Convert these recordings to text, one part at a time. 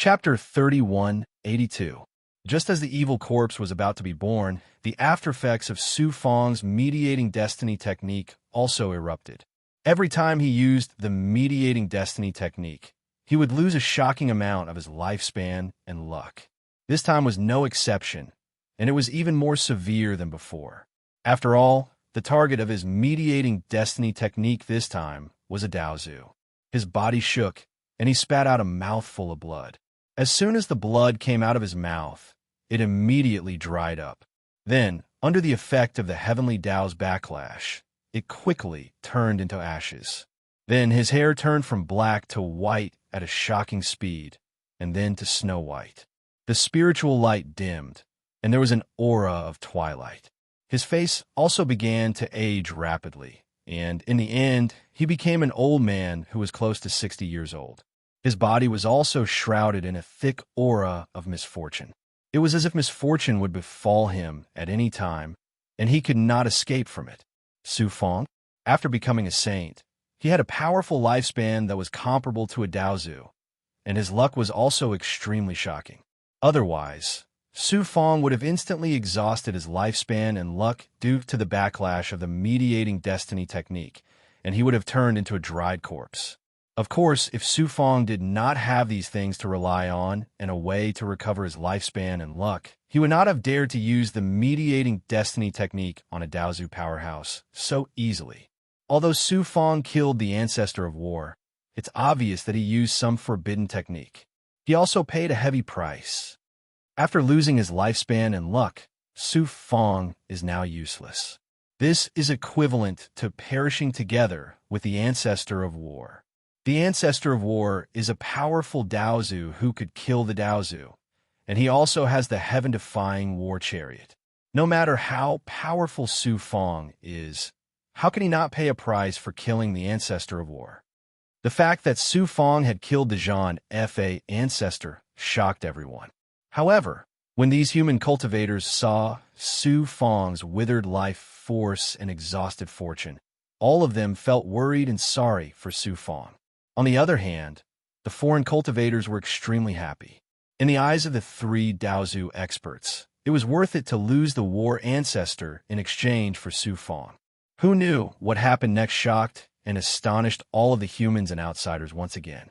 Chapter 3182. Just as the evil corpse was about to be born, the aftereffects of Su Fang's mediating destiny technique also erupted. Every time he used the mediating destiny technique, he would lose a shocking amount of his lifespan and luck. This time was no exception, and it was even more severe than before. After all, the target of his mediating destiny technique this time was a Daozu. His body shook, and he spat out a mouthful of blood. As soon as the blood came out of his mouth, it immediately dried up. Then, under the effect of the heavenly Tao's backlash, it quickly turned into ashes. Then his hair turned from black to white at a shocking speed, and then to snow white. The spiritual light dimmed, and there was an aura of twilight. His face also began to age rapidly, and in the end, he became an old man who was close to 60 years old. His body was also shrouded in a thick aura of misfortune. It was as if misfortune would befall him at any time, and he could not escape from it. Su Fang, after becoming a saint, he had a powerful lifespan that was comparable to a Daozu, and his luck was also extremely shocking. Otherwise, Su Fang would have instantly exhausted his lifespan and luck due to the backlash of the mediating destiny technique, and he would have turned into a dried corpse. Of course, if Su Fang did not have these things to rely on and a way to recover his lifespan and luck, he would not have dared to use the mediating destiny technique on a Daozu powerhouse so easily. Although Su Fang killed the ancestor of war, it's obvious that he used some forbidden technique. He also paid a heavy price. After losing his lifespan and luck, Su Fang is now useless. This is equivalent to perishing together with the ancestor of war. The ancestor of war is a powerful Daozu who could kill the Daozu, and he also has the heaven-defying war chariot. No matter how powerful Su Fang is, how can he not pay a price for killing the ancestor of war? The fact that Su Fang had killed the Zhan Fa ancestor shocked everyone. However, when these human cultivators saw Su Fang's withered life force and exhausted fortune, all of them felt worried and sorry for Su Fang. On the other hand, the foreign cultivators were extremely happy. In the eyes of the three Daozu experts, it was worth it to lose the war ancestor in exchange for Su Fang. Who knew what happened next shocked and astonished all of the humans and outsiders once again.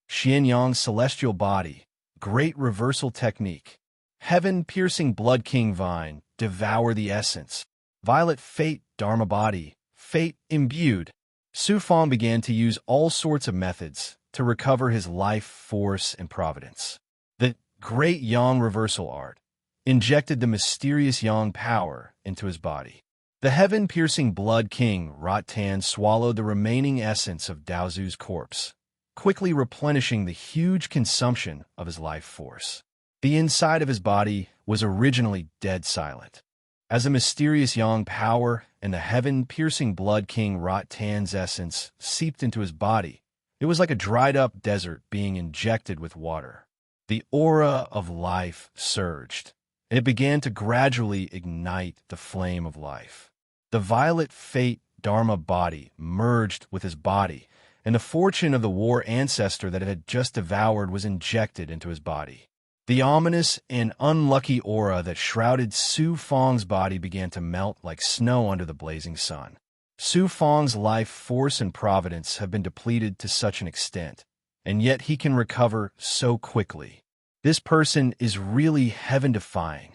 Xianyang's celestial body, great reversal technique, heaven-piercing blood king vine, devour the essence, violet fate dharma body, fate imbued. Su Fang began to use all sorts of methods to recover his life force and providence. The great yang reversal art injected the mysterious yang power into his body. The heaven-piercing blood king Rotan swallowed the remaining essence of Daozu's corpse, quickly replenishing the huge consumption of his life force. The inside of his body was originally dead silent. As the mysterious yang power and the heaven-piercing blood king Rotan's essence seeped into his body, it was like a dried-up desert being injected with water. The aura of life surged, and it began to gradually ignite the flame of life. The violet fate dharma body merged with his body, and the fortune of the war ancestor that it had just devoured was injected into his body. The ominous and unlucky aura that shrouded Su Fang's body began to melt like snow under the blazing sun. Su Fang's life force and providence have been depleted to such an extent, and yet he can recover so quickly. This person is really heaven-defying.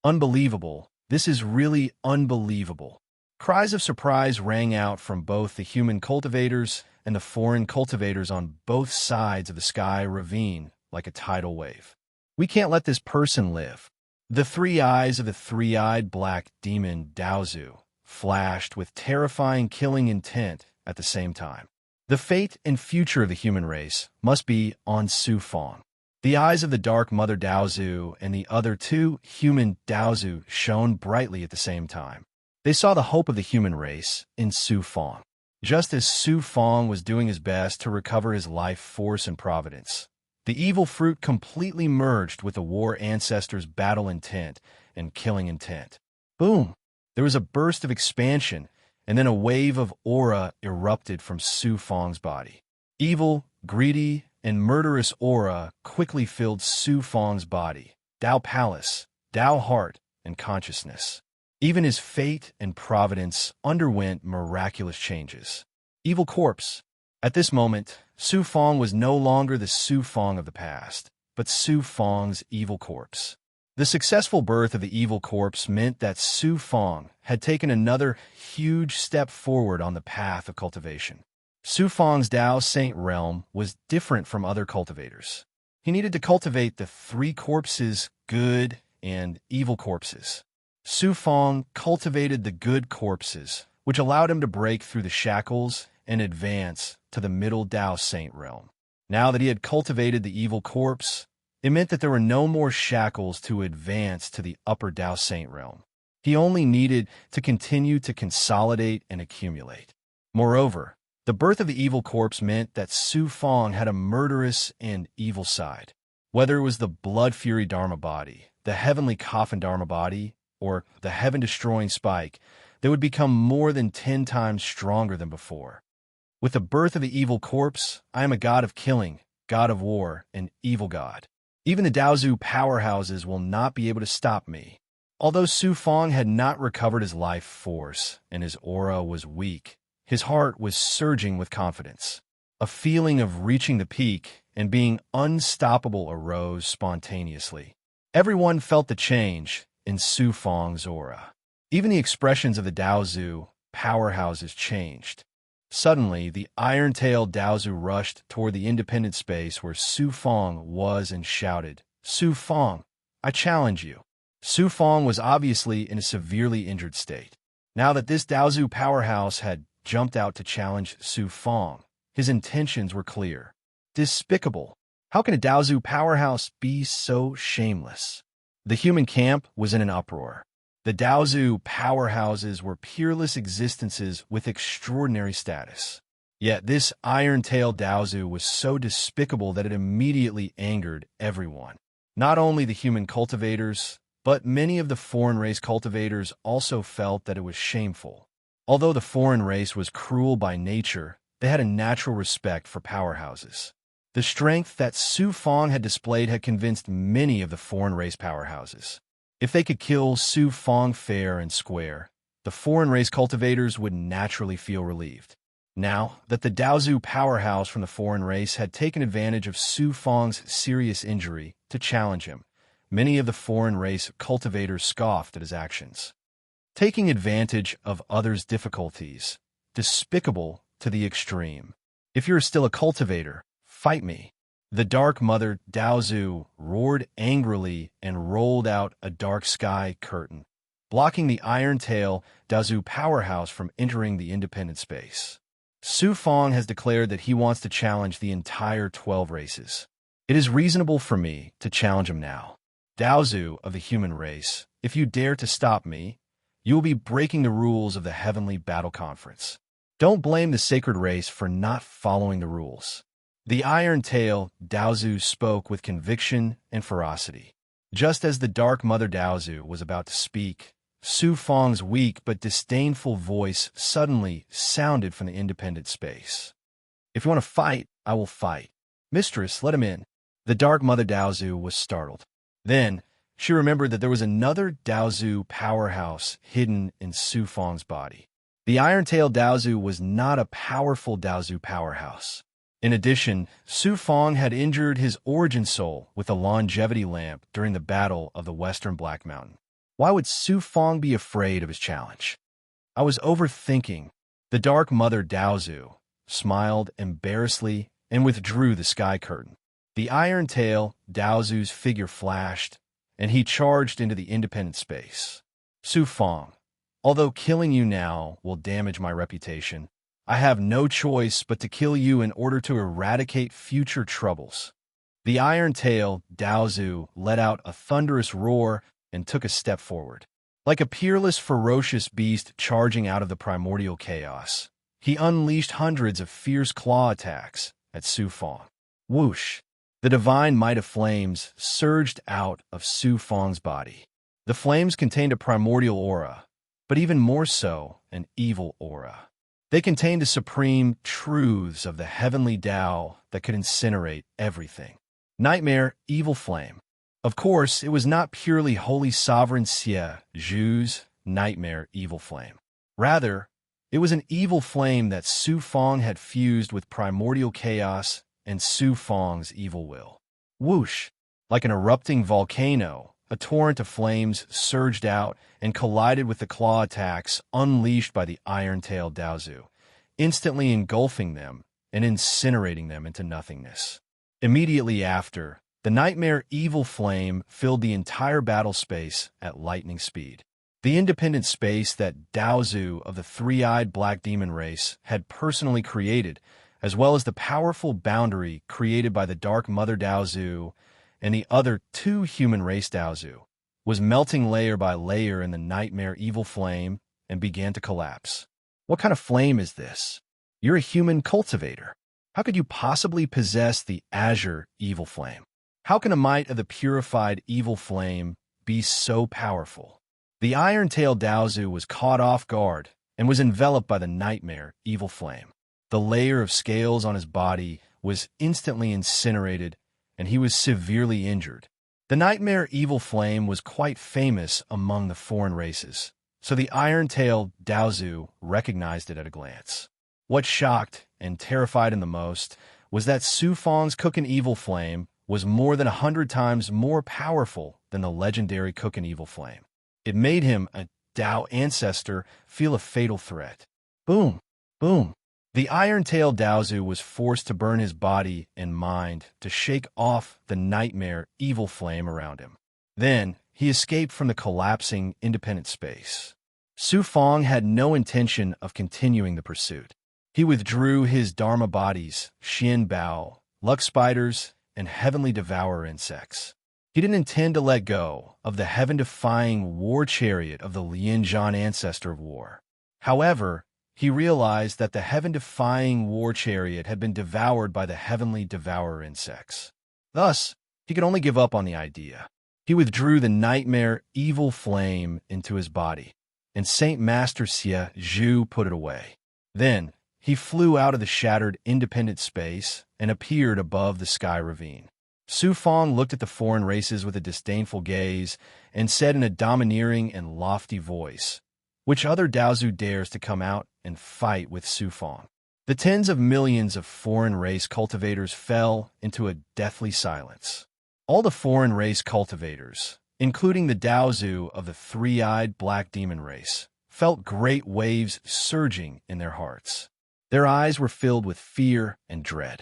Unbelievable. This is really unbelievable. Cries of surprise rang out from both the human cultivators and the foreign cultivators on both sides of the sky ravine like a tidal wave. We can't let this person live. The three eyes of the three-eyed black demon Daozu flashed with terrifying killing intent at the same time. The fate and future of the human race must be on Su Fang. The eyes of the dark mother Daozu and the other two human Daozu shone brightly at the same time. They saw the hope of the human race in Su Fang. Just as Su Fang was doing his best to recover his life force and providence, the evil fruit completely merged with the war ancestor's battle intent and killing intent. Boom! There was a burst of expansion, and then a wave of aura erupted from Su Fang's body. Evil, greedy, and murderous aura quickly filled Su Fang's body, Tao Palace, Tao Heart, and consciousness. Even his fate and providence underwent miraculous changes. Evil corpse. At this moment, Su Fang was no longer the Su Fang of the past, but Su Fang's evil corpse. The successful birth of the evil corpse meant that Su Fang had taken another huge step forward on the path of cultivation. Su Fang's Tao Saint realm was different from other cultivators. He needed to cultivate the three corpses, good and evil corpses. Su Fang cultivated the good corpses, which allowed him to break through the shackles and advance to the middle Tao Saint realm. Now that he had cultivated the evil corpse, it meant that there were no more shackles to advance to the upper Tao Saint realm. He only needed to continue to consolidate and accumulate. Moreover, the birth of the evil corpse meant that Su Fang had a murderous and evil side. Whether it was the blood fury Dharma body, the heavenly coffin Dharma body, or the heaven-destroying spike, they would become more than 10 times stronger than before. With the birth of the evil corpse, I am a god of killing, god of war, and evil god. Even the Daozu powerhouses will not be able to stop me. Although Su Fang had not recovered his life force and his aura was weak, his heart was surging with confidence. A feeling of reaching the peak and being unstoppable arose spontaneously. Everyone felt the change in Su Fang's aura. Even the expressions of the Daozu powerhouses changed. Suddenly, the iron-tailed Daozu rushed toward the independent space where Su Fang was and shouted, "Su Fang, I challenge you." Su Fang was obviously in a severely injured state. Now that this Daozu powerhouse had jumped out to challenge Su Fang, his intentions were clear. Despicable. How can a Daozu powerhouse be so shameless? The human camp was in an uproar. The Daozu powerhouses were peerless existences with extraordinary status. Yet this iron-tailed Daozu was so despicable that it immediately angered everyone. Not only the human cultivators, but many of the foreign race cultivators also felt that it was shameful. Although the foreign race was cruel by nature, they had a natural respect for powerhouses. The strength that Su Fang had displayed had convinced many of the foreign race powerhouses. If they could kill Su Fang fair and square, the foreign race cultivators would naturally feel relieved. Now that the Daozu powerhouse from the foreign race had taken advantage of Su Fang's serious injury to challenge him, many of the foreign race cultivators scoffed at his actions. Taking advantage of others' difficulties, despicable to the extreme. If you're still a cultivator, fight me. The Dark Mother Daozu roared angrily and rolled out a dark sky curtain, blocking the Iron Tail Daozu powerhouse from entering the independent space. Su Fang has declared that he wants to challenge the entire 12 races. It is reasonable for me to challenge him now. Daozu of the human race, if you dare to stop me, you will be breaking the rules of the Heavenly Battle Conference. Don't blame the sacred race for not following the rules. The Iron Tail Daozu spoke with conviction and ferocity. Just as the Dark Mother Daozu was about to speak, Su Fang's weak but disdainful voice suddenly sounded from the independent space. "If you want to fight, I will fight. Mistress, let him in." The Dark Mother Daozu was startled. Then, she remembered that there was another Daozu powerhouse hidden in Su Fang's body. The Iron Tail Daozu was not a powerful Daozu powerhouse. In addition, Su Fang had injured his origin soul with a longevity lamp during the Battle of the Western Black Mountain. Why would Su Fang be afraid of his challenge? I was overthinking. The Dark Mother Daozu smiled embarrassedly and withdrew the sky curtain. The Iron Tail Daozu's figure flashed, and he charged into the independent space. "Su Fang, although killing you now will damage my reputation, I have no choice but to kill you in order to eradicate future troubles." The Iron Tail Daozu let out a thunderous roar and took a step forward. Like a peerless, ferocious beast charging out of the primordial chaos, he unleashed hundreds of fierce claw attacks at Su Fang. Whoosh! The divine might of flames surged out of Su Fang's body. The flames contained a primordial aura, but even more so, an evil aura. They contained the supreme truths of the heavenly Tao that could incinerate everything. Nightmare, evil flame. Of course, it was not purely holy sovereign Xie Zhu's nightmare evil flame. Rather, it was an evil flame that Su Fong had fused with primordial chaos and Su Fong's evil will. Whoosh! Like an erupting volcano, a torrent of flames surged out and collided with the claw attacks unleashed by the iron-tailed Daozu, instantly engulfing them and incinerating them into nothingness. Immediately after, the nightmare evil flame filled the entire battle space at lightning speed. The independent space that Daozu of the three-eyed black demon race had personally created, as well as the powerful boundary created by the Dark Mother Daozu and the other two human race Daozu, was melting layer by layer in the nightmare evil flame and began to collapse. What kind of flame is this? You're a human cultivator. How could you possibly possess the azure evil flame? How can a might of the purified evil flame be so powerful? The iron-tailed Daozu was caught off guard and was enveloped by the nightmare evil flame. The layer of scales on his body was instantly incinerated, and he was severely injured. The nightmare evil flame was quite famous among the foreign races, so the iron-tailed Daozu recognized it at a glance. What shocked and terrified him the most was that Su Fong's cooking evil flame was more than 100 times more powerful than the legendary cooking evil flame. It made him, a Dao ancestor, feel a fatal threat. Boom! Boom! The iron-tailed Daozu was forced to burn his body and mind to shake off the nightmare evil flame around him. Then, he escaped from the collapsing independent space. Su Fong had no intention of continuing the pursuit. He withdrew his Dharma bodies, Xian Bao, luck spiders, and heavenly devourer insects. He didn't intend to let go of the heaven-defying war chariot of the Lianzhan ancestor of war. However, he realized that the heaven-defying war chariot had been devoured by the heavenly devourer insects. Thus, he could only give up on the idea. He withdrew the nightmare evil flame into his body, and Saint Master Xie Zhu put it away. Then, he flew out of the shattered independent space and appeared above the sky ravine. Su Fong looked at the foreign races with a disdainful gaze and said in a domineering and lofty voice, "Which other Daozu dares to come out and fight with Su Fong?" The tens of millions of foreign race cultivators fell into a deathly silence. All the foreign race cultivators, including the Daozu of the three-eyed black demon race, felt great waves surging in their hearts. Their eyes were filled with fear and dread.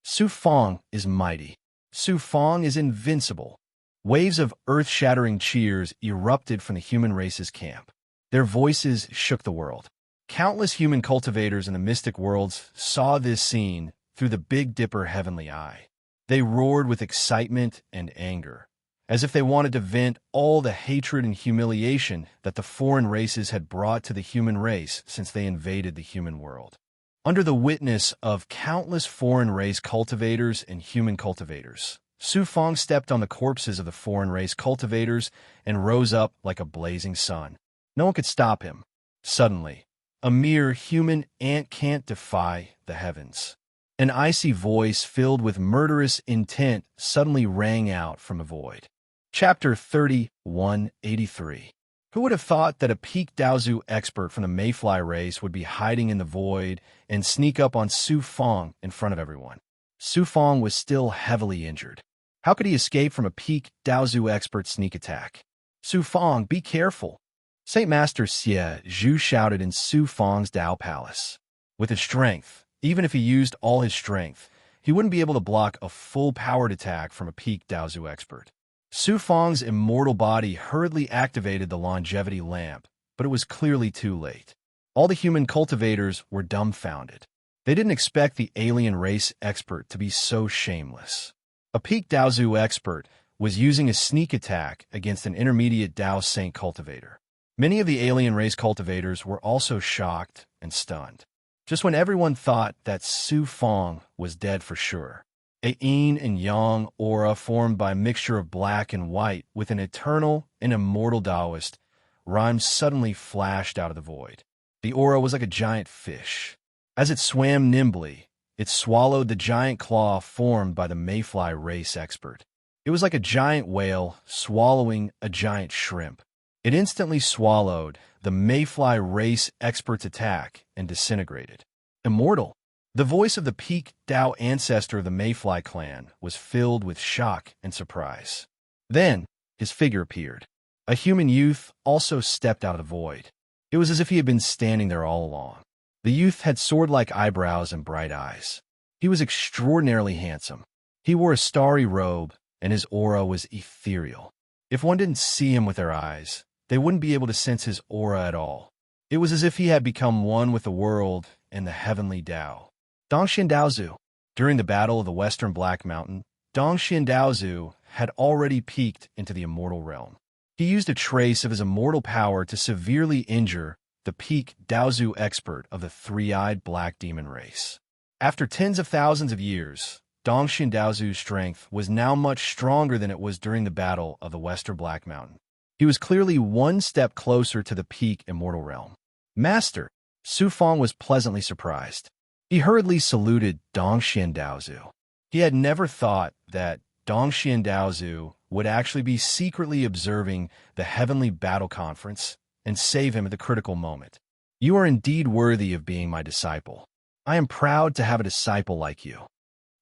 Su Fong is mighty. Su Fong is invincible. Waves of earth-shattering cheers erupted from the human race's camp. Their voices shook the world. Countless human cultivators in the mystic worlds saw this scene through the Big Dipper heavenly eye. They roared with excitement and anger, as if they wanted to vent all the hatred and humiliation that the foreign races had brought to the human race since they invaded the human world. Under the witness of countless foreign race cultivators and human cultivators, Su Fong stepped on the corpses of the foreign race cultivators and rose up like a blazing sun. No one could stop him. Suddenly, a mere human ant can't defy the heavens. An icy voice filled with murderous intent suddenly rang out from a void. Chapter 3183. Who would have thought that a peak Daozu expert from the Mayfly race would be hiding in the void and sneak up on Su Fong in front of everyone? Su Fong was still heavily injured. How could he escape from a peak Daozu expert sneak attack? Su Fong, be careful! Saint Master Xie Zhu shouted in Su Fong's Dao Palace. With his strength, even if he used all his strength, he wouldn't be able to block a full-powered attack from a peak Daozu expert. Su Fong's immortal body hurriedly activated the longevity lamp, but it was clearly too late. All the human cultivators were dumbfounded. They didn't expect the alien race expert to be so shameless. A peak Daozu expert was using a sneak attack against an intermediate Dao Saint cultivator. Many of the alien race cultivators were also shocked and stunned. Just when everyone thought that Su Fong was dead for sure, a yin and yang aura formed by a mixture of black and white with an eternal and immortal Taoist rhyme suddenly flashed out of the void. The aura was like a giant fish. As it swam nimbly, it swallowed the giant claw formed by the mayfly race expert. It was like a giant whale swallowing a giant shrimp. It instantly swallowed the mayfly race expert's attack and disintegrated. Immortal. The voice of the peak Tao ancestor of the mayfly clan was filled with shock and surprise. Then, his figure appeared. A human youth also stepped out of the void. It was as if he had been standing there all along. The youth had sword-like eyebrows and bright eyes. He was extraordinarily handsome. He wore a starry robe, and his aura was ethereal. If one didn't see him with their eyes, they wouldn't be able to sense his aura at all. It was as if he had become one with the world and the heavenly Tao. Dongxian Daozu. During the Battle of the Western Black Mountain, Dongxian Daozu had already peaked into the immortal realm. He used a trace of his immortal power to severely injure the peak Daozu expert of the three-eyed black demon race. After tens of thousands of years, Dongxian Daozu's strength was now much stronger than it was during the Battle of the Western Black Mountain. He was clearly one step closer to the peak immortal realm. Master, Su Fong was pleasantly surprised. He hurriedly saluted Dongxian Daozu. He had never thought that Dongxian Daozu would actually be secretly observing the Heavenly Battle Conference and save him at the critical moment. You are indeed worthy of being my disciple. I am proud to have a disciple like you.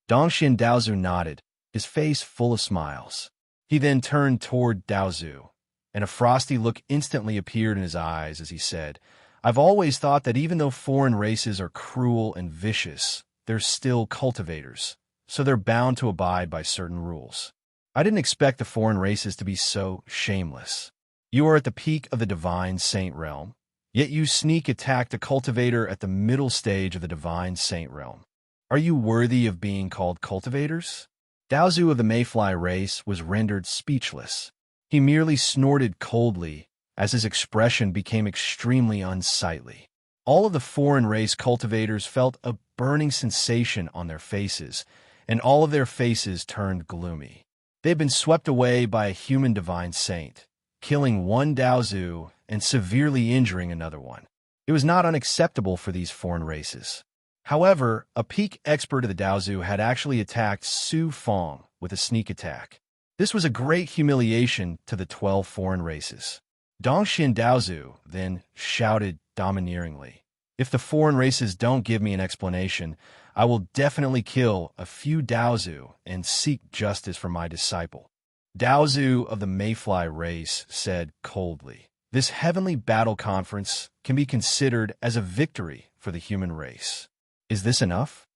Dongxian Daozu nodded, his face full of smiles. He then turned toward Daozu, and a frosty look instantly appeared in his eyes as he said, I've always thought that even though foreign races are cruel and vicious, they're still cultivators, so they're bound to abide by certain rules. I didn't expect the foreign races to be so shameless. You are at the peak of the divine saint realm, yet you sneak attacked a cultivator at the middle stage of the divine saint realm. Are you worthy of being called cultivators? Daozu of the mayfly race was rendered speechless. He merely snorted coldly as his expression became extremely unsightly. All of the foreign race cultivators felt a burning sensation on their faces, and all of their faces turned gloomy. They had been swept away by a human divine saint, killing one Daozu and severely injuring another one. It was not unacceptable for these foreign races. However, a peak expert of the Daozu had actually attacked Su Fong with a sneak attack. This was a great humiliation to the 12 foreign races. Dongxian Daozu then shouted domineeringly, If the foreign races don't give me an explanation, I will definitely kill a few Daozu and seek justice for my disciple. Daozu of the mayfly race said coldly, This heavenly battle conference can be considered as a victory for the human race. Is this enough?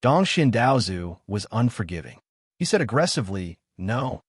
Dongxian Daozu was unforgiving. He said aggressively, No.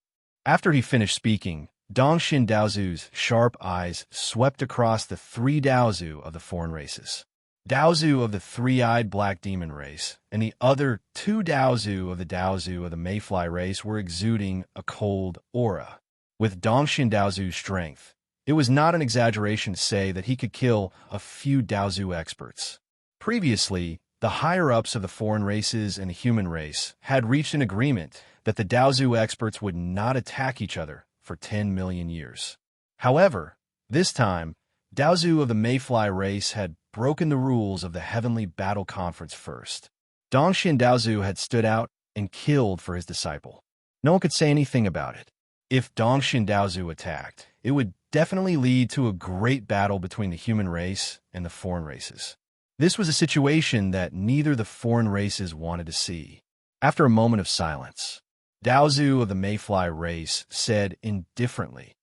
After he finished speaking, Dongxian Daozu's sharp eyes swept across the 3 Daozu of the foreign races. Daozu of the three-eyed black demon race and the other 2 Daozu of the mayfly race were exuding a cold aura. With Dongxian Daozu's strength, it was not an exaggeration to say that he could kill a few Daozu experts. Previously, the higher-ups of the foreign races and the human race had reached an agreement that the Daozu experts would not attack each other for 10 million years. However, this time, Daozu of the mayfly race had broken the rules of the Heavenly Battle Conference first. Dongxian Daozu had stood out and killed for his disciple. No one could say anything about it. If Dongxian Daozu attacked, it would definitely lead to a great battle between the human race and the foreign races. This was a situation that neither the foreign races wanted to see. After a moment of silence, Daozu of the mayfly race said indifferently,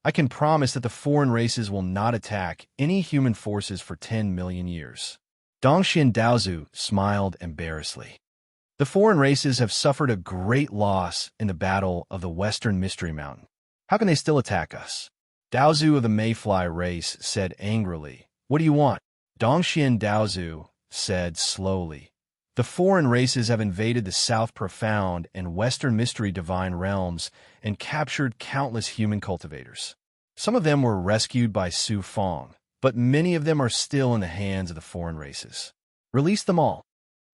I can promise that the foreign races will not attack any human forces for 10 million years. Dongxian Daozu smiled embarrassedly. The foreign races have suffered a great loss in the battle of the Western Mystery Mountain. How can they still attack us? Daozu of the mayfly race said angrily, What do you want? Dongxian Daozu said slowly, The foreign races have invaded the South Profound and Western Mystery Divine realms and captured countless human cultivators. Some of them were rescued by Su Fong, but many of them are still in the hands of the foreign races. Release them all.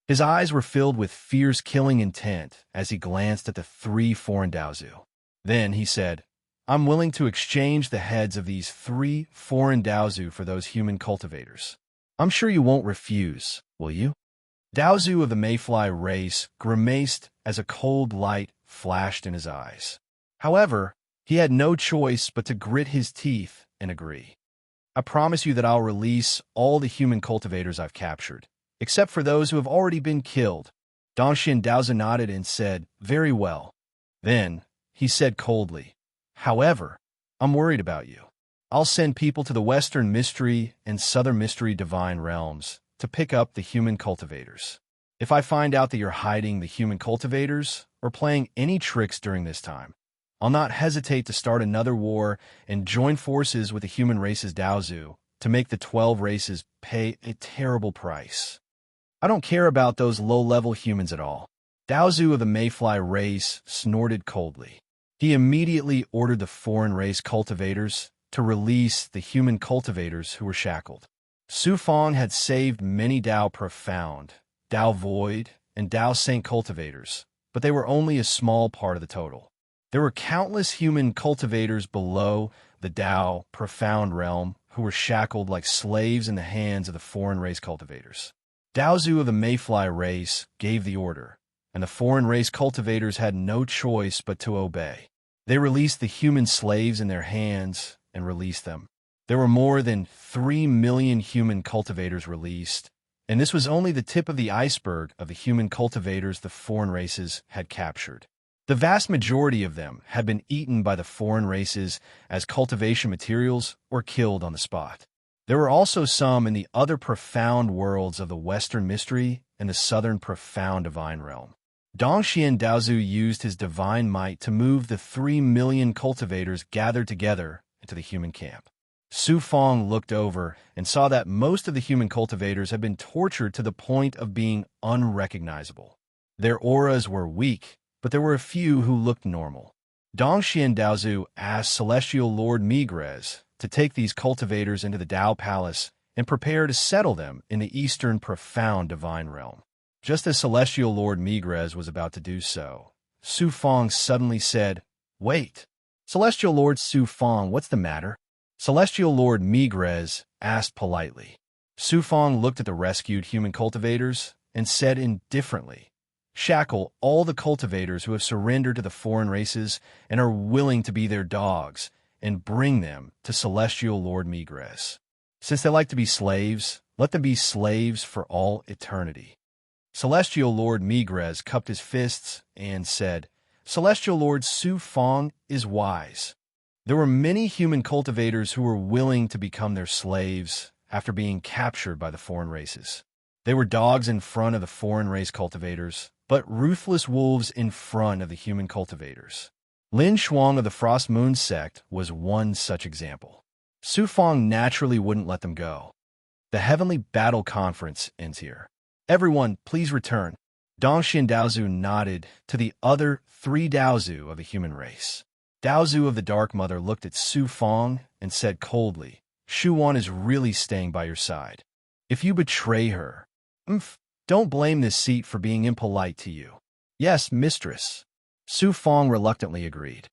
His eyes were filled with fierce killing intent as he glanced at the 3 foreign Daozu. Then he said, I'm willing to exchange the heads of these 3 foreign Daozu for those human cultivators. I'm sure you won't refuse, will you? Daozu of the Mayfly race grimaced as a cold light flashed in his eyes. However, he had no choice but to grit his teeth and agree. I promise you that I'll release all the human cultivators I've captured, except for those who have already been killed. Dongxian Daozu nodded and said, "Very well." Then, he said coldly, "However, I'm worried about you. I'll send people to the Western Mystery and Southern Mystery Divine Realms to pick up the human cultivators. If I find out that you're hiding the human cultivators or playing any tricks during this time, I'll not hesitate to start another war and join forces with the human race's Daozu to make the 12 races pay a terrible price. I don't care about those low-level humans at all." Daozu of the Mayfly race snorted coldly. He immediately ordered the foreign race cultivators to release the human cultivators who were shackled. Su Fong had saved many Dao Profound, Dao Void, and Dao Saint cultivators, but they were only a small part of the total. There were countless human cultivators below the Dao Profound realm who were shackled like slaves in the hands of the foreign race cultivators. Daozu of the Mayfly race gave the order, and the foreign race cultivators had no choice but to obey. They released the human slaves in their hands and released them. There were more than 3 million human cultivators released, and this was only the tip of the iceberg of the human cultivators the foreign races had captured. The vast majority of them had been eaten by the foreign races as cultivation materials or killed on the spot. There were also some in the other profound worlds of the Western Mystery and the Southern Profound Divine Realm. Dongxian Daozu used his divine might to move the 3 million cultivators gathered together into the human camp. Su Fong looked over and saw that most of the human cultivators had been tortured to the point of being unrecognizable. Their auras were weak, but there were a few who looked normal. Dongxian Daozu asked Celestial Lord Migrez to take these cultivators into the Dao Palace and prepare to settle them in the Eastern Profound Divine Realm. Just as Celestial Lord Migrez was about to do so, Su Fong suddenly said, "Wait." "Celestial Lord Su Fong, what's the matter?" Celestial Lord Migrez asked politely. Su Fong looked at the rescued human cultivators and said indifferently, "Shackle all the cultivators who have surrendered to the foreign races and are willing to be their dogs, and bring them to Celestial Lord Migrez. Since they like to be slaves, let them be slaves for all eternity." Celestial Lord Migrez cupped his fists and said, "Celestial Lord Su Fong is wise." There were many human cultivators who were willing to become their slaves after being captured by the foreign races. They were dogs in front of the foreign race cultivators, but ruthless wolves in front of the human cultivators. Lin Shuang of the Frost Moon sect was one such example. Su Fong naturally wouldn't let them go. "The Heavenly Battle Conference ends here. Everyone, please return." Dongxian Daozu nodded to the other 3 Daozu of the human race. Daozu of the Dark Mother looked at Su Fong and said coldly, "Shuan is really staying by your side. If you betray her, don't blame this seat for being impolite to you." "Yes, mistress." Su Fong reluctantly agreed.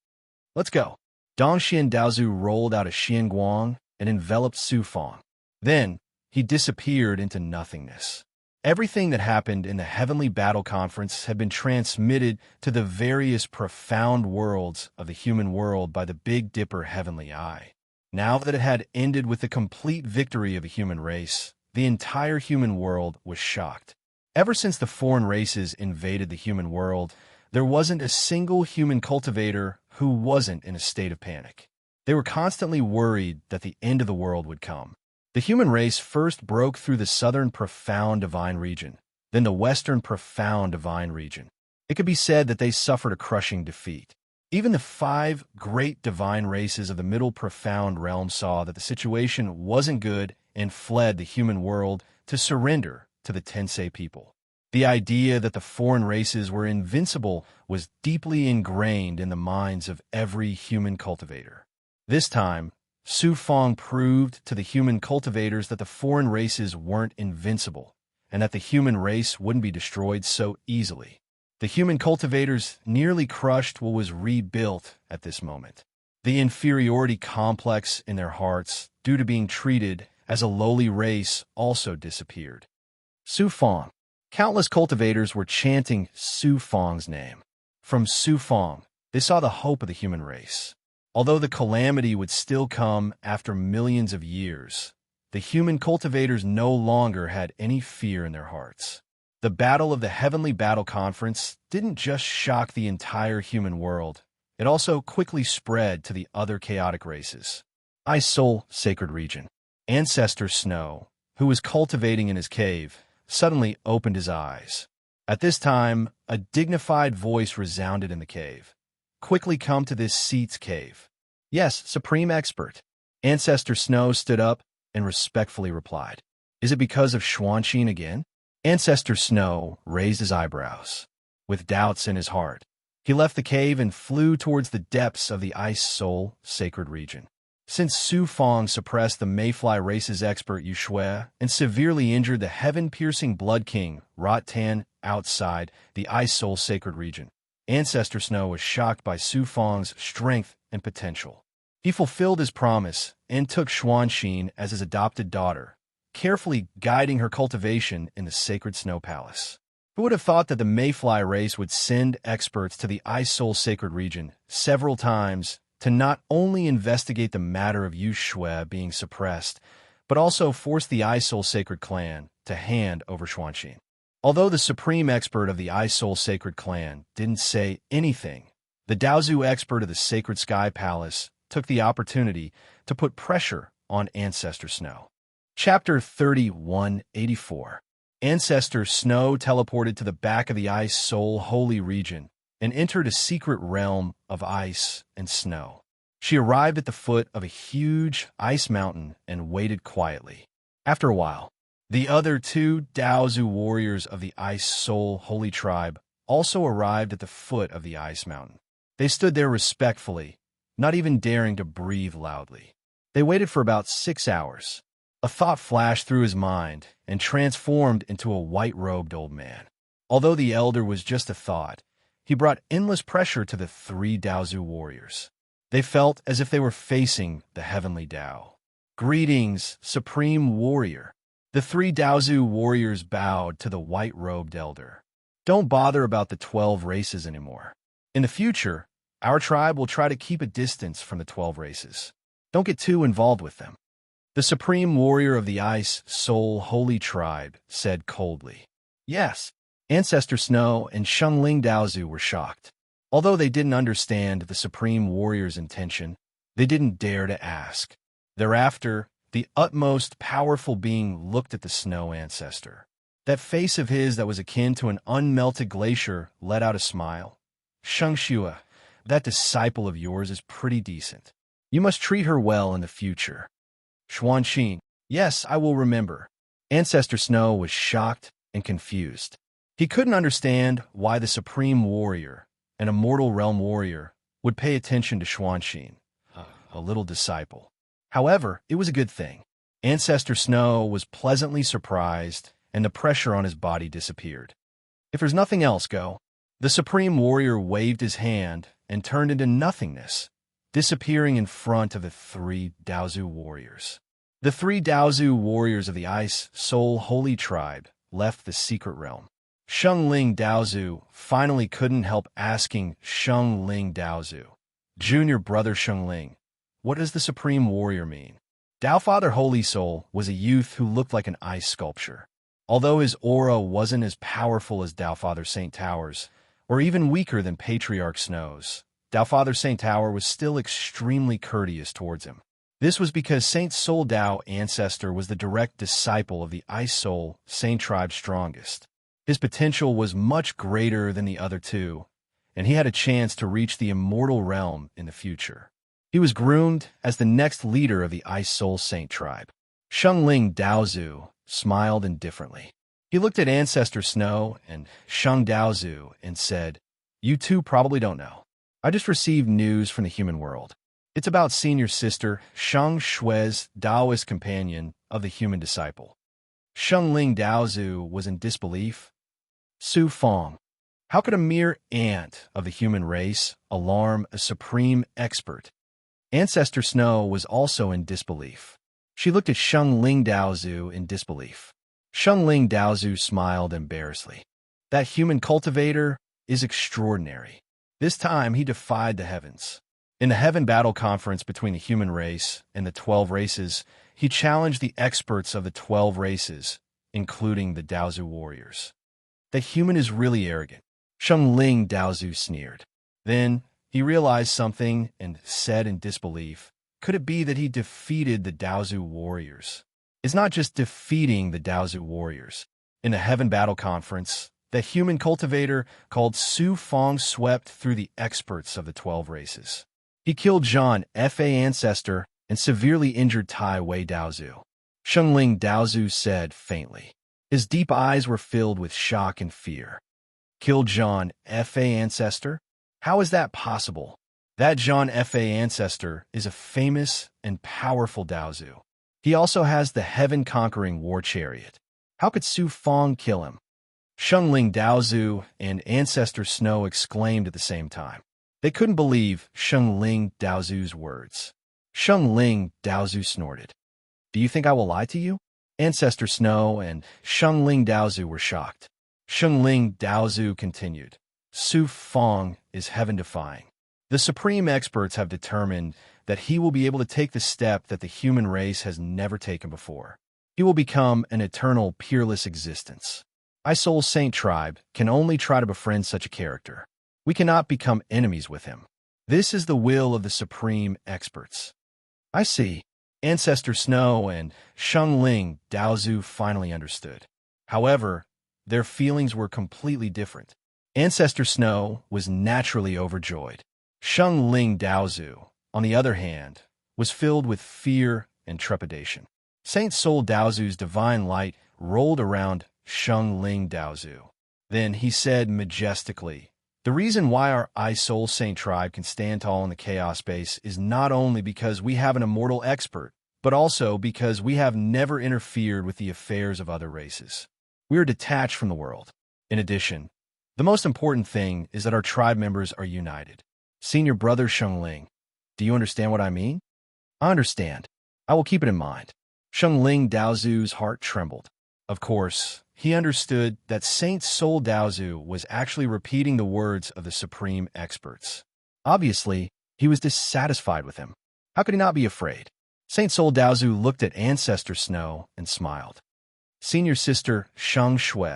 "Let's go." Dongxian Daozu rolled out a Xianguang and enveloped Su Fong. Then, he disappeared into nothingness. Everything that happened in the Heavenly Battle Conference had been transmitted to the various profound worlds of the human world by the Big Dipper Heavenly Eye. Now that it had ended with the complete victory of the human race, the entire human world was shocked. Ever since the foreign races invaded the human world, there wasn't a single human cultivator who wasn't in a state of panic. They were constantly worried that the end of the world would come. The human race first broke through the Southern Profound Divine Region, then the Western Profound Divine Region. It could be said that they suffered a crushing defeat. Even the 5 great divine races of the Middle Profound Realm saw that the situation wasn't good and fled the human world to surrender to the Tensei people. The idea that the foreign races were invincible was deeply ingrained in the minds of every human cultivator. This time, Su Fong proved to the human cultivators that the foreign races weren't invincible, and that the human race wouldn't be destroyed so easily. The human cultivators nearly crushed what was rebuilt at this moment. The inferiority complex in their hearts, due to being treated as a lowly race also disappeared. Su Fong. Countless cultivators were chanting Su Fong's name. From Su Fong, they saw the hope of the human race. Although the calamity would still come after millions of years, the human cultivators no longer had any fear in their hearts. The Battle of the Heavenly Battle Conference didn't just shock the entire human world, it also quickly spread to the other chaotic races. Ice Soul Sacred Region. Ancestor Snow, who was cultivating in his cave, suddenly opened his eyes. At this time, a dignified voice resounded in the cave. Quickly come to this seat's cave. Yes, Supreme Expert. Ancestor Snow stood up and respectfully replied. Is it because of Xuanqin again? Ancestor Snow raised his eyebrows. With doubts in his heart, he left the cave and flew towards the depths of the Ice Soul Sacred Region. Since Su Fong suppressed the Mayfly race's expert Yu Shui and severely injured the heaven-piercing Blood King Rot Tan outside the Ice Soul Sacred Region, Ancestor Snow was shocked by Su Fong's strength and potential. He fulfilled his promise and took Xuanqin as his adopted daughter, carefully guiding her cultivation in the Sacred Snow Palace. Who would have thought that the Mayfly race would send experts to the Ice Soul Sacred Region several times to not only investigate the matter of Yu Shui being suppressed, but also force the Ice Soul Sacred Clan to hand over Xuanqin? Although the supreme expert of the Ice Soul Sacred Clan didn't say anything, the Daozu expert of the Sacred Sky Palace took the opportunity to put pressure on Ancestor Snow. Chapter 3184. Ancestor Snow teleported to the back of the Ice Soul Holy Region and entered a secret realm of ice and snow. She arrived at the foot of a huge ice mountain and waited quietly. After a while, the other two Daozu warriors of the Ice Soul Holy Tribe also arrived at the foot of the ice mountain. They stood there respectfully, not even daring to breathe loudly. They waited for about 6 hours. A thought flashed through his mind and transformed into a white-robed old man. Although the elder was just a thought, he brought endless pressure to the three Daozu warriors. They felt as if they were facing the heavenly Dao. Greetings, Supreme Warrior. The three Daozu warriors bowed to the white-robed elder. Don't bother about the 12 races anymore. In the future, our tribe will try to keep a distance from the 12 races. Don't get too involved with them. The supreme warrior of the Ice Soul Holy Tribe said coldly. Yes. Ancestor Snow and Shengling Daozu were shocked. Although they didn't understand the supreme warrior's intention, they didn't dare to ask. Thereafter, the utmost powerful being looked at the snow ancestor. That face of his that was akin to an unmelted glacier let out a smile. Shengshua, that disciple of yours is pretty decent. You must treat her well in the future. Xuanqin, yes, I will remember. Ancestor Snow was shocked and confused. He couldn't understand why the supreme warrior, an immortal realm warrior, would pay attention to Xuanqin, a little disciple. However, it was a good thing. Ancestor Snow was pleasantly surprised, and the pressure on his body disappeared. If there's nothing else, go. The supreme warrior waved his hand and turned into nothingness, disappearing in front of the three Daozu warriors. The three Daozu warriors of the Ice Soul Holy Tribe left the secret realm. Shengling Daozu finally couldn't help asking Shengling Daozu, Junior Brother Shengling, what does the Supreme Warrior mean? Daofather Holy Soul was a youth who looked like an ice sculpture. Although his aura wasn't as powerful as Daofather Saint Tower's, or even weaker than Patriarch Snow's, Daofather Saint Tower was still extremely courteous towards him. This was because Saint Soul Dao Ancestor was the direct disciple of the Ice Soul Saint Tribe's strongest. His potential was much greater than the other two, and he had a chance to reach the immortal realm in the future. He was groomed as the next leader of the Ice Soul Saint Tribe. Shengling Daozu smiled indifferently. He looked at Ancestor Snow and Sheng Daozu and said, You two probably don't know. I just received news from the human world. It's about senior sister Sheng Shui's Taoist companion of the human disciple. Shengling Daozu was in disbelief. Su Fong, how could a mere ant of the human race alarm a supreme expert? Ancestor Snow was also in disbelief. She looked at Sheng Ling Daozu in disbelief. Sheng Ling Daozu smiled embarrassedly. That human cultivator is extraordinary. This time he defied the heavens. In the Heaven Battle Conference between the human race and the 12 races, he challenged the experts of the 12 races, including the Daozu warriors. The human is really arrogant. Sheng Ling Daozu sneered. Then he realized something and said in disbelief, could it be that he defeated the Daozu warriors? It's not just defeating the Daozu warriors. In the Heaven Battle Conference, the human cultivator called Su Fong swept through the experts of the 12 races. He killed Zhan Fa Ancestor and severely injured Tai Wei Daozu. Sheng Ling Daozu said faintly. His deep eyes were filled with shock and fear. Killed Zhan Fa Ancestor? How is that possible? That Zhan Fa Ancestor is a famous and powerful Daozu. He also has the heaven-conquering war chariot. How could Su Fong kill him? Sheng Ling Daozu and Ancestor Snow exclaimed at the same time. They couldn't believe Sheng Ling Daozu's words. Sheng Ling Daozu snorted. Do you think I will lie to you? Ancestor Snow and Sheng Ling Daozu were shocked. Sheng Ling Daozu continued. Su Fong is heaven-defying. The supreme experts have determined that he will be able to take the step that the human race has never taken before. He will become an eternal, peerless existence. Soul Saint Tribe can only try to befriend such a character. We cannot become enemies with him. This is the will of the supreme experts. I see. Ancestor Snow and Sheng Ling Daozu finally understood. However, their feelings were completely different. Ancestor Snow was naturally overjoyed. Sheng Ling Daozu, on the other hand, was filled with fear and trepidation. Saint Soul Daozu's divine light rolled around Sheng Ling Daozu. Then he said majestically, the reason why our Soul Saint Tribe can stand tall in the chaos space is not only because we have an immortal expert, but also because we have never interfered with the affairs of other races. We are detached from the world. In addition, the most important thing is that our tribe members are united. Senior brother Sheng Ling, do you understand what I mean? I understand. I will keep it in mind. Sheng Ling Daozu's heart trembled. Of course, he understood that Saint Soul Daozu was actually repeating the words of the supreme experts. Obviously, he was dissatisfied with him. How could he not be afraid? Saint Soul Daozu looked at Ancestor Snow and smiled. Senior sister Sheng Shui,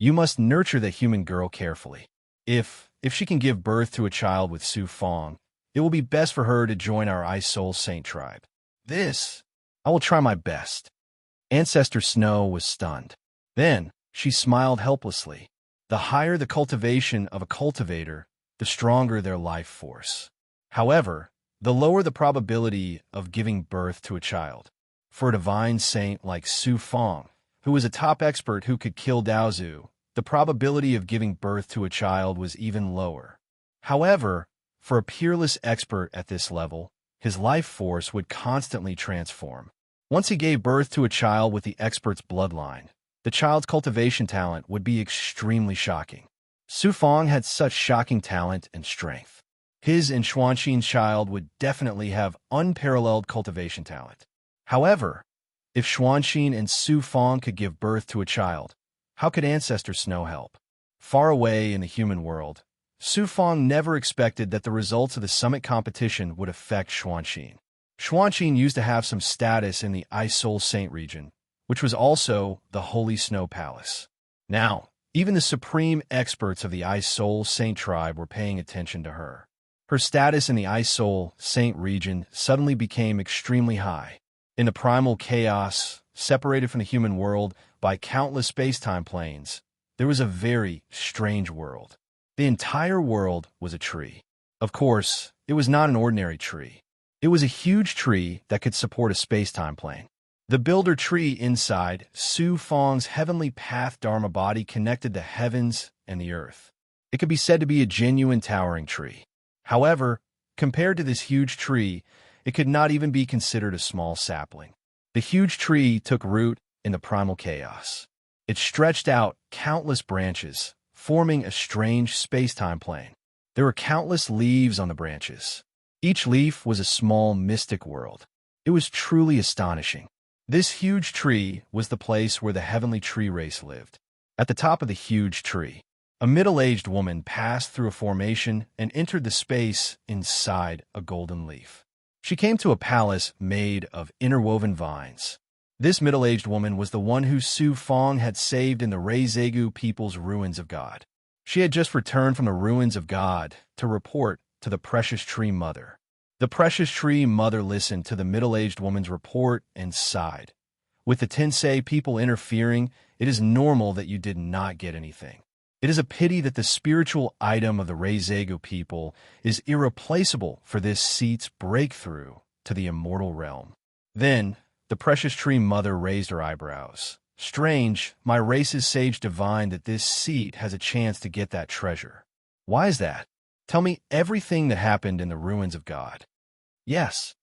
you must nurture the human girl carefully. If she can give birth to a child with Su Fong, it will be best for her to join our Soul Saint Tribe. I will try my best. Ancestor Snow was stunned. Then she smiled helplessly. The higher the cultivation of a cultivator, the stronger their life force. However, the lower the probability of giving birth to a child. For a divine saint like Su Fong, who was a top expert who could kill Daozu, the probability of giving birth to a child was even lower. However, for a peerless expert at this level, his life force would constantly transform. Once he gave birth to a child with the expert's bloodline, the child's cultivation talent would be extremely shocking. Su Fong had such shocking talent and strength. His and Xuanxin's child would definitely have unparalleled cultivation talent. However, if Xuanxin and Su Fong could give birth to a child, how could Ancestor Snow help? Far away in the human world, Su Fong never expected that the results of the summit competition would affect Xuanxin. Xuanxin used to have some status in the Soul Saint region, which was also the Holy Snow Palace. Now, even the supreme experts of the Soul Saint Tribe were paying attention to her. Her status in the Soul Saint region suddenly became extremely high. In the primal chaos, separated from the human world by countless space-time planes, there was a very strange world. The entire world was a tree. Of course, it was not an ordinary tree. It was a huge tree that could support a space-time plane. The builder tree inside Su Fong's heavenly path Dharma body connected the heavens and the earth. It could be said to be a genuine towering tree. However, compared to this huge tree, it could not even be considered a small sapling. The huge tree took root in the primal chaos. It stretched out countless branches, forming a strange space-time plane. There were countless leaves on the branches. Each leaf was a small mystic world. It was truly astonishing. This huge tree was the place where the heavenly tree race lived. At the top of the huge tree, a middle-aged woman passed through a formation and entered the space inside a golden leaf. She came to a palace made of interwoven vines. This middle-aged woman was the one who Su Fong had saved in the Reizegu people's ruins of God. She had just returned from the ruins of God to report to the precious tree mother. The precious tree mother listened to the middle-aged woman's report and sighed. With the Tensei people interfering, it is normal that you did not get anything. It is a pity that the spiritual item of the Reizegu people is irreplaceable for this seat's breakthrough to the immortal realm. Then, the precious tree mother raised her eyebrows. Strange, my race's sage divined that this seat has a chance to get that treasure. Why is that? Tell me everything that happened in the ruins of God. Yes.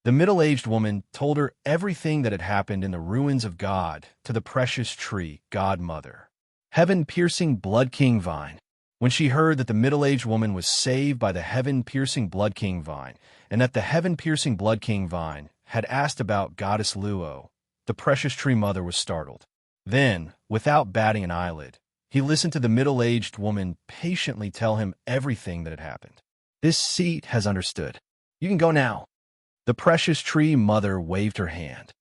The middle-aged woman told her everything that had happened in the ruins of God to the precious tree godmother. Heaven-piercing blood king vine. When she heard that the middle-aged woman was saved by the heaven-piercing blood king vine, and that the heaven-piercing blood king vine had asked about goddess Luo, the precious tree mother was startled. Then, without batting an eyelid, he listened to the middle-aged woman patiently tell him everything that had happened. This seat has understood. You can go now. The precious tree mother waved her hand.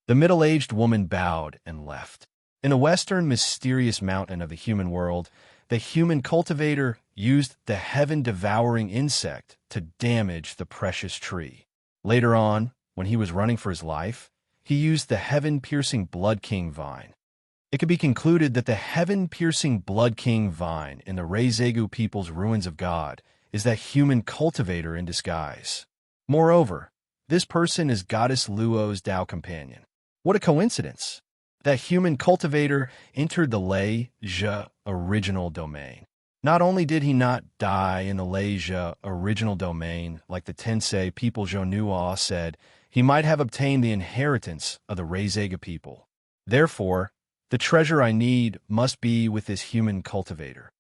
The middle-aged woman bowed and left. In the western mysterious mountain of the human world, the human cultivator used the heaven-devouring insect to damage the precious tree. Later on, when he was running for his life, he used the heaven-piercing blood king vine. It could be concluded that the heaven-piercing blood king vine in the Reizegu people's ruins of God is that human cultivator in disguise. Moreover, this person is goddess Luo's Tao companion. What a coincidence! That human cultivator entered the Lei Zhe original domain. Not only did he not die in the Lei Zhe original domain, like the Tensei people Zhonua said, he might have obtained the inheritance of the Reizega people. Therefore, the treasure I need must be with this human cultivator.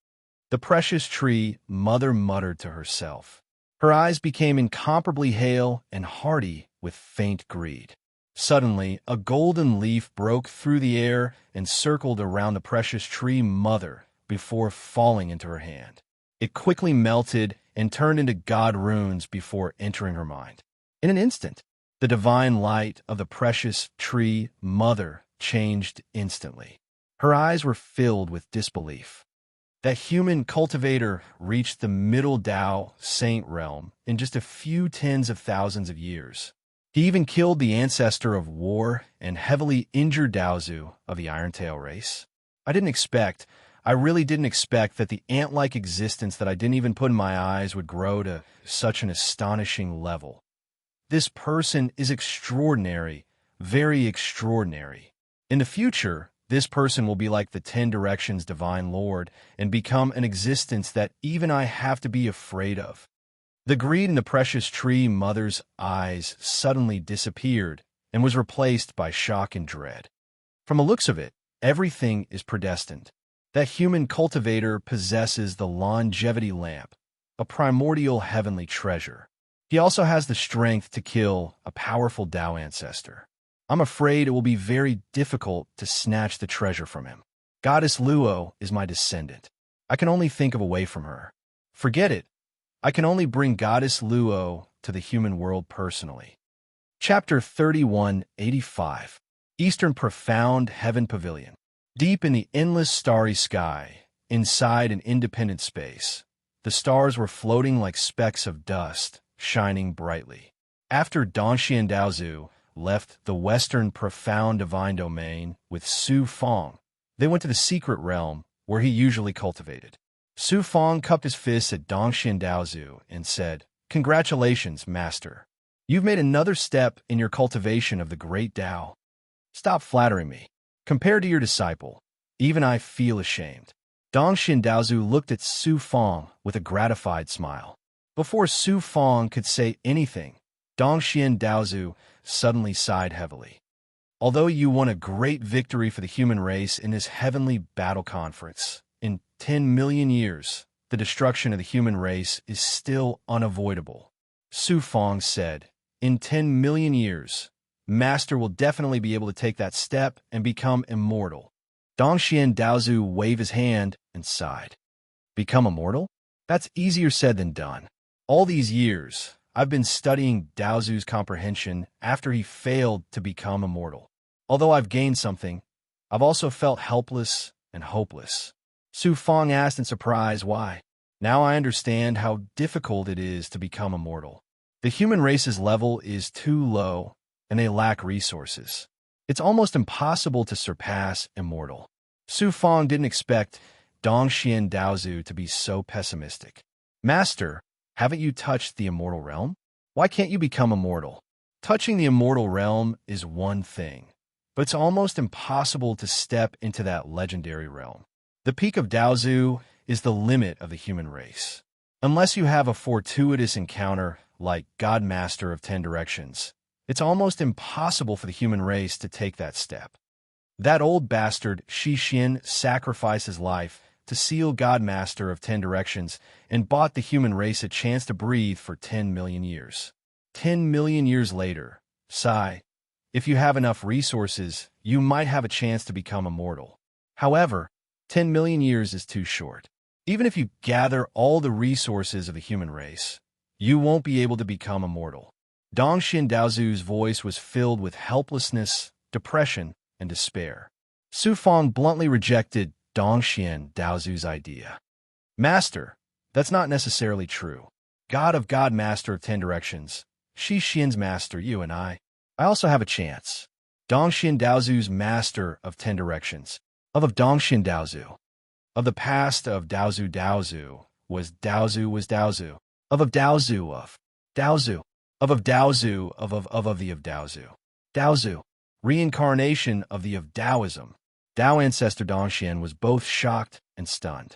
The precious tree mother muttered to herself. Her eyes became incomparably hale and hearty with faint greed. Suddenly, a golden leaf broke through the air and circled around the precious tree mother before falling into her hand. It quickly melted and turned into god runes before entering her mind. In an instant, the divine light of the precious tree mother changed instantly. Her eyes were filled with disbelief. That human cultivator reached the middle Tao saint realm in just a few tens of thousands of years. He even killed the ancestor of war and heavily injured Daozu of the Iron-Tail race. I really didn't expect that the ant-like existence that I didn't even put in my eyes would grow to such an astonishing level. This person is extraordinary, very extraordinary. In the future, this person will be like the 10 Directions Divine Lord and become an existence that even I have to be afraid of. The greed in the precious tree mother's eyes suddenly disappeared and was replaced by shock and dread. From the looks of it, everything is predestined. That human cultivator possesses the longevity lamp, a primordial heavenly treasure. He also has the strength to kill a powerful Tao ancestor. I'm afraid it will be very difficult to snatch the treasure from him. Goddess Luo is my descendant. I can only think of a way from her. Forget it. I can only bring Goddess Luo to the human world personally. Chapter 3185. Eastern Profound Heaven Pavilion. Deep in the endless starry sky, inside an independent space, the stars were floating like specks of dust, shining brightly. After Dongxian Daozu left the Western Profound Divine Domain with Su Fong, they went to the secret realm where he usually cultivated. Su Fong cupped his fists at Dongxian Daozu and said, "Congratulations, Master. You've made another step in your cultivation of the great Tao. Stop flattering me. Compared to your disciple, even I feel ashamed." Dongxian Daozu looked at Su Fong with a gratified smile. Before Su Fong could say anything, Dongxian Daozu suddenly sighed heavily. Although you won a great victory for the human race in this heavenly battle conference, in 10 million years, the destruction of the human race is still unavoidable. Su Fong said, "In 10 million years, Master will definitely be able to take that step and become immortal. Dongxian Daozu waved his hand and sighed. Become immortal? That's easier said than done. All these years, I've been studying Daozu's comprehension after he failed to become immortal. Although I've gained something, I've also felt helpless and hopeless. Su Fang asked in surprise why. Now I understand how difficult it is to become immortal. The human race's level is too low, and they lack resources. It's almost impossible to surpass immortal. Su Fang didn't expect Dongxian Daozu to be so pessimistic. Master, haven't you touched the immortal realm? Why can't you become immortal? Touching the immortal realm is one thing, but it's almost impossible to step into that legendary realm. The peak of Daozu is the limit of the human race. Unless you have a fortuitous encounter like God Master of 10 Directions, it's almost impossible for the human race to take that step. That old bastard Shi Xian sacrificed his life to seal God Master of 10 Directions and bought the human race a chance to breathe for 10 million years. 10 million years later, sigh, if you have enough resources, you might have a chance to become immortal. However, 10 million years is too short. Even if you gather all the resources of the human race, you won't be able to become immortal. Dongxian Daozu's voice was filled with helplessness, depression, and despair. Su Fang bluntly rejected Dongxian Daozu's idea. Master, that's not necessarily true. God of God Master of 10 Directions, Shi Xian's master, you and I also have a chance. Dongxian Daozu's master of 10 Directions, of Dongxian Daozu. Of the past of Daozu Daozu, was Daozu, of Daozu of Daozu, of Daozu, of the of Daozu. Daozu, reincarnation of the of Taoism. Dao ancestor Dongxian was both shocked and stunned.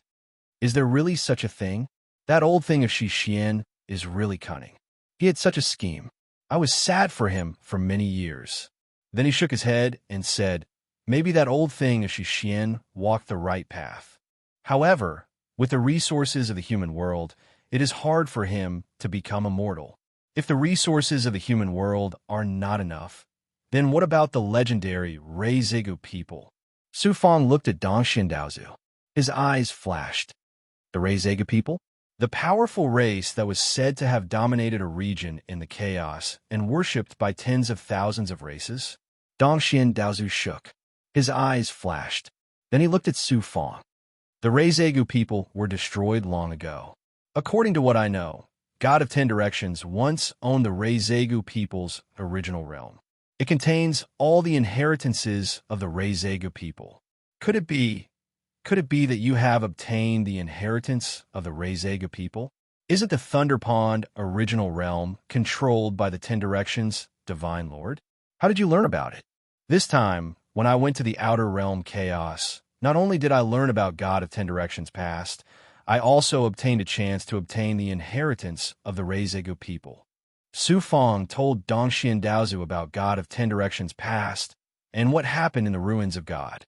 Is there really such a thing? That old thing of Shi Xian is really cunning. He had such a scheme. I was sad for him for many years. Then he shook his head and said, maybe that old thing of Shi Xian walked the right path. However, with the resources of the human world, it is hard for him to become immortal. If the resources of the human world are not enough, then what about the legendary Reizegu people? Su Fang looked at Dongxian Daozu. His eyes flashed. The Reizegu people? The powerful race that was said to have dominated a region in the chaos and worshipped by tens of thousands of races? Dongxian Daozu shook. His eyes flashed. Then he looked at Su Fang. The Reizegu people were destroyed long ago. According to what I know, God of 10 Directions once owned the Reizegu people's original realm. It contains all the inheritances of the Reizegu people. Could it be that you have obtained the inheritance of the Reizegu people? Isn't the Thunder Pond original realm controlled by the 10 Directions Divine Lord? How did you learn about it? This time, when I went to the Outer Realm Chaos, not only did I learn about God of 10 Directions past, I also obtained a chance to obtain the inheritance of the Reizegu people. Su Fang told Dongxian Daozu about God of 10 Directions past and what happened in the ruins of God.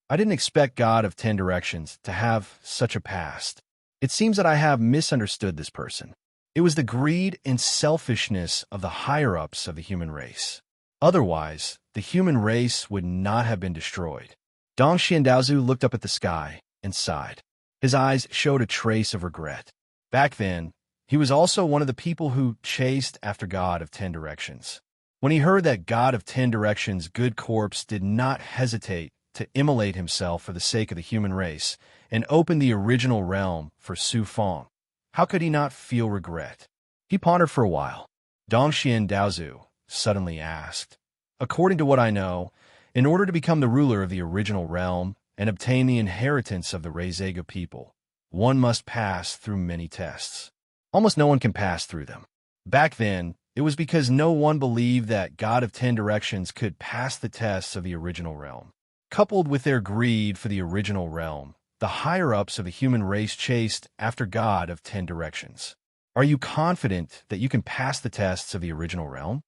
I didn't expect God of 10 Directions to have such a past. It seems that I have misunderstood this person. It was the greed and selfishness of the higher-ups of the human race. Otherwise, the human race would not have been destroyed. Dongxian Daozu looked up at the sky and sighed. His eyes showed a trace of regret. Back then, he was also one of the people who chased after God of 10 Directions. When he heard that God of 10 Directions' good corpse did not hesitate to immolate himself for the sake of the human race and open the original realm for Su Fang, how could he not feel regret? He pondered for a while. Dongxian Daozu suddenly asked, according to what I know, in order to become the ruler of the original realm and obtain the inheritance of the Reizegu people, one must pass through many tests. Almost no one can pass through them. Back then, it was because no one believed that God of 10 Directions could pass the tests of the original realm. Coupled with their greed for the original realm, the higher-ups of the human race chased after God of 10 Directions. Are you confident that you can pass the tests of the original realm?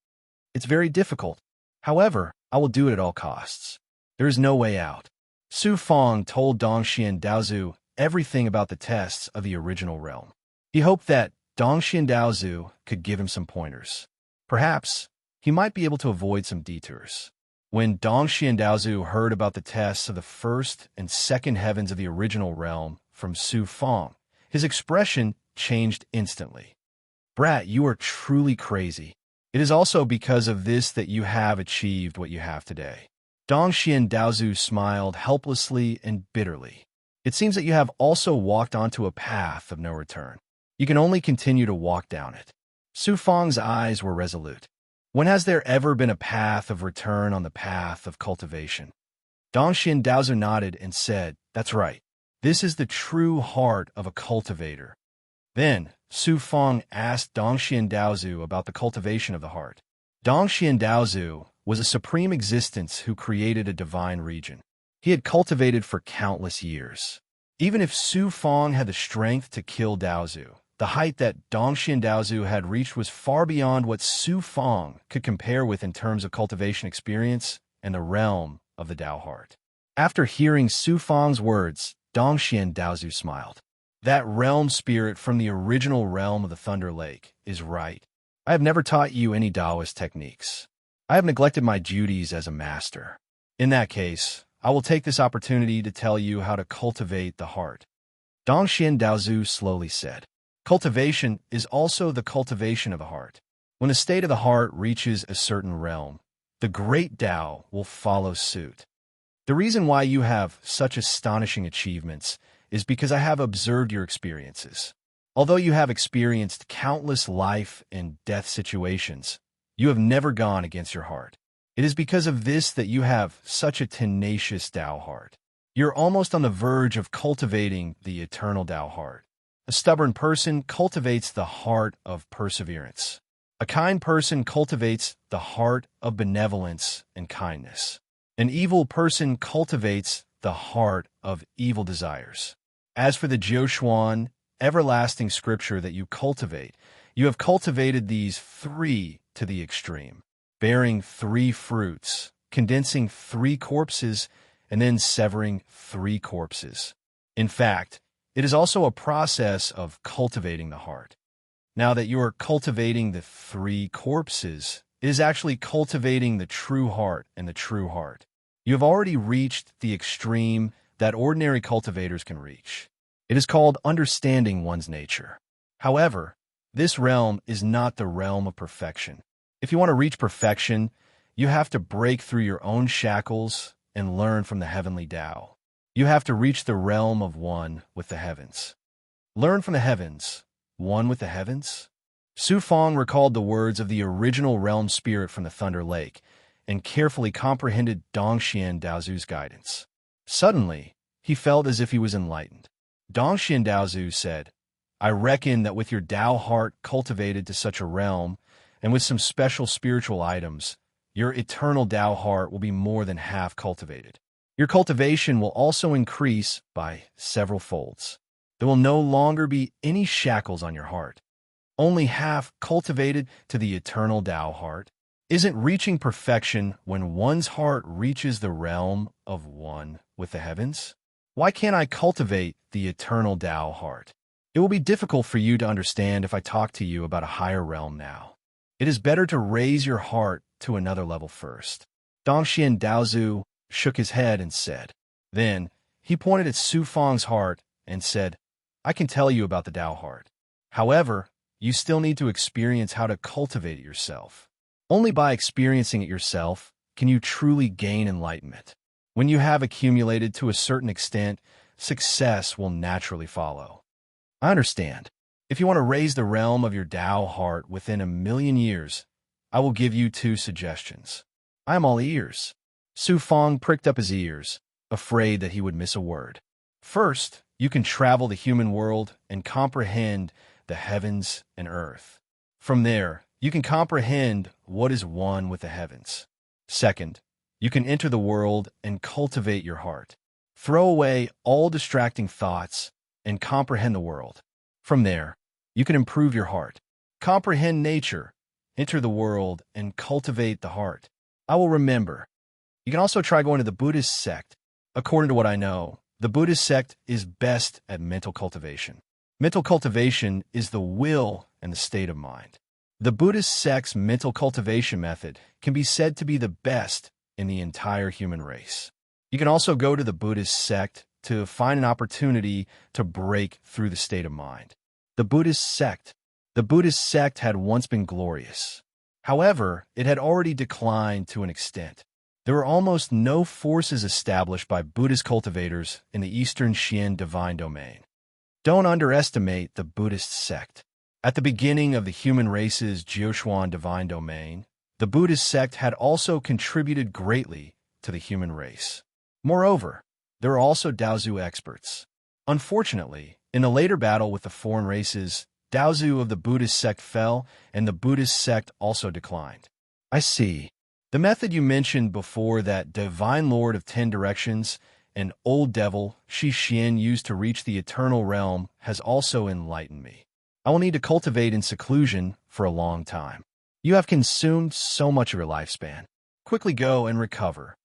It's very difficult. However, I will do it at all costs. There is no way out. Su Fang told Dongxian Daozu everything about the tests of the original realm. He hoped that Dongxian Daozu could give him some pointers. Perhaps he might be able to avoid some detours. When Dong Xiandaozu heard about the tests of the first and second heavens of the original realm from Su Fang, his expression changed instantly. "Brat, you are truly crazy. It is also because of this that you have achieved what you have today." Dong Xiandaozu smiled helplessly and bitterly. "It seems that you have also walked onto a path of no return. You can only continue to walk down it." Su Fang's eyes were resolute. "When has there ever been a path of return on the path of cultivation?" Dong Xiandaozu nodded and said, "That's right. This is the true heart of a cultivator." Then, Su Fang asked Dong Xiandaozu about the cultivation of the heart. Dong Xiandaozu was a supreme existence who created a divine region. He had cultivated for countless years. Even if Su Fang had the strength to kill Daozu, the height that Dong Xiandaozu had reached was far beyond what Su Fang could compare with in terms of cultivation experience and the realm of the Dao heart. After hearing Su Fang's words, Dong Xiandaozu smiled. "That realm spirit from the original realm of the Thunder Lake is right. I have never taught you any Taoist techniques. I have neglected my duties as a master. In that case, I will take this opportunity to tell you how to cultivate the heart." Dong Xiandaozu slowly said, "Cultivation is also the cultivation of the heart. When the state of the heart reaches a certain realm, the great Tao will follow suit. The reason why you have such astonishing achievements is because I have observed your experiences. Although you have experienced countless life and death situations, you have never gone against your heart. It is because of this that you have such a tenacious Tao heart. You're almost on the verge of cultivating the eternal Tao heart. A stubborn person cultivates the heart of perseverance. A kind person cultivates the heart of benevolence and kindness. An evil person cultivates the heart of evil desires. As for the Jiushuan, everlasting scripture that you cultivate, you have cultivated these three to the extreme, bearing three fruits, condensing three corpses, and then severing three corpses. In fact, it is also a process of cultivating the heart. Now that you are cultivating the three corpses, it is actually cultivating the true heart and the true heart. You have already reached the extreme that ordinary cultivators can reach. It is called understanding one's nature. However, this realm is not the realm of perfection. If you want to reach perfection, you have to break through your own shackles and learn from the heavenly Tao. You have to reach the realm of one with the heavens. Learn from the heavens, one with the heavens? Su Fang recalled the words of the original realm spirit from the Thunder Lake and carefully comprehended Dong Xiandaozu's guidance. Suddenly, he felt as if he was enlightened. Dong Xiandaozu said, "I reckon that with your Tao heart cultivated to such a realm, and with some special spiritual items, your eternal Tao heart will be more than half cultivated. Your cultivation will also increase by several folds. There will no longer be any shackles on your heart. Only half cultivated to the eternal Tao heart. Isn't reaching perfection when one's heart reaches the realm of one with the heavens? Why can't I cultivate the eternal Tao heart? It will be difficult for you to understand if I talk to you about a higher realm now. It is better to raise your heart to another level first." Dong Xiandaozu shook his head and said. Then, he pointed at Su Fang's heart and said, "I can tell you about the Tao heart. However, you still need to experience how to cultivate it yourself. Only by experiencing it yourself can you truly gain enlightenment. When you have accumulated to a certain extent, success will naturally follow." "I understand. If you want to raise the realm of your Tao heart within 1,000,000 years, I will give you 2 suggestions. I am all ears." Su Fang pricked up his ears, afraid that he would miss a word. "First, you can travel the human world and comprehend the heavens and earth. From there, you can comprehend what is one with the heavens. Second, you can enter the world and cultivate your heart. Throw away all distracting thoughts and comprehend the world. From there, you can improve your heart. Comprehend nature, enter the world, and cultivate the heart. I will remember. You can also try going to the Buddhist sect. According to what I know, the Buddhist sect is best at mental cultivation. Mental cultivation is the will and the state of mind. The Buddhist sect's mental cultivation method can be said to be the best in the entire human race. You can also go to the Buddhist sect to find an opportunity to break through the state of mind. The Buddhist sect. The Buddhist sect had once been glorious. However, it had already declined to an extent. There were almost no forces established by Buddhist cultivators in the Eastern Xian divine domain. Don't underestimate the Buddhist sect. At the beginning of the human race's Jiuquan divine domain, the Buddhist sect had also contributed greatly to the human race. Moreover, there were also Daozu experts. Unfortunately, in the later battle with the foreign races, Daozu of the Buddhist sect fell, and the Buddhist sect also declined. I see. The method you mentioned before, that Divine Lord of 10 Directions, an old devil Shi Xian used to reach the eternal realm, has also enlightened me. I will need to cultivate in seclusion for a long time. You have consumed so much of your lifespan. Quickly go and recover.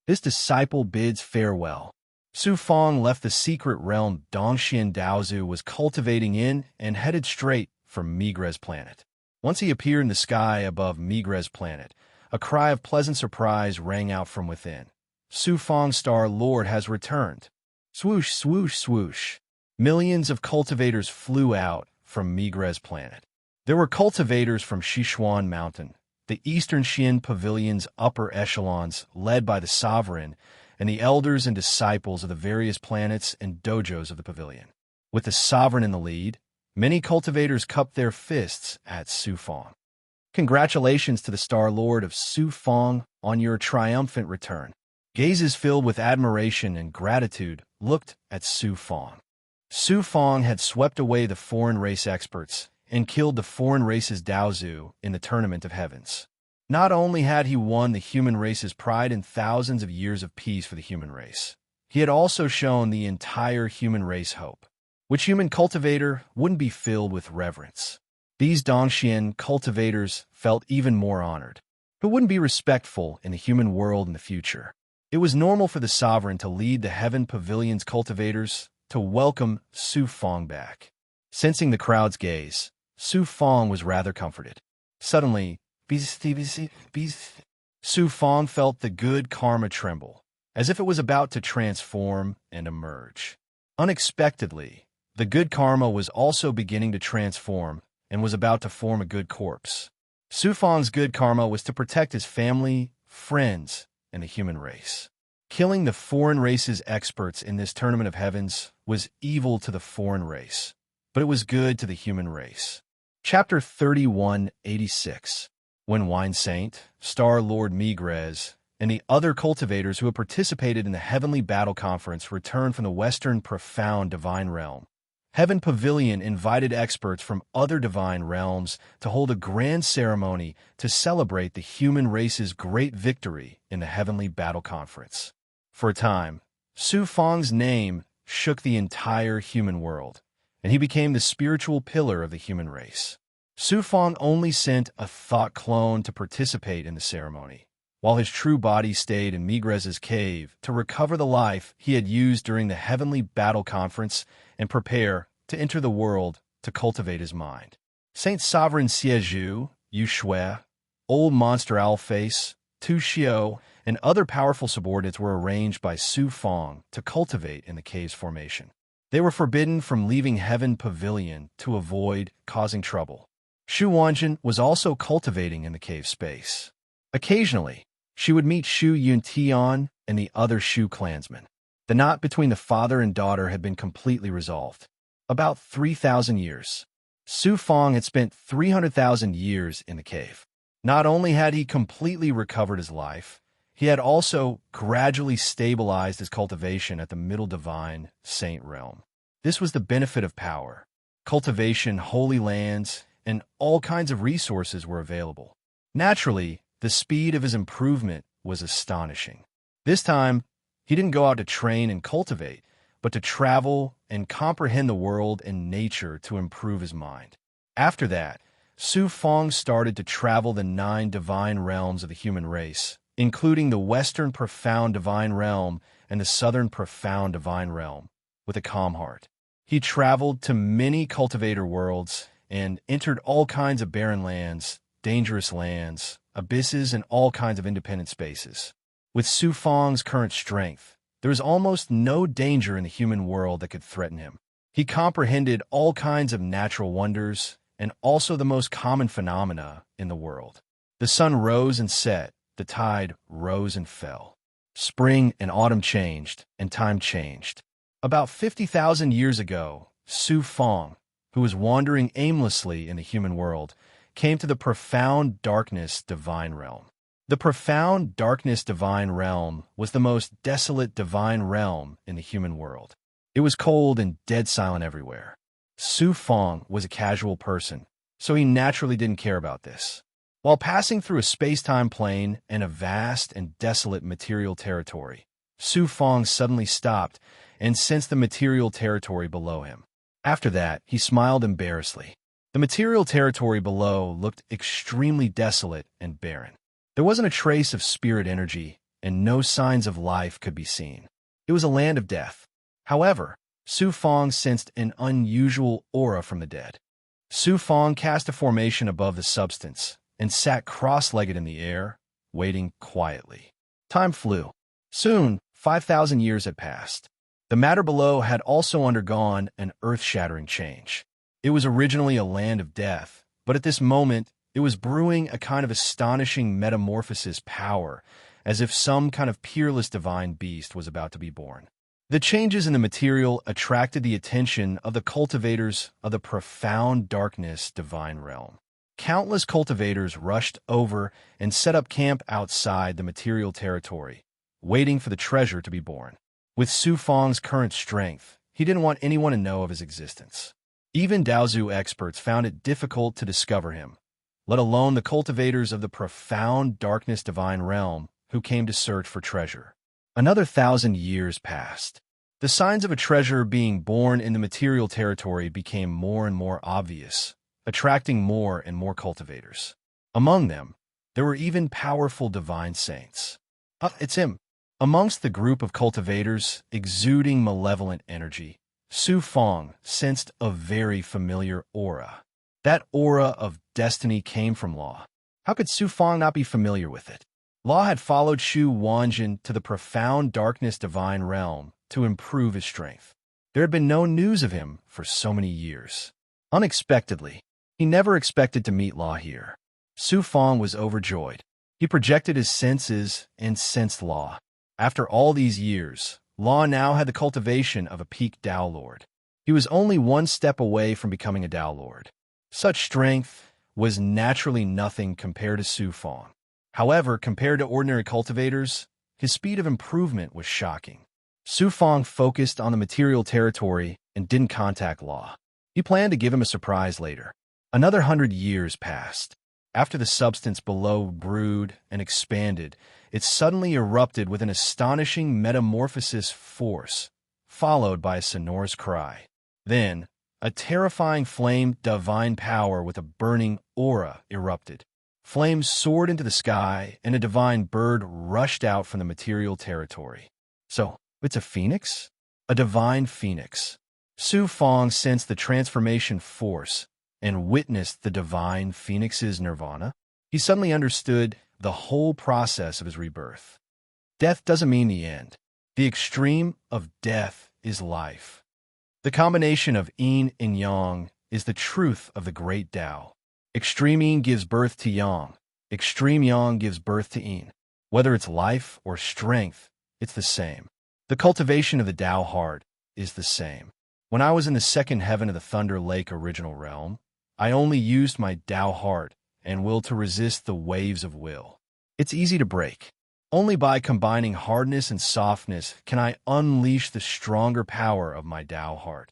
This disciple bids farewell. Su Fang left the secret realm Dongxian Daozu was cultivating in and headed straight for Migre's planet. Once he appeared in the sky above Migre's planet, a cry of pleasant surprise rang out from within. Su Fang's Star Lord has returned. Swoosh, swoosh, swoosh. Millions of cultivators flew out from Migre's planet. There were cultivators from Sichuan Mountain, the Eastern Xian Pavilion's upper echelons led by the sovereign, and the elders and disciples of the various planets and dojos of the pavilion. With the sovereign in the lead, many cultivators cupped their fists at Su Fang. Congratulations to the Star Lord of Su Fang on your triumphant return. Gazes filled with admiration and gratitude looked at Su Fang. Su Fang had swept away the foreign race experts and killed the foreign race's Daozu in the Tournament of Heavens. Not only had he won the human race's pride in thousands of years of peace for the human race, he had also shown the entire human race hope. Which human cultivator wouldn't be filled with reverence? These Dongxian cultivators felt even more honored. Who wouldn't be respectful in the human world in the future? It was normal for the sovereign to lead the Heaven Pavilion's cultivators to welcome Su Fang back. Sensing the crowd's gaze, Su Fang was rather comforted. Suddenly, Su Fang felt the good karma tremble, as if it was about to transform and emerge. Unexpectedly, the good karma was also beginning to transform and was about to form a good corpse. Su Fang's good karma was to protect his family, friends, and the human race. Killing the foreign race's experts in this Tournament of Heavens was evil to the foreign race, but it was good to the human race. Chapter 3186. When Wine Saint, Star Lord Migres, and the other cultivators who had participated in the Heavenly Battle Conference returned from the Western Profound Divine Realm, Heaven Pavilion invited experts from other divine realms to hold a grand ceremony to celebrate the human race's great victory in the Heavenly Battle Conference. For a time, Su Fang's name shook the entire human world, and he became the spiritual pillar of the human race. Su Fang only sent a thought clone to participate in the ceremony, while his true body stayed in Migres's cave to recover the life he had used during the Heavenly Battle Conference and prepare to enter the world to cultivate his mind. Saint Sovereign Xieju, Yu Shui, Old Monster Owlface, Tu Xiao, and other powerful subordinates were arranged by Su Fang to cultivate in the cave's formation. They were forbidden from leaving Heaven Pavilion to avoid causing trouble. Shu Wanjin was also cultivating in the cave space. Occasionally, she would meet Shu Yuntian and the other Shu clansmen. The knot between the father and daughter had been completely resolved. About 3,000 years. Su Fang had spent 300,000 years in the cave. Not only had he completely recovered his life, he had also gradually stabilized his cultivation at the Middle Divine Saint realm. This was the benefit of power. Cultivation, holy lands, and all kinds of resources were available. Naturally, the speed of his improvement was astonishing. This time, he didn't go out to train and cultivate, but to travel and comprehend the world and nature to improve his mind. After that, Su Fang started to travel the 9 divine realms of the human race, including the Western Profound Divine Realm and the Southern Profound Divine Realm, with a calm heart. He traveled to many cultivator worlds and entered all kinds of barren lands, dangerous lands, abysses, and all kinds of independent spaces. With Su Fang's current strength, there was almost no danger in the human world that could threaten him. He comprehended all kinds of natural wonders and also the most common phenomena in the world. The sun rose and set, the tide rose and fell. Spring and autumn changed, and time changed. About 50,000 years ago, Su Fang, who was wandering aimlessly in the human world, came to the profound darkness divine realm. The profound darkness divine realm was the most desolate divine realm in the human world. It was cold and dead silent everywhere. Su Fang was a casual person, so he naturally didn't care about this. While passing through a space-time plane and a vast and desolate material territory, Su Fang suddenly stopped and sensed the material territory below him. After that, he smiled embarrassedly. The material territory below looked extremely desolate and barren. There wasn't a trace of spirit energy, and no signs of life could be seen. It was a land of death. However, Su Fang sensed an unusual aura from the dead. Su Fang cast a formation above the substance and sat cross-legged in the air, waiting quietly. Time flew. Soon, 5,000 years had passed. The matter below had also undergone an earth-shattering change. It was originally a land of death, but at this moment, it was brewing a kind of astonishing metamorphosis power, as if some kind of peerless divine beast was about to be born. The changes in the material attracted the attention of the cultivators of the profound darkness divine realm. Countless cultivators rushed over and set up camp outside the material territory, waiting for the treasure to be born. With Su Fang's current strength, he didn't want anyone to know of his existence. Even Daozu experts found it difficult to discover him, let alone the cultivators of the profound darkness divine realm who came to search for treasure. Another 1,000 years passed. The signs of a treasure being born in the material territory became more and more obvious, attracting more and more cultivators. Among them, there were even powerful divine saints. It's him. Amongst the group of cultivators exuding malevolent energy, Su Fang sensed a very familiar aura. That aura of destiny came from Law. How could Su Fang not be familiar with it? Law had followed Shu Wanjin to the profound darkness divine realm to improve his strength. There had been no news of him for so many years. Unexpectedly, he never expected to meet Law here. Su Fang was overjoyed. He projected his senses and sensed Law. After all these years, Law now had the cultivation of a peak Dao Lord. He was only one step away from becoming a Dao Lord. Such strength was naturally nothing compared to Su Fang. However, compared to ordinary cultivators, his speed of improvement was shocking. Su Fang focused on the material territory and didn't contact Law. He planned to give him a surprise later. Another 100 years passed. After the substance below brewed and expanded, it suddenly erupted with an astonishing metamorphosis force, followed by a sonorous cry. Then, a terrifying flame divine power with a burning aura erupted. Flames soared into the sky, and a divine bird rushed out from the material territory. So, it's a phoenix? A divine phoenix. Su Fang sensed the transformation force and witnessed the divine phoenix's nirvana. He suddenly understood the whole process of his rebirth. Death doesn't mean the end. The extreme of death is life. The combination of yin and yang is the truth of the great Tao. Extreme yin gives birth to yang. Extreme yang gives birth to yin. Whether it's life or strength, it's the same. The cultivation of the Tao heart is the same. When I was in the second heaven of the Thunder Lake original realm, I only used my Tao heart and will to resist the waves of will. It's easy to break. Only by combining hardness and softness can I unleash the stronger power of my Tao heart.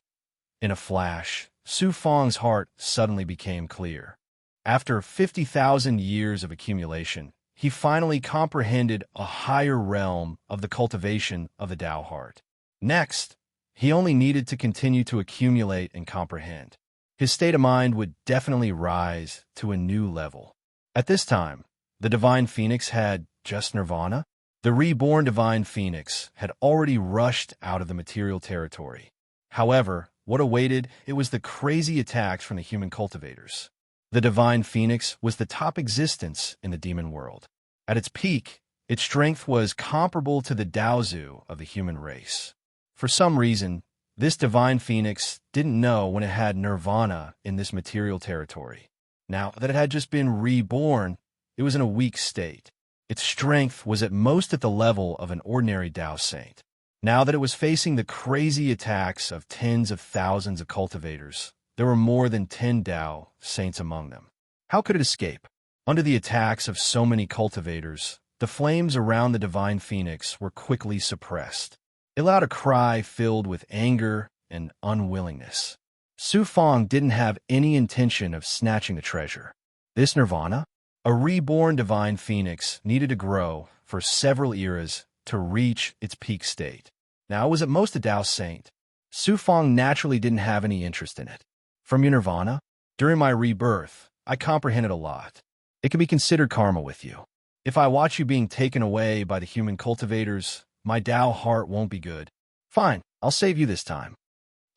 In a flash, Su Fang's heart suddenly became clear. After 50,000 years of accumulation, he finally comprehended a higher realm of the cultivation of the Tao heart. Next, he only needed to continue to accumulate and comprehend. His state of mind would definitely rise to a new level. At this time, the Divine Phoenix had just nirvana. The reborn Divine Phoenix had already rushed out of the material territory. However, what awaited it was the crazy attacks from the human cultivators. The divine phoenix was the top existence in the demon world. At its peak, its strength was comparable to the Daozu of the human race. For some reason, this divine phoenix didn't know when it had nirvana in this material territory. Now that it had just been reborn, it was in a weak state. Its strength was at most at the level of an ordinary Dao saint. Now that it was facing the crazy attacks of tens of thousands of cultivators, there were more than 10 Dao saints among them. How could it escape? Under the attacks of so many cultivators, the flames around the divine phoenix were quickly suppressed. It allowed a cry filled with anger and unwillingness. Su Fong didn't have any intention of snatching the treasure. This nirvana, a reborn divine phoenix, needed to grow for several eras to reach its peak state. Now, it was at most a Dao saint. Su Fong naturally didn't have any interest in it. From your nirvana, during my rebirth, I comprehended a lot. It can be considered karma with you. If I watch you being taken away by the human cultivators, my Dao heart won't be good. Fine, I'll save you this time.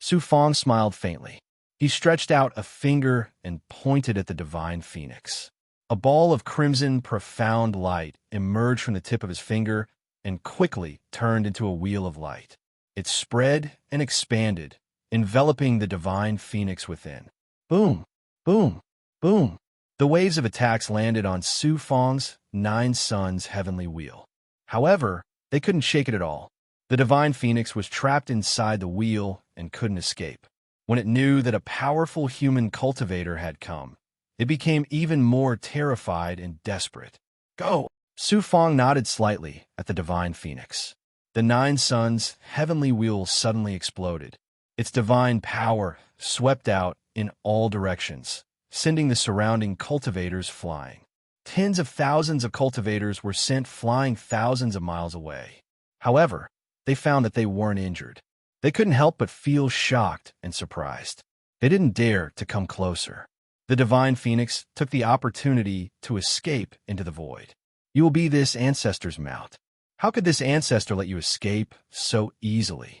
Su Fong smiled faintly. He stretched out a finger and pointed at the divine phoenix. A ball of crimson, profound light emerged from the tip of his finger and quickly turned into a wheel of light. It spread and expanded, enveloping the divine phoenix within. Boom, boom, boom. The waves of attacks landed on Su Fong's 9 Suns heavenly wheel. However, they couldn't shake it at all. The divine phoenix was trapped inside the wheel and couldn't escape. When it knew that a powerful human cultivator had come, it became even more terrified and desperate. Go! Su Fong nodded slightly at the divine phoenix. The 9 Suns heavenly wheel suddenly exploded. Its divine power swept out in all directions, sending the surrounding cultivators flying. Tens of thousands of cultivators were sent flying thousands of miles away. However, they found that they weren't injured. They couldn't help but feel shocked and surprised. They didn't dare to come closer. The divine phoenix took the opportunity to escape into the void. You will be this ancestor's mount. How could this ancestor let you escape so easily?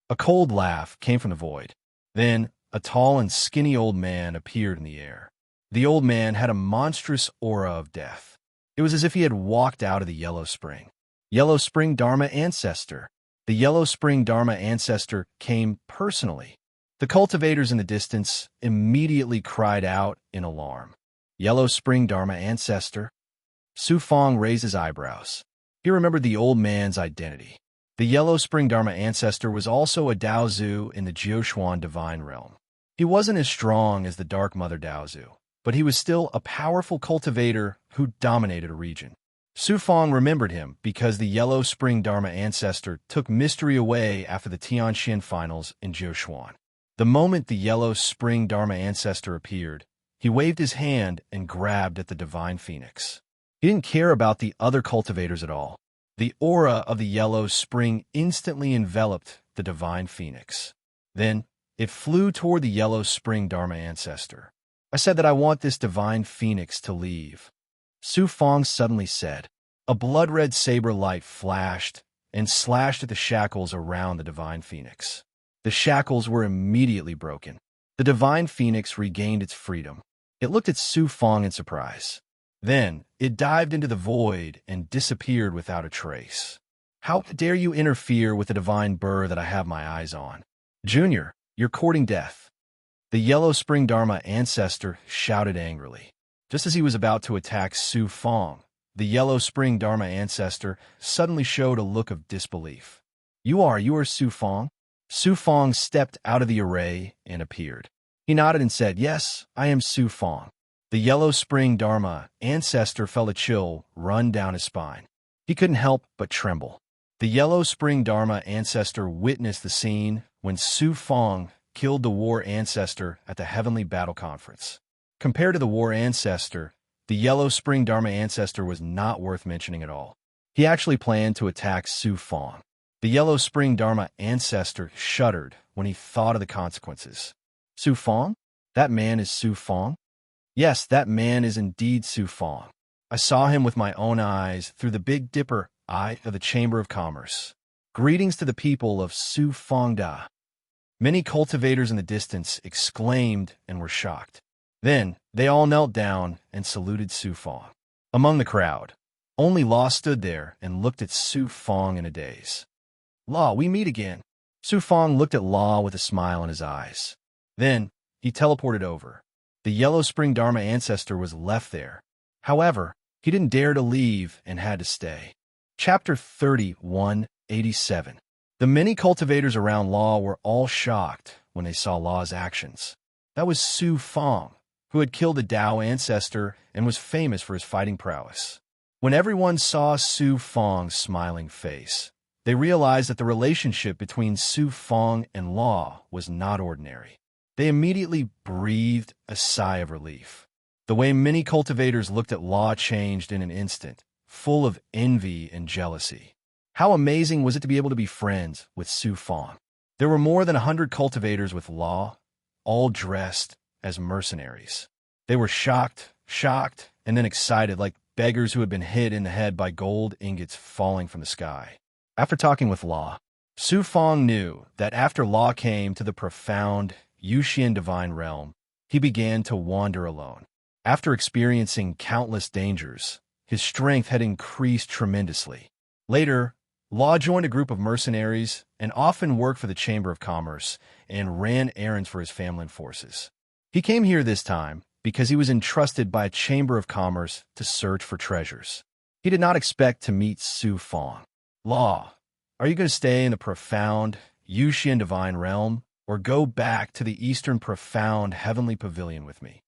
A cold laugh came from the void. Then, a tall and skinny old man appeared in the air. The old man had a monstrous aura of death. It was as if he had walked out of the Yellow Spring. Yellow Spring Dharma Ancestor. The Yellow Spring Dharma Ancestor came personally. The cultivators in the distance immediately cried out in alarm. Yellow Spring Dharma Ancestor? Su Fong raised his eyebrows. He remembered the old man's identity. The Yellow Spring Dharma Ancestor was also a Daozu in the Jiuquan divine realm. He wasn't as strong as the Dark Mother Daozu, but he was still a powerful cultivator who dominated a region. Su Fong remembered him because the Yellow Spring Dharma Ancestor took mystery away after the Tianxian finals in Jiuquan. The moment the Yellow Spring Dharma Ancestor appeared, he waved his hand and grabbed at the divine phoenix. He didn't care about the other cultivators at all. The aura of the Yellow Spring instantly enveloped the divine phoenix. Then, it flew toward the Yellow Spring Dharma Ancestor. I said that I want this divine phoenix to leave. Su Fong suddenly said. A blood-red saber light flashed and slashed at the shackles around the divine phoenix. The shackles were immediately broken. The divine phoenix regained its freedom. It looked at Su Fong in surprise. Then, it dived into the void and disappeared without a trace. How dare you interfere with the divine burr that I have my eyes on? Junior, you're courting death. The Yellow Spring Dharma Ancestor shouted angrily. Just as he was about to attack Su Fong, the Yellow Spring Dharma Ancestor suddenly showed a look of disbelief. You are Su Fong? Su Fong stepped out of the array and appeared. He nodded and said, Yes, I am Su Fong. The Yellow Spring Dharma Ancestor felt a chill run down his spine. He couldn't help but tremble. The Yellow Spring Dharma Ancestor witnessed the scene when Su Fong killed the War Ancestor at the Heavenly Battle Conference. Compared to the War Ancestor, the Yellow Spring Dharma Ancestor was not worth mentioning at all. He actually planned to attack Su Fong. The Yellow Spring Dharma Ancestor shuddered when he thought of the consequences. Su Fong? That man is Su Fong? Yes, that man is indeed Su Fong. I saw him with my own eyes through the Big Dipper eye of the Chamber of Commerce. Greetings to the people of Su Fong Da. Many cultivators in the distance exclaimed and were shocked. Then they all knelt down and saluted Su Fong. Among the crowd, only Law stood there and looked at Su Fong in a daze. "Law, we meet again." Su Fong looked at Law with a smile in his eyes. Then he teleported over. The Yellow Spring Dharma ancestor was left there. However, he didn't dare to leave and had to stay. Chapter 31:87. The many cultivators around Law were all shocked when they saw Law's actions. That was Su Fong, who had killed a Dao ancestor and was famous for his fighting prowess. When everyone saw Su Fong's smiling face, they realized that the relationship between Su Fong and Law was not ordinary. They immediately breathed a sigh of relief. The way many cultivators looked at Law changed in an instant, full of envy and jealousy. How amazing was it to be able to be friends with Su Fong? There were more than 100 cultivators with Law, all dressed as mercenaries. They were shocked, and then excited like beggars who had been hit in the head by gold ingots falling from the sky. After talking with Law, Su Fong knew that after Law came to the profound Yuxian divine realm, he began to wander alone. After experiencing countless dangers, his strength had increased tremendously. Later, Law joined a group of mercenaries and often worked for the Chamber of Commerce and ran errands for his family and forces. He came here this time because he was entrusted by a Chamber of Commerce to search for treasures. He did not expect to meet Su Fong. "Law, are you going to stay in the profound Yuxian divine realm or go back to the eastern profound heavenly pavilion with me?"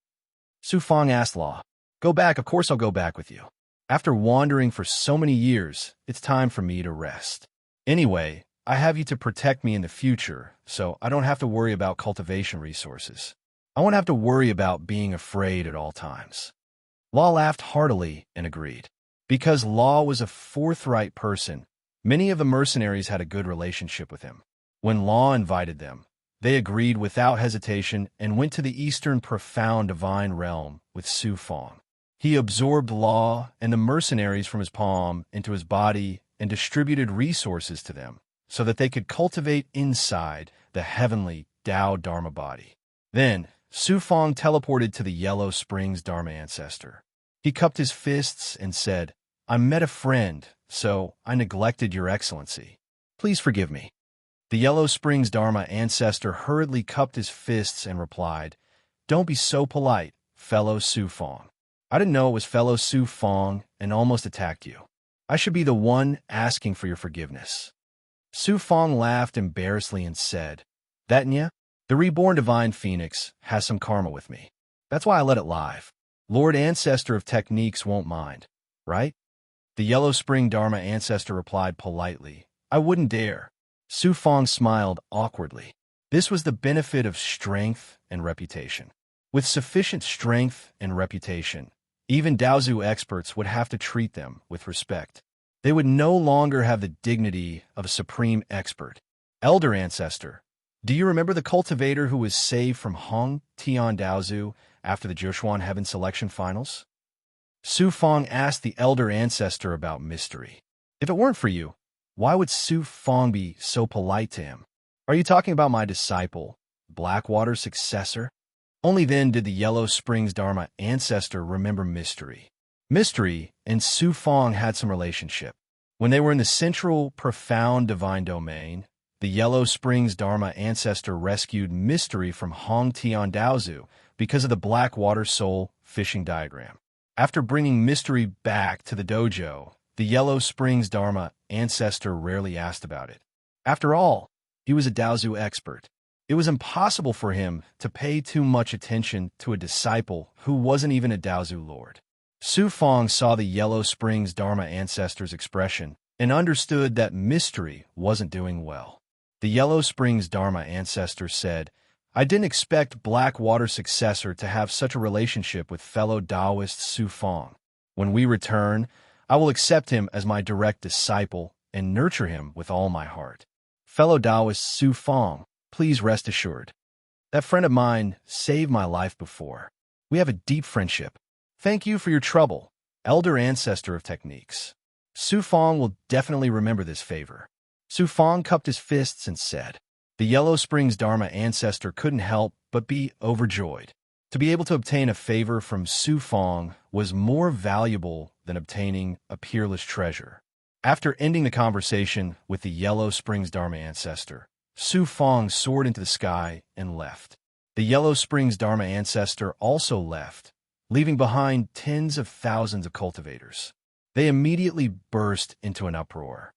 Su Fong asked Law. "Go back, of course I'll go back with you. After wandering for so many years, it's time for me to rest. Anyway, I have you to protect me in the future, so I don't have to worry about cultivation resources. I won't have to worry about being afraid at all times." Law laughed heartily and agreed. Because Law was a forthright person, many of the mercenaries had a good relationship with him. When Law invited them, they agreed without hesitation and went to the eastern profound divine realm with Su Fong. He absorbed Law and the mercenaries from his palm into his body and distributed resources to them so that they could cultivate inside the heavenly Tao Dharma body. Then, Su Fong teleported to the Yellow Springs Dharma ancestor. He cupped his fists and said, "I met a friend, so I neglected your excellency. Please forgive me." The Yellow Springs Dharma ancestor hurriedly cupped his fists and replied, "Don't be so polite, fellow Su Fong. I didn't know it was fellow Su Fong and almost attacked you. I should be the one asking for your forgiveness." Su Fong laughed embarrassedly and said, "That nya? The reborn divine phoenix has some karma with me. That's why I let it live. Lord Ancestor of Techniques won't mind, right?" The Yellow Spring Dharma ancestor replied politely, "I wouldn't dare." Su Fong smiled awkwardly. This was the benefit of strength and reputation. With sufficient strength and reputation, even Daozu experts would have to treat them with respect. They would no longer have the dignity of a supreme expert. "Elder Ancestor, do you remember the cultivator who was saved from Hong Tian Daozu after the Joshuan Heaven Selection Finals?" Su Fong asked the Elder Ancestor about mystery. If it weren't for you, why would Su Fong be so polite to him? "Are you talking about my disciple, Blackwater's successor?" Only then did the Yellow Springs Dharma ancestor remember Mystery. Mystery and Su Fong had some relationship. When they were in the central, profound divine domain, the Yellow Springs Dharma ancestor rescued Mystery from Hong Tian Daozu because of the Blackwater Soul fishing diagram. After bringing Mystery back to the dojo, the Yellow Springs Dharma ancestor rarely asked about it. After all, he was a Daozu expert. It was impossible for him to pay too much attention to a disciple who wasn't even a Daozu lord. Su Fong saw the Yellow Springs Dharma ancestor's expression and understood that Mystery wasn't doing well. The Yellow Springs Dharma ancestor said, "I didn't expect Blackwater's successor to have such a relationship with fellow Taoist Su Fong. When we return, I will accept him as my direct disciple and nurture him with all my heart. Fellow Taoist Su Fong, please rest assured. That friend of mine saved my life before. We have a deep friendship. Thank you for your trouble, Elder Ancestor of Techniques. Su Fong will definitely remember this favor." Su Fong cupped his fists and said. The The Yellow Springs Dharma ancestor couldn't help but be overjoyed. To be able to obtain a favor from Su Fong was more valuable than obtaining a peerless treasure. After ending the conversation with the Yellow Springs Dharma ancestor, Su Fong soared into the sky and left. The Yellow Springs Dharma ancestor also left, leaving behind tens of thousands of cultivators. They immediately burst into an uproar.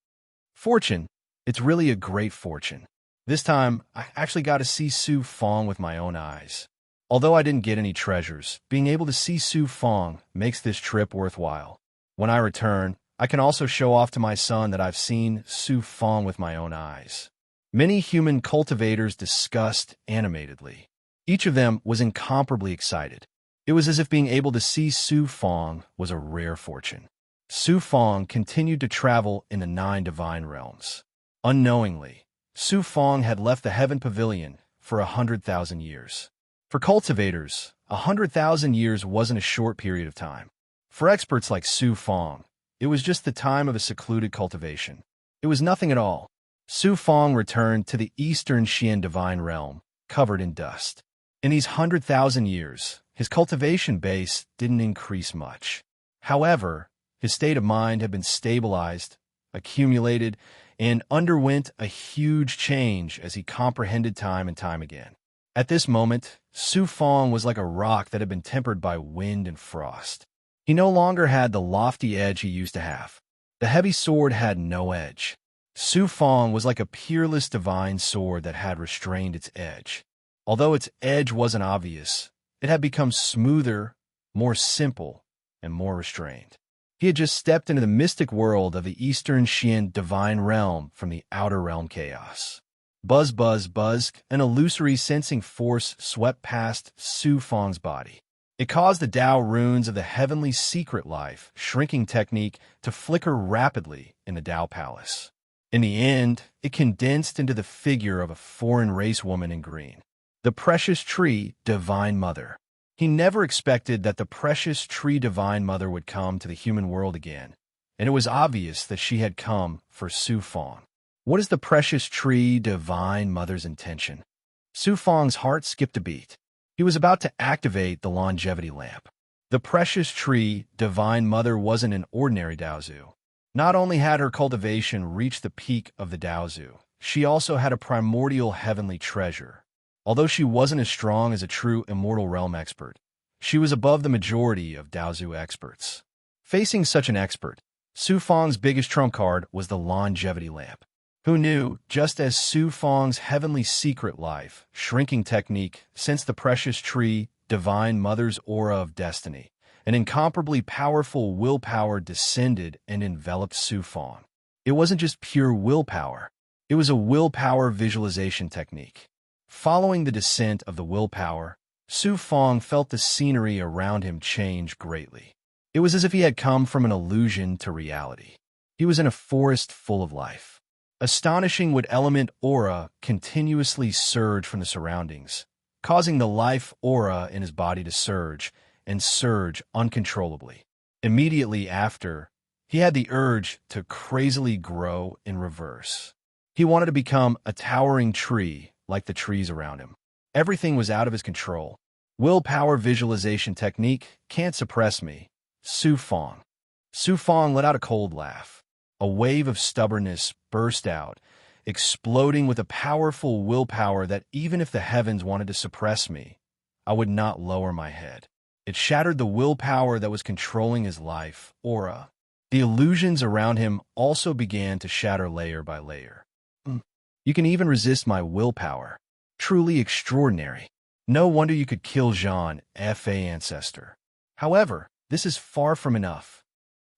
Fortune. It's really a great fortune. This time, I actually got to see Su Fong with my own eyes. Although I didn't get any treasures, being able to see Su Fong makes this trip worthwhile. When I return, I can also show off to my son that I've seen Su Fong with my own eyes. Many human cultivators discussed animatedly. Each of them was incomparably excited. It was as if being able to see Su Fong was a rare fortune. Su Fong continued to travel in the 9 divine realms. Unknowingly, Su Fong had left the Heaven Pavilion for 100,000 years. For cultivators, 100,000 years wasn't a short period of time. For experts like Su Fong, it was just the time of a secluded cultivation. It was nothing at all. Su Fong returned to the Eastern Xian divine realm, covered in dust. In these 100,000 years, his cultivation base didn't increase much. However, his state of mind had been stabilized, accumulated, and underwent a huge change as he comprehended time and time again. At this moment, Su Fong was like a rock that had been tempered by wind and frost. He no longer had the lofty edge he used to have. The heavy sword had no edge. Su Fong was like a peerless divine sword that had restrained its edge. Although its edge wasn't obvious, it had become smoother, more simple, and more restrained. He had just stepped into the mystic world of the Eastern Xian divine realm from the outer realm chaos. Buzz, buzz, buzz, an illusory sensing force swept past Su Fong's body. It caused the Tao runes of the heavenly secret life shrinking technique to flicker rapidly in the Tao palace. In the end, it condensed into the figure of a foreign race woman in green. The precious tree, Divine Mother. He never expected that the precious tree Divine Mother would come to the human world again, and it was obvious that she had come for Su Fong. What is the precious tree Divine Mother's intention? Su Fong's heart skipped a beat. He was about to activate the longevity lamp. The precious tree Divine Mother wasn't an ordinary Daozu. Not only had her cultivation reached the peak of the Daozu, she also had a primordial heavenly treasure. Although she wasn't as strong as a true immortal realm expert, she was above the majority of Daozu experts. Facing such an expert, Su Fong's biggest trump card was the longevity lamp. Who knew, just as Su Fong's heavenly secret life, shrinking technique, sensed the precious tree, Divine Mother's aura of destiny, an incomparably powerful willpower descended and enveloped Su Fong. It wasn't just pure willpower. It was a willpower visualization technique. Following the descent of the willpower, Su Fong felt the scenery around him change greatly. It was as if he had come from an illusion to reality. He was in a forest full of life. Astonishing wood element aura continuously surged from the surroundings, causing the life aura in his body to surge and surge uncontrollably. Immediately after, he had the urge to crazily grow in reverse. He wanted to become a towering tree like the trees around him. Everything was out of his control. Willpower visualization technique can't suppress me. Su Fong. Su Fong let out a cold laugh. A wave of stubbornness burst out, exploding with a powerful willpower that even if the heavens wanted to suppress me, I would not lower my head. It shattered the willpower that was controlling his life, aura. The illusions around him also began to shatter layer by layer. You can even resist my willpower. Truly extraordinary. No wonder you could kill Jean F.A. ancestor. However, this is far from enough.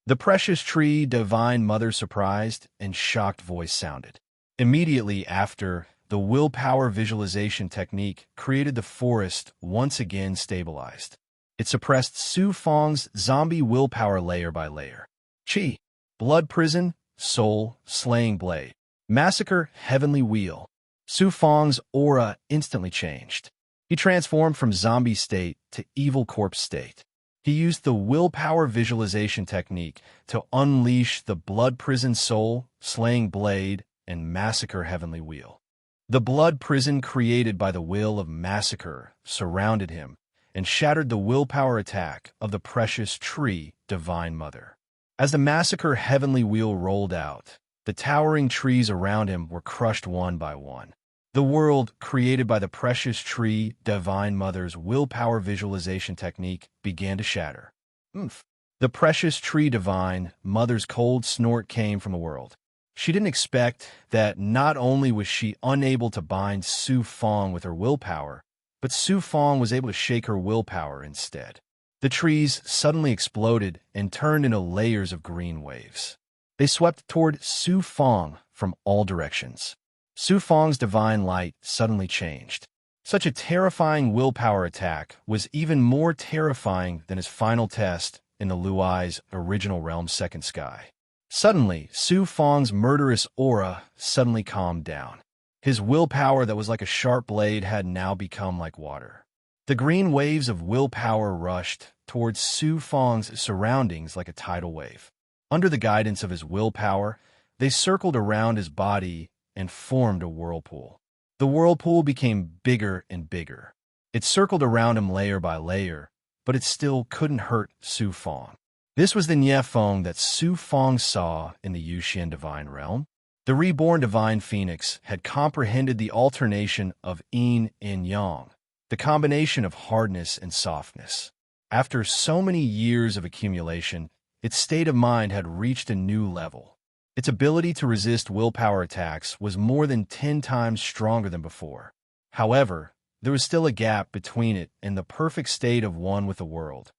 The precious tree Divine Mother surprised and shocked voice sounded. Immediately after, the willpower visualization technique created the forest once again stabilized. It suppressed Su Fong's zombie willpower layer by layer. Chi. Blood prison, soul, slaying blade. Massacre, heavenly wheel. Su Fong's aura instantly changed. He transformed from zombie state to evil corpse state. He used the willpower visualization technique to unleash the blood prison soul, slaying blade, and massacre heavenly wheel. The blood prison created by the will of massacre surrounded him and shattered the willpower attack of the precious tree, Divine Mother. As the massacre heavenly wheel rolled out, the towering trees around him were crushed one by one. The world created by the precious tree, Divine Mother's willpower visualization technique began to shatter. Oomph. The precious tree, Divine Mother's cold snort came from the world. She didn't expect that not only was she unable to bind Su Fong with her willpower, but Su Fong was able to shake her willpower instead. The trees suddenly exploded and turned into layers of green waves. They swept toward Su Fong from all directions. Su Fong's divine light suddenly changed. Such a terrifying willpower attack was even more terrifying than his final test in the Luai's original realm's second sky. Suddenly, Su Fong's murderous aura suddenly calmed down. His willpower that was like a sharp blade had now become like water. The green waves of willpower rushed towards Su Fong's surroundings like a tidal wave. Under the guidance of his willpower, they circled around his body and formed a whirlpool. The whirlpool became bigger and bigger. It circled around him layer by layer, but it still couldn't hurt Su Fong. This was the Nie Fong that Su Fong saw in the Yuxian Divine Realm. The reborn Divine Phoenix had comprehended the alternation of yin and yang, the combination of hardness and softness. After so many years of accumulation, its state of mind had reached a new level. Its ability to resist willpower attacks was more than 10 times stronger than before. However, there was still a gap between it and the perfect state of one with the world.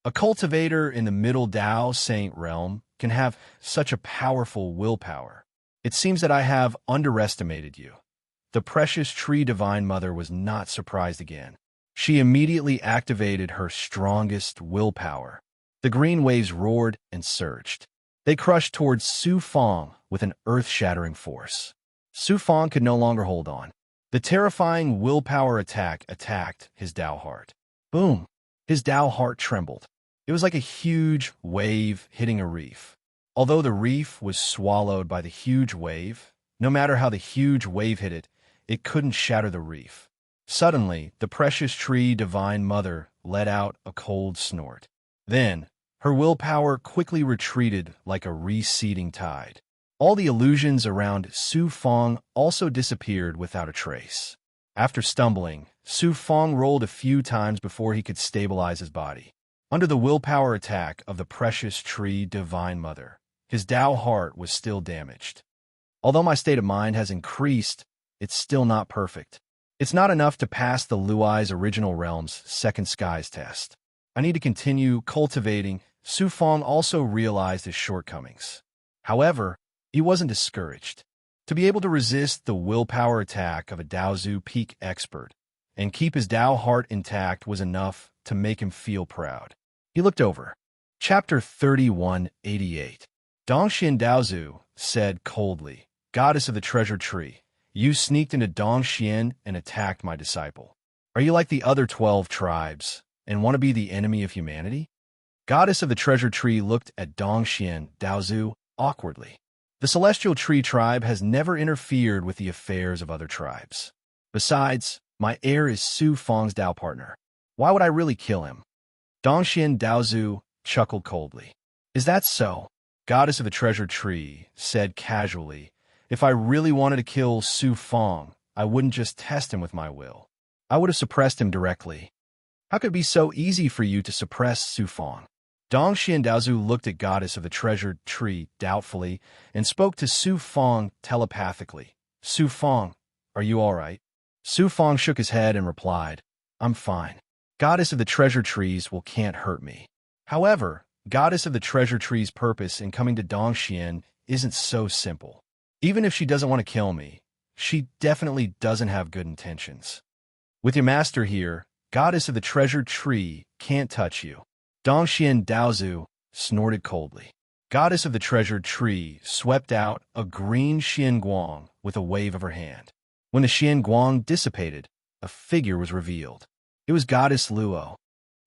A cultivator in the Middle Dao Saint realm can have such a powerful willpower. It seems that I have underestimated you. The precious tree Divine Mother was not surprised again. She immediately activated her strongest willpower. The green waves roared and surged. They crushed towards Su Fong with an earth-shattering force. Su Fong could no longer hold on. The terrifying willpower attack attacked his Dao heart. Boom! His Dao heart trembled. It was like a huge wave hitting a reef. Although the reef was swallowed by the huge wave, no matter how the huge wave hit it, it couldn't shatter the reef. Suddenly, the precious tree Divine Mother let out a cold snort. Then, her willpower quickly retreated like a receding tide. All the illusions around Su Fong also disappeared without a trace. After stumbling, Su Fong rolled a few times before he could stabilize his body. Under the willpower attack of the precious tree Divine Mother, his Dao heart was still damaged. Although my state of mind has increased, it's still not perfect. It's not enough to pass the Luai's original realm's second skies test. I need to continue cultivating. Su Fong also realized his shortcomings. However, he wasn't discouraged. To be able to resist the willpower attack of a Daozu peak expert and keep his Dao heart intact was enough to make him feel proud. He looked over. Chapter 3188. Dongxian Daozu said coldly, "Goddess of the treasure tree, you sneaked into Dongxian and attacked my disciple. Are you like the other 12 tribes and want to be the enemy of humanity?" Goddess of the treasure tree looked at Dongxian Daozu awkwardly. The celestial tree tribe has never interfered with the affairs of other tribes. Besides, my heir is Su Fong's Dao partner. Why would I really kill him? Dongxian Daozu chuckled coldly. Is that so? Goddess of the treasure tree said casually, if I really wanted to kill Su Fong, I wouldn't just test him with my will. I would have suppressed him directly. How could it be so easy for you to suppress Su Fong? Dongxian Daozu looked at Goddess of the treasure tree doubtfully and spoke to Su Fong telepathically. Su Fong, are you all right? Su Fong shook his head and replied, I'm fine. Goddess of the treasure trees can't hurt me. However, Goddess of the treasure tree's purpose in coming to Dongxian isn't so simple. Even if she doesn't want to kill me, she definitely doesn't have good intentions. With your master here, Goddess of the treasure tree can't touch you. Dongxian Daozu snorted coldly. Goddess of the treasure tree swept out a green xianguang with a wave of her hand. When the xianguang dissipated, a figure was revealed. It was Goddess Luo.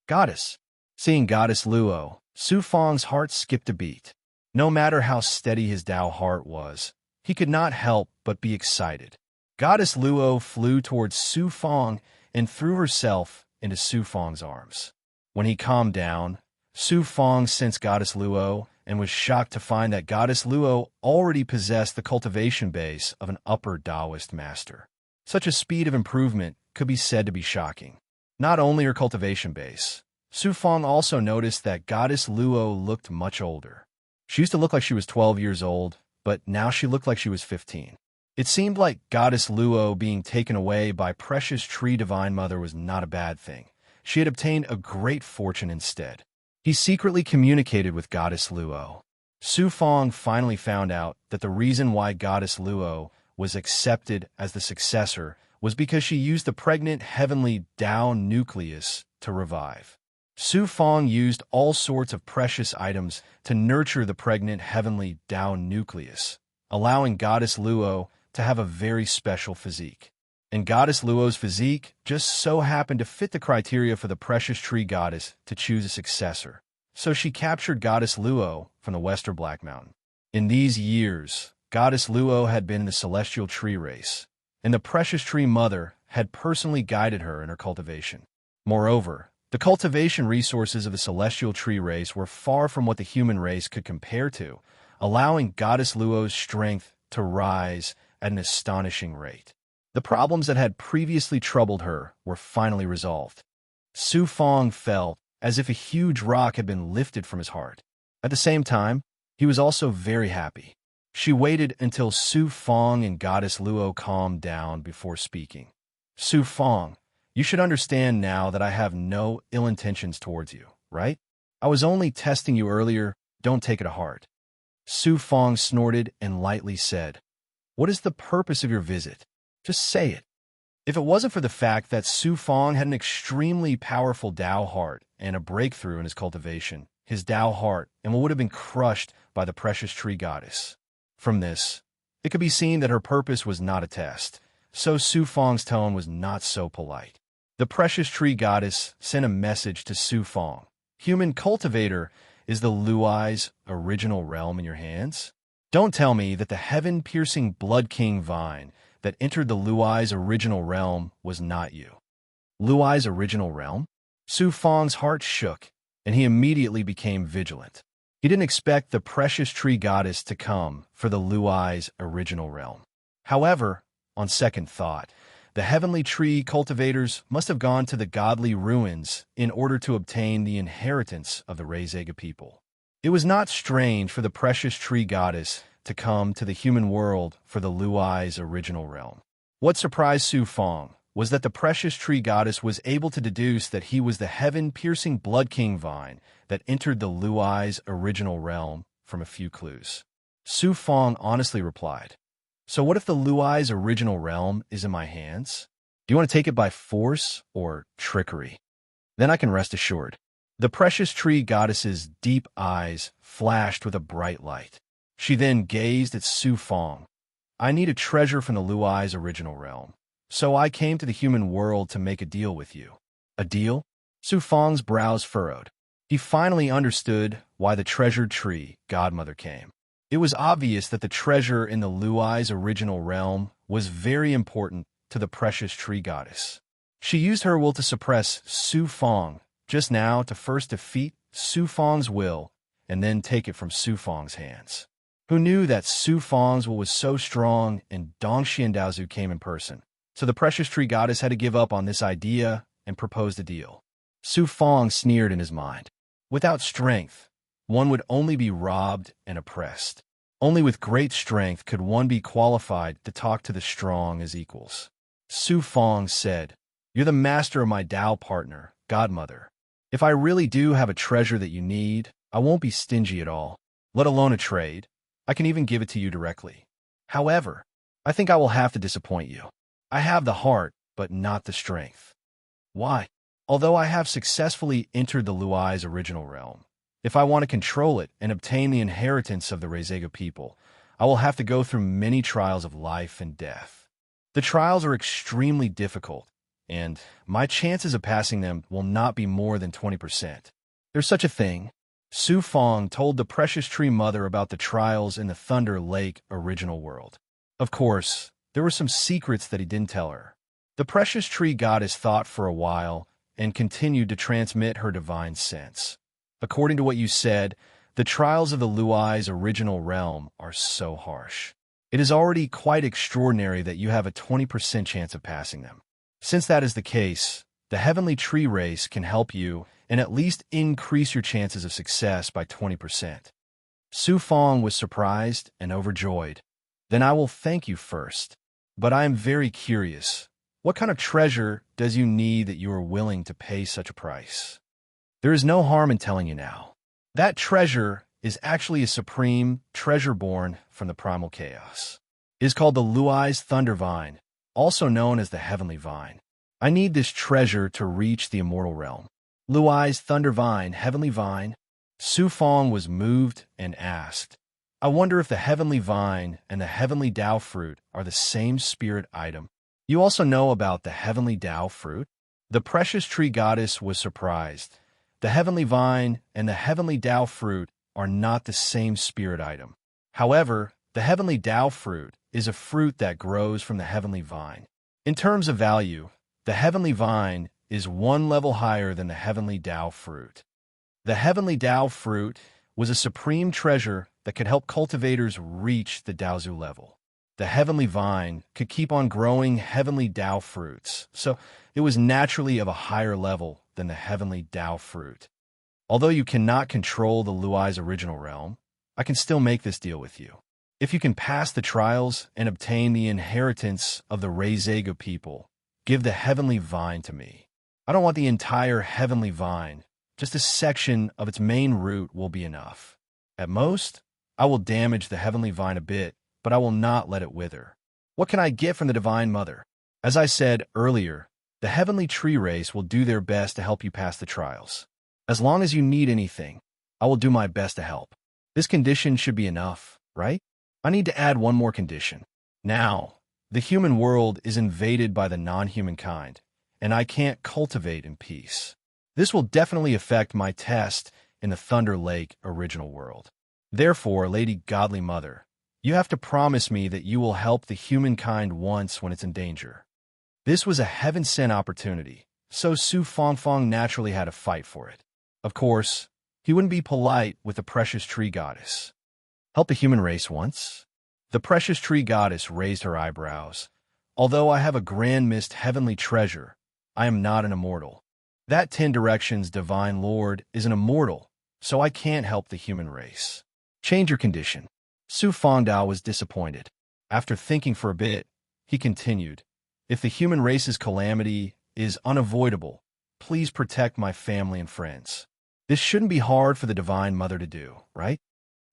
Goddess. Seeing Goddess Luo, Su Fong's heart skipped a beat. No matter how steady his Dao heart was, he could not help but be excited. Goddess Luo flew towards Su Fong and threw herself into Su Fong's arms. When he calmed down, Su Fong sensed Goddess Luo and was shocked to find that Goddess Luo already possessed the cultivation base of an upper Taoist master. Such a speed of improvement could be said to be shocking. Not only her cultivation base, Su Fong also noticed that Goddess Luo looked much older. She used to look like she was 12 years old, but now she looked like she was 15. It seemed like Goddess Luo being taken away by Precious Tree Divine Mother was not a bad thing. She had obtained a great fortune instead. He secretly communicated with Goddess Luo. Su Fong finally found out that the reason why Goddess Luo was accepted as the successor was because she used the pregnant heavenly Tao nucleus to revive. Su Fong used all sorts of precious items to nurture the pregnant heavenly Tao nucleus, allowing Goddess Luo to have a very special physique. And Goddess Luo's physique just so happened to fit the criteria for the Precious Tree Goddess to choose a successor. So she captured Goddess Luo from the Western Black Mountain. In these years, Goddess Luo had been in the Celestial Tree race, and the Precious Tree Mother had personally guided her in her cultivation. Moreover, the cultivation resources of the Celestial Tree race were far from what the human race could compare to, allowing Goddess Luo's strength to rise at an astonishing rate. The problems that had previously troubled her were finally resolved. Su Fong felt as if a huge rock had been lifted from his heart. At the same time, he was also very happy. She waited until Su Fong and Goddess Luo calmed down before speaking. Su Fong, you should understand now that I have no ill intentions towards you, right? I was only testing you earlier, don't take it to heart. Su Fong snorted and lightly said, "What is the purpose of your visit? Just say it." If it wasn't for the fact that Su Fong had an extremely powerful Tao heart and a breakthrough in his cultivation, his Tao heart and what would have been crushed by the Precious Tree Goddess. From this, it could be seen that her purpose was not a test, so Su Fong's tone was not so polite. The Precious Tree Goddess sent a message to Su Fong. Human cultivator, is the Luai's original realm in your hands? Don't tell me that the heaven-piercing Blood King vine that entered the Luai's original realm was not you. Luai's original realm? Su Fong's heart shook, and he immediately became vigilant. He didn't expect the Precious Tree Goddess to come for the Luai's original realm. However, on second thought, the heavenly tree cultivators must have gone to the godly ruins in order to obtain the inheritance of the Reisega people. It was not strange for the Precious Tree Goddess to come to the human world for the Luai's original realm. What surprised Su Fong was that the Precious Tree Goddess was able to deduce that he was the heaven-piercing Blood King vine that entered the Luai's original realm from a few clues. Su Fong honestly replied, "So what if the Luai's original realm is in my hands? Do you want to take it by force or trickery? Then I can rest assured." The Precious Tree Goddess's deep eyes flashed with a bright light. She then gazed at Su Fong. "I need a treasure from the Luai's original realm, so I came to the human world to make a deal with you." "A deal?" Su Fong's brows furrowed. He finally understood why the treasured tree godmother came. It was obvious that the treasure in the Luai's original realm was very important to the Precious Tree Goddess. She used her will to suppress Su Fong just now to first defeat Su Fong's will and then take it from Su Fong's hands. Who knew that Su Fong's will was so strong and Dong Xiandaozu came in person? So the Precious Tree Goddess had to give up on this idea and proposed a deal. Su Fong sneered in his mind. Without strength, one would only be robbed and oppressed. Only with great strength could one be qualified to talk to the strong as equals. Su Fong said, "You're the master of my Tao partner, godmother. If I really do have a treasure that you need, I won't be stingy at all, let alone a trade. I can even give it to you directly. However, I think I will have to disappoint you. I have the heart, but not the strength." "Why?" "Although I have successfully entered the Luai's original realm, if I want to control it and obtain the inheritance of the Reisega people, I will have to go through many trials of life and death. The trials are extremely difficult, and my chances of passing them will not be more than 20%. There's such a thing." Su Fong told the Precious Tree Mother about the trials in the Thunder Lake original world. Of course, there were some secrets that he didn't tell her. The precious tree goddess thought for a while and continued to transmit her divine sense. According to what you said, the trials of the Luai's original realm are so harsh. It is already quite extraordinary that you have a 20% chance of passing them. Since that is the case, the heavenly tree race can help you and at least increase your chances of success by 20%. Su Fong was surprised and overjoyed. Then I will thank you first. But I am very curious. What kind of treasure does you need that you are willing to pay such a price? There is no harm in telling you now. That treasure is actually a supreme treasure born from the primal chaos. It is called the Luai's Thunder Vine, also known as the Heavenly Vine. I need this treasure to reach the immortal realm. Luai's Thunder Vine, Heavenly Vine. Su Fong was moved and asked, I wonder if the Heavenly Vine and the Heavenly Tao Fruit are the same spirit item. You also know about the Heavenly Tao Fruit? The precious tree goddess was surprised. The Heavenly Vine and the Heavenly Tao Fruit are not the same spirit item. However, the Heavenly Tao Fruit is a fruit that grows from the Heavenly Vine. In terms of value, the Heavenly Vine is one level higher than the Heavenly Tao Fruit. The Heavenly Tao Fruit was a supreme treasure that could help cultivators reach the Daozu level. The Heavenly Vine could keep on growing Heavenly Tao fruits, so it was naturally of a higher level than the Heavenly Tao Fruit. Although you cannot control the Luai's original realm, I can still make this deal with you. If you can pass the trials and obtain the inheritance of the Reizega people, give the Heavenly Vine to me. I don't want the entire Heavenly Vine. Just a section of its main root will be enough. At most, I will damage the Heavenly Vine a bit, but I will not let it wither. What can I get from the Divine Mother? As I said earlier, the Heavenly Tree Race will do their best to help you pass the trials. As long as you need anything, I will do my best to help. This condition should be enough, right? I need to add one more condition. Now, the human world is invaded by the non-human kind, and I can't cultivate in peace. This will definitely affect my test in the Thunder Lake original world. Therefore, Lady Godly Mother, you have to promise me that you will help the humankind once when it's in danger. This was a heaven-sent opportunity, so Su Fong naturally had to fight for it. Of course, he wouldn't be polite with the precious tree goddess. Help the human race once? The precious tree goddess raised her eyebrows. Although I have a grand mist heavenly treasure, I am not an immortal. That 10 Directions Divine Lord is an immortal, so I can't help the human race. Change your condition. Su Fongdao was disappointed. After thinking for a bit, he continued, if the human race's calamity is unavoidable, please protect my family and friends. This shouldn't be hard for the Divine Mother to do, right?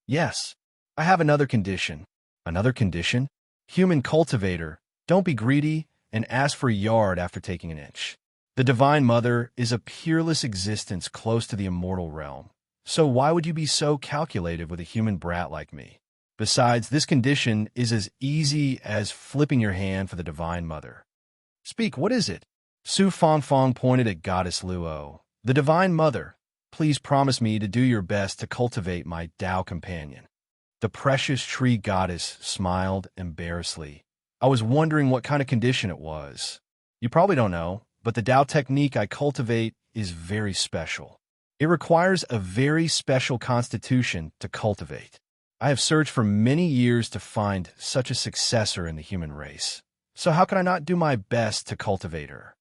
Yes. I have another condition. Another condition? Human cultivator, don't be greedy and ask for a yard after taking an inch. The Divine Mother is a peerless existence close to the immortal realm. So why would you be so calculative with a human brat like me? Besides, this condition is as easy as flipping your hand for the Divine Mother. Speak, what is it? Su Fong pointed at Goddess Luo. The Divine Mother, please promise me to do your best to cultivate my Tao companion. The precious tree goddess smiled embarrassedly. I was wondering what kind of condition it was. You probably don't know, but the Tao technique I cultivate is very special. It requires a very special constitution to cultivate. I have searched for many years to find such a successor in the human race. So how can I not do my best to cultivate her?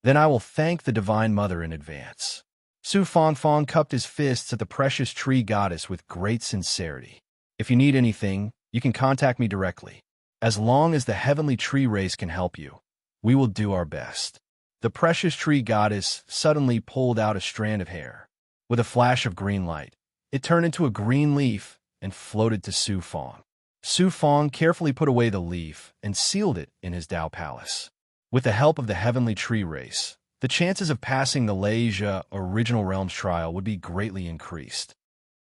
Then I will thank the Divine Mother in advance. Su Fong cupped his fists at the precious tree goddess with great sincerity. If you need anything, you can contact me directly. As long as the heavenly tree race can help you, we will do our best. The precious tree goddess suddenly pulled out a strand of hair. With a flash of green light, it turned into a green leaf and floated to Su Fong. Su Fong carefully put away the leaf and sealed it in his Tao Palace. With the help of the heavenly tree race, the chances of passing the Leisha Original Realms trial would be greatly increased.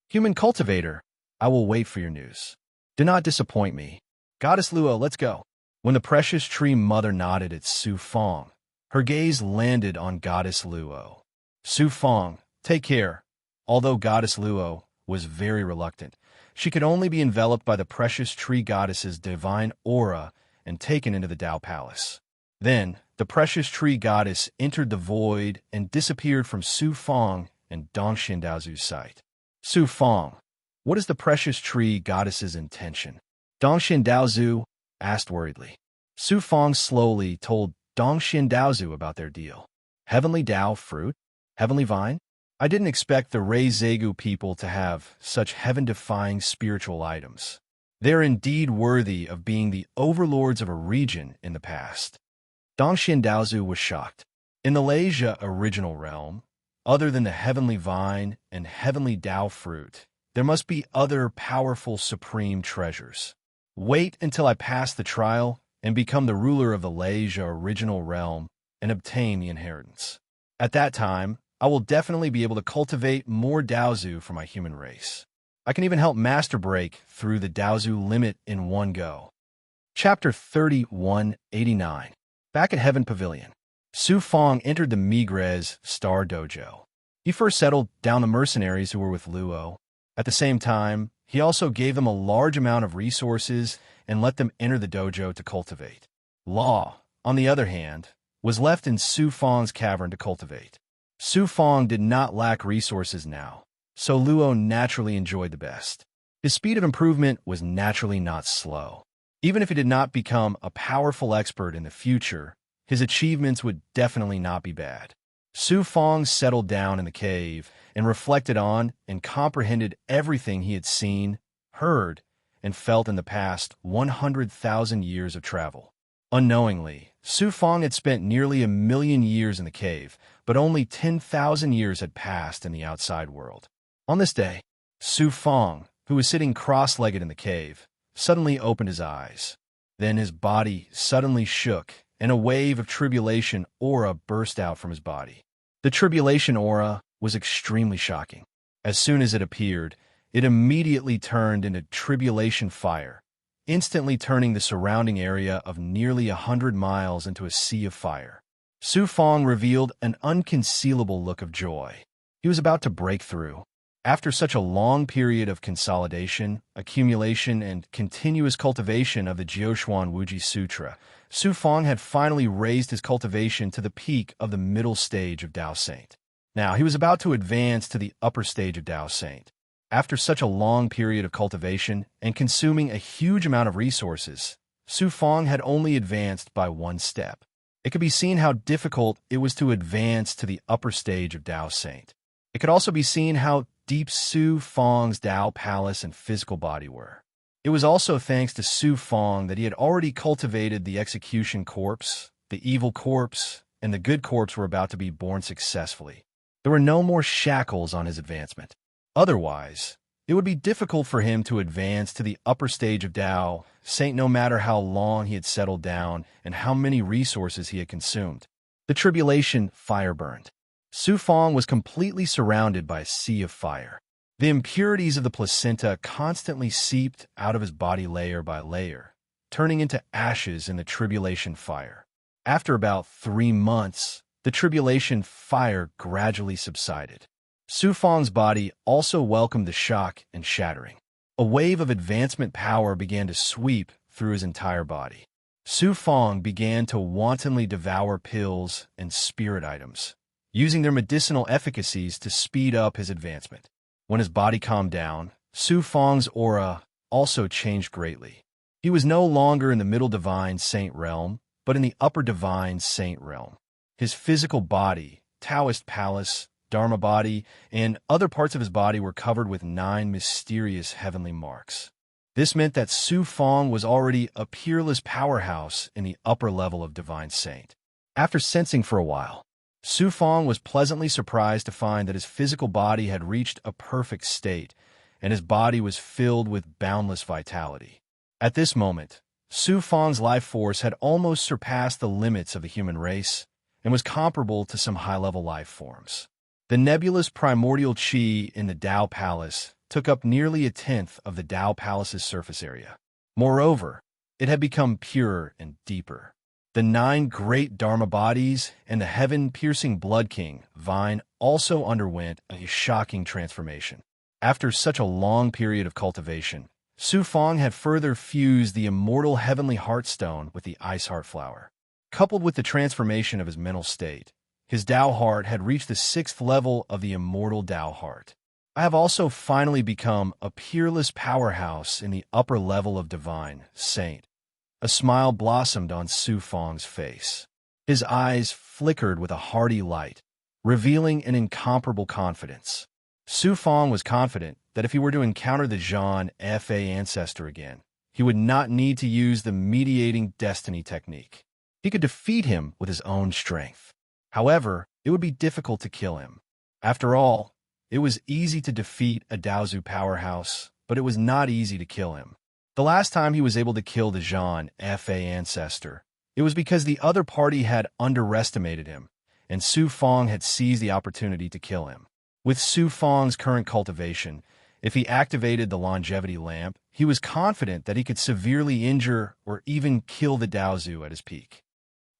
Human cultivator, I will wait for your news. Do not disappoint me. Goddess Luo, let's go. When the precious tree mother nodded at Su Fong, her gaze landed on Goddess Luo. Su Fong, take care. Although Goddess Luo was very reluctant, she could only be enveloped by the precious tree goddess's divine aura and taken into the Tao Palace. Then, the precious tree goddess entered the void and disappeared from Su Fong and Dongxian Daozu's sight. Su Fong, what is the precious tree goddess's intention? Dongxian Daozu asked worriedly. Su Fong slowly told Dongxian Daozu about their deal. Heavenly Dao fruit? Heavenly vine? I didn't expect the Rei Zegu people to have such heaven-defying spiritual items. They're indeed worthy of being the overlords of a region in the past. Dongxian Daozu was shocked. In the Malaysia original realm, other than the heavenly vine and heavenly Dao fruit, there must be other powerful supreme treasures. Wait until I pass the trial and become the ruler of the Malaysia original realm and obtain the inheritance. At that time, I will definitely be able to cultivate more Daozu for my human race. I can even help master break through the Daozu limit in one go. Chapter 3189. Back at Heaven Pavilion, Su Fong entered the Migres Star Dojo. He first settled down the mercenaries who were with Luo. At the same time, he also gave them a large amount of resources and let them enter the dojo to cultivate. Law, on the other hand, was left in Su Fong's cavern to cultivate. Su Fong did not lack resources now, so Luo naturally enjoyed the best. His speed of improvement was naturally not slow. Even if he did not become a powerful expert in the future, his achievements would definitely not be bad. Su Fong settled down in the cave and reflected on and comprehended everything he had seen, heard, and felt in the past 100,000 years of travel. Unknowingly, Su Fong had spent nearly 1,000,000 years in the cave, but only 10,000 years had passed in the outside world. On this day, Su Fong, who was sitting cross-legged in the cave, suddenly opened his eyes. Then his body suddenly shook, and a wave of tribulation aura burst out from his body. The tribulation aura was extremely shocking. As soon as it appeared, it immediately turned into tribulation fire, instantly turning the surrounding area of nearly 100 miles into a sea of fire. Su Fong revealed an unconcealable look of joy. He was about to break through. After such a long period of consolidation, accumulation, and continuous cultivation of the Jiuxuan Wuji Sutra, Su Fong had finally raised his cultivation to the peak of the middle stage of Dao Saint. Now, he was about to advance to the upper stage of Dao Saint. After such a long period of cultivation and consuming a huge amount of resources, Su Fong had only advanced by one step. It could be seen how difficult it was to advance to the upper stage of Dao Saint. It could also be seen how deep Su Fong's Dao Palace and physical body were. It was also thanks to Su Fong that he had already cultivated the execution corpse, the evil corpse, and the good corpse were about to be born successfully. There were no more shackles on his advancement. Otherwise, it would be difficult for him to advance to the upper stage of Dao Saint no matter how long he had settled down and how many resources he had consumed. The tribulation fire burned. Su Fong was completely surrounded by a sea of fire. The impurities of the placenta constantly seeped out of his body layer by layer, turning into ashes in the tribulation fire. After about 3 months, the tribulation fire gradually subsided. Su Fong's body also welcomed the shock and shattering. A wave of advancement power began to sweep through his entire body. Su Fong began to wantonly devour pills and spirit items, using their medicinal efficacies to speed up his advancement. When his body calmed down, Su Fong's aura also changed greatly. He was no longer in the middle divine saint realm, but in the upper divine saint realm. His physical body, Taoist palace, Dharma body, and other parts of his body were covered with 9 mysterious heavenly marks. This meant that Su Fong was already a peerless powerhouse in the upper level of divine saint. After sensing for a while, Su Fong was pleasantly surprised to find that his physical body had reached a perfect state, and his body was filled with boundless vitality. At this moment, Su Fong's life force had almost surpassed the limits of the human race and was comparable to some high-level life forms. The nebulous primordial qi in the Dao Palace took up nearly 1/10 of the Dao Palace's surface area. Moreover, it had become purer and deeper. The 9 great Dharma bodies and the heaven-piercing Blood King, Vine, also underwent a shocking transformation. After such a long period of cultivation, Su Fong had further fused the immortal heavenly heartstone with the ice heart flower. Coupled with the transformation of his mental state, his Tao heart had reached the 6th level of the immortal Tao heart. I have also finally become a peerless powerhouse in the upper level of divine, saint. A smile blossomed on Su Fong's face. His eyes flickered with a hearty light, revealing an incomparable confidence. Su Fong was confident that if he were to encounter the Zhan Fa ancestor again, he would not need to use the mediating destiny technique. He could defeat him with his own strength. However, it would be difficult to kill him. After all, it was easy to defeat a Daozu powerhouse, but it was not easy to kill him. The last time he was able to kill the Zhan Fa ancestor, it was because the other party had underestimated him, and Su Fong had seized the opportunity to kill him. With Su Fong's current cultivation, if he activated the longevity lamp, he was confident that he could severely injure or even kill the Daozu at his peak.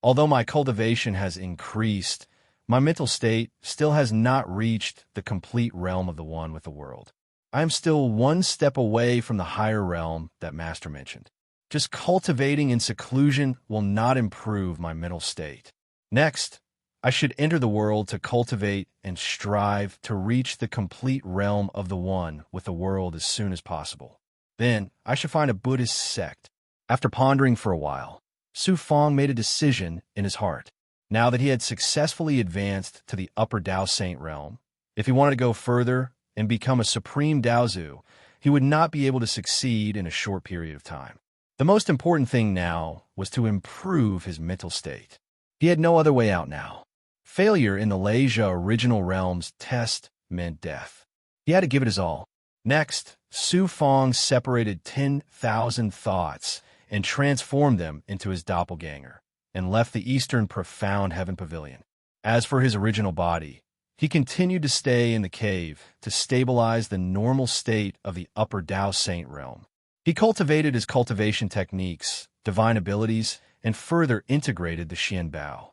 Although my cultivation has increased, my mental state still has not reached the complete realm of the one with the world. I am still one step away from the higher realm that Master mentioned. Just cultivating in seclusion will not improve my mental state. Next, I should enter the world to cultivate and strive to reach the complete realm of the one with the world as soon as possible. Then, I should find a Buddhist sect. After pondering for a while, Su Fong made a decision in his heart. Now that he had successfully advanced to the upper Dao Saint realm, if he wanted to go further and become a supreme Daozu, he would not be able to succeed in a short period of time. The most important thing now was to improve his mental state. He had no other way out now. Failure in the Leisha original realm's test meant death. He had to give it his all. Next, Su Fong separated 10,000 thoughts and transformed them into his doppelganger, and left the Eastern Profound Heaven Pavilion. As for his original body, he continued to stay in the cave to stabilize the normal state of the upper Dao Saint realm. He cultivated his cultivation techniques, divine abilities, and further integrated the Xianbao.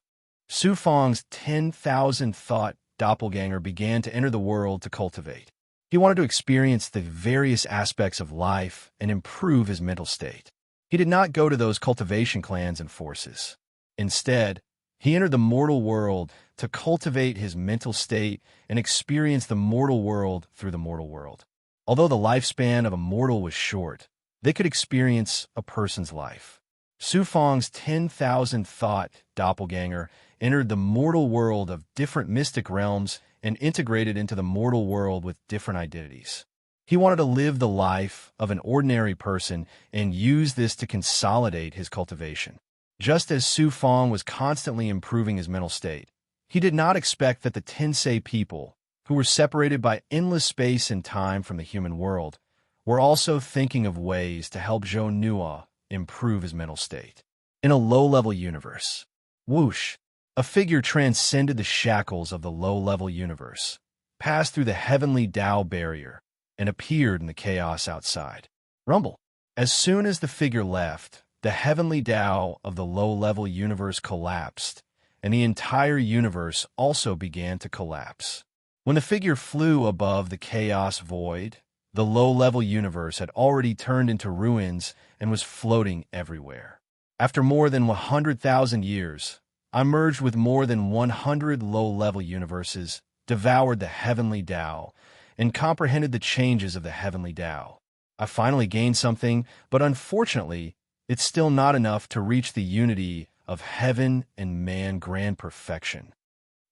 Su Fong's 10,000 thought doppelganger began to enter the world to cultivate. He wanted to experience the various aspects of life and improve his mental state. He did not go to those cultivation clans and forces. Instead, he entered the mortal world to cultivate his mental state and experience the mortal world through the mortal world. Although the lifespan of a mortal was short, they could experience a person's life. Su Fong's 10,000 thought doppelganger entered the mortal world of different mystic realms and integrated into the mortal world with different identities. He wanted to live the life of an ordinary person and use this to consolidate his cultivation. Just as Su Fong was constantly improving his mental state, he did not expect that the Tensei people, who were separated by endless space and time from the human world, were also thinking of ways to help Zhou Nua improve his mental state. In a low-level universe, whoosh, a figure transcended the shackles of the low-level universe, passed through the heavenly Tao barrier, and appeared in the chaos outside. Rumble. As soon as the figure left, the heavenly Tao of the low-level universe collapsed, and the entire universe also began to collapse. When the figure flew above the chaos void, the low-level universe had already turned into ruins and was floating everywhere. After more than 100,000 years, I merged with more than 100 low-level universes, devoured the heavenly Tao, and comprehended the changes of the heavenly Tao. I finally gained something, but unfortunately, it's still not enough to reach the unity of heaven and man grand perfection.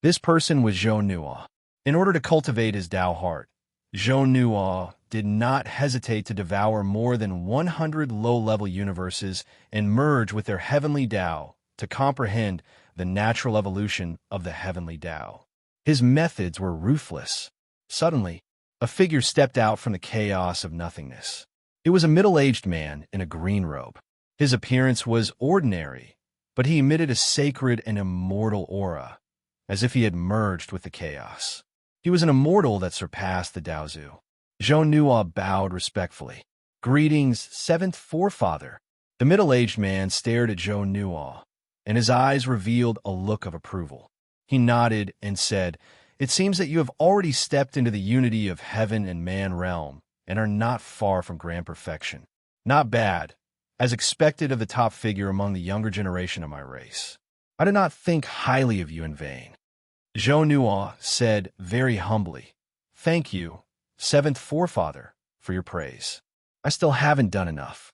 This person was Zhou Nua. In order to cultivate his Tao heart, Zhou Nua did not hesitate to devour more than 100 low-level universes and merge with their heavenly Tao to comprehend the natural evolution of the heavenly Tao. His methods were ruthless. Suddenly, a figure stepped out from the chaos of nothingness. It was a middle-aged man in a green robe. His appearance was ordinary, but he emitted a sacred and immortal aura, as if he had merged with the chaos. He was an immortal that surpassed the Daozu. Zhou Nua bowed respectfully. "Greetings, seventh forefather." The middle-aged man stared at Zhou Nua, and his eyes revealed a look of approval. He nodded and said, "It seems that you have already stepped into the unity of heaven and man realm, and are not far from grand perfection. Not bad, as expected of the top figure among the younger generation of my race. I do not think highly of you in vain. Zhou Nuo said very humbly, "Thank you, seventh forefather, for your praise. I still haven't done enough.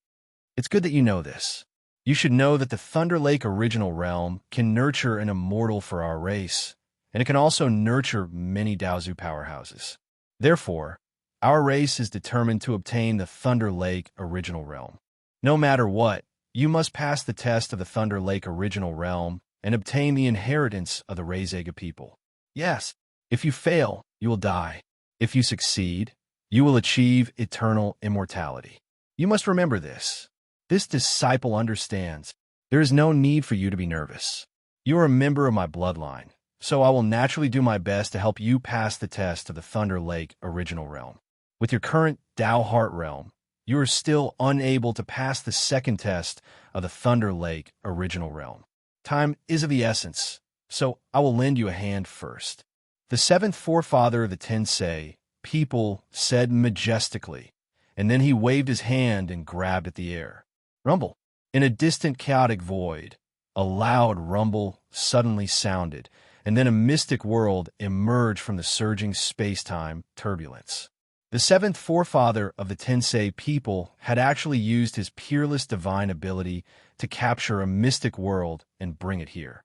It's good that you know this. You should know that the Thunder Lake original realm can nurture an immortal for our race, and it can also nurture many Daozu powerhouses. Therefore, our race is determined to obtain the Thunder Lake original realm. No matter what, you must pass the test of the Thunder Lake original realm and obtain the inheritance of the Reizega people. Yes, if you fail, you will die. If you succeed, you will achieve eternal immortality. You must remember this. This disciple understands. There is no need for you to be nervous. You are a member of my bloodline, so I will naturally do my best to help you pass the test of the Thunder Lake original realm. With your current Dao Heart realm, you are still unable to pass the second test of the Thunder Lake original realm. Time is of the essence, so I will lend you a hand first." The seventh forefather of the Tensei people said majestically, and then he waved his hand and grabbed at the air. Rumble. In a distant chaotic void, a loud rumble suddenly sounded, and then a mystic world emerged from the surging space-time turbulence. The seventh forefather of the Tensei people had actually used his peerless divine ability to capture a mystic world and bring it here.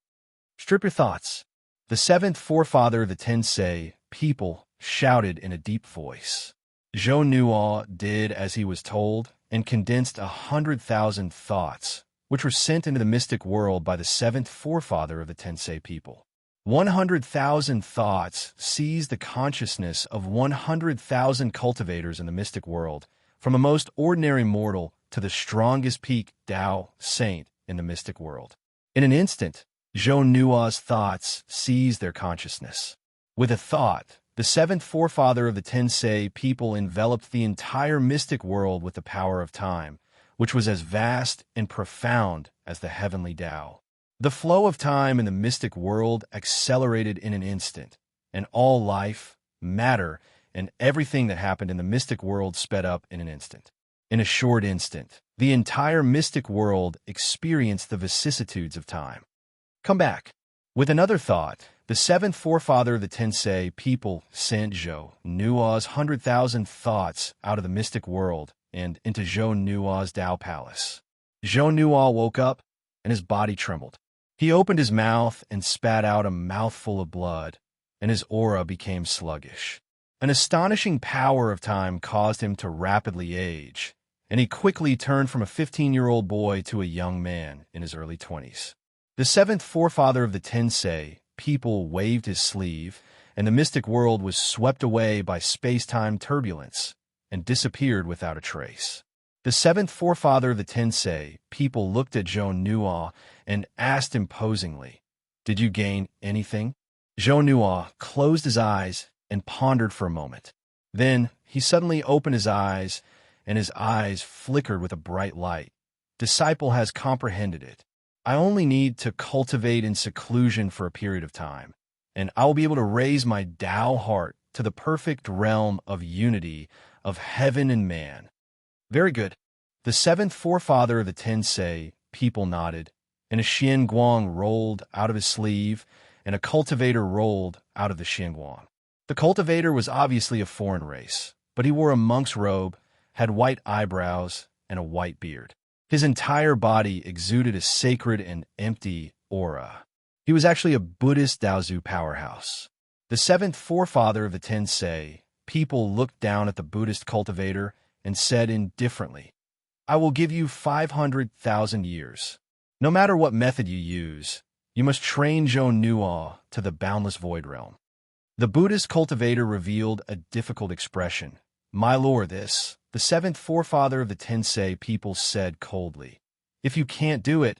Strip your thoughts. The seventh forefather of the Tensei people shouted in a deep voice. Zhou Nuo did as he was told and condensed 100,000 thoughts, which were sent into the mystic world by the seventh forefather of the Tensei people. 100,000 thoughts seized the consciousness of 100,000 cultivators in the mystic world, from a most ordinary mortal to the strongest peak Dao saint in the mystic world. In an instant, Zhou Nuo's thoughts seized their consciousness. With a thought, the seventh forefather of the Tensei people enveloped the entire mystic world with the power of time, which was as vast and profound as the heavenly Dao. The flow of time in the mystic world accelerated in an instant, and all life, matter, and everything that happened in the mystic world sped up in an instant. In a short instant, the entire mystic world experienced the vicissitudes of time. Come back. With another thought, the seventh forefather of the Tensei people sent Zhou Nuo's 100,000 thoughts out of the mystic world and into Zhou Nuo's Dao palace. Zhou Nuo woke up, and his body trembled. He opened his mouth and spat out a mouthful of blood, and his aura became sluggish. An astonishing power of time caused him to rapidly age, and he quickly turned from a 15-year-old boy to a young man in his early 20s. The seventh forefather of the Tensei people waved his sleeve, and the mystic world was swept away by space-time turbulence and disappeared without a trace. The seventh forefather of the Tensei people looked at Zhou Nuo and asked imposingly, "Did you gain anything?" Zhou Nuo closed his eyes and pondered for a moment. Then he suddenly opened his eyes, and his eyes flickered with a bright light. Disciple has comprehended it. I only need to cultivate in seclusion for a period of time, and I will be able to raise my Dao heart to the perfect realm of unity of heaven and man. Very good. The seventh forefather of the Tensei people nodded, and a Xianguang rolled out of his sleeve, and a cultivator rolled out of the Xianguang. The cultivator was obviously a foreign race, but he wore a monk's robe, had white eyebrows, and a white beard. His entire body exuded a sacred and empty aura. He was actually a Buddhist Daozu powerhouse. The seventh forefather of the Tensei people looked down at the Buddhist cultivator and said indifferently, "I will give you 500,000 years. No matter what method you use, you must train Zhou Nuo to the boundless void realm." The Buddhist cultivator revealed a difficult expression. "My lord, the seventh forefather of the Tensei people said coldly, if you can't do it,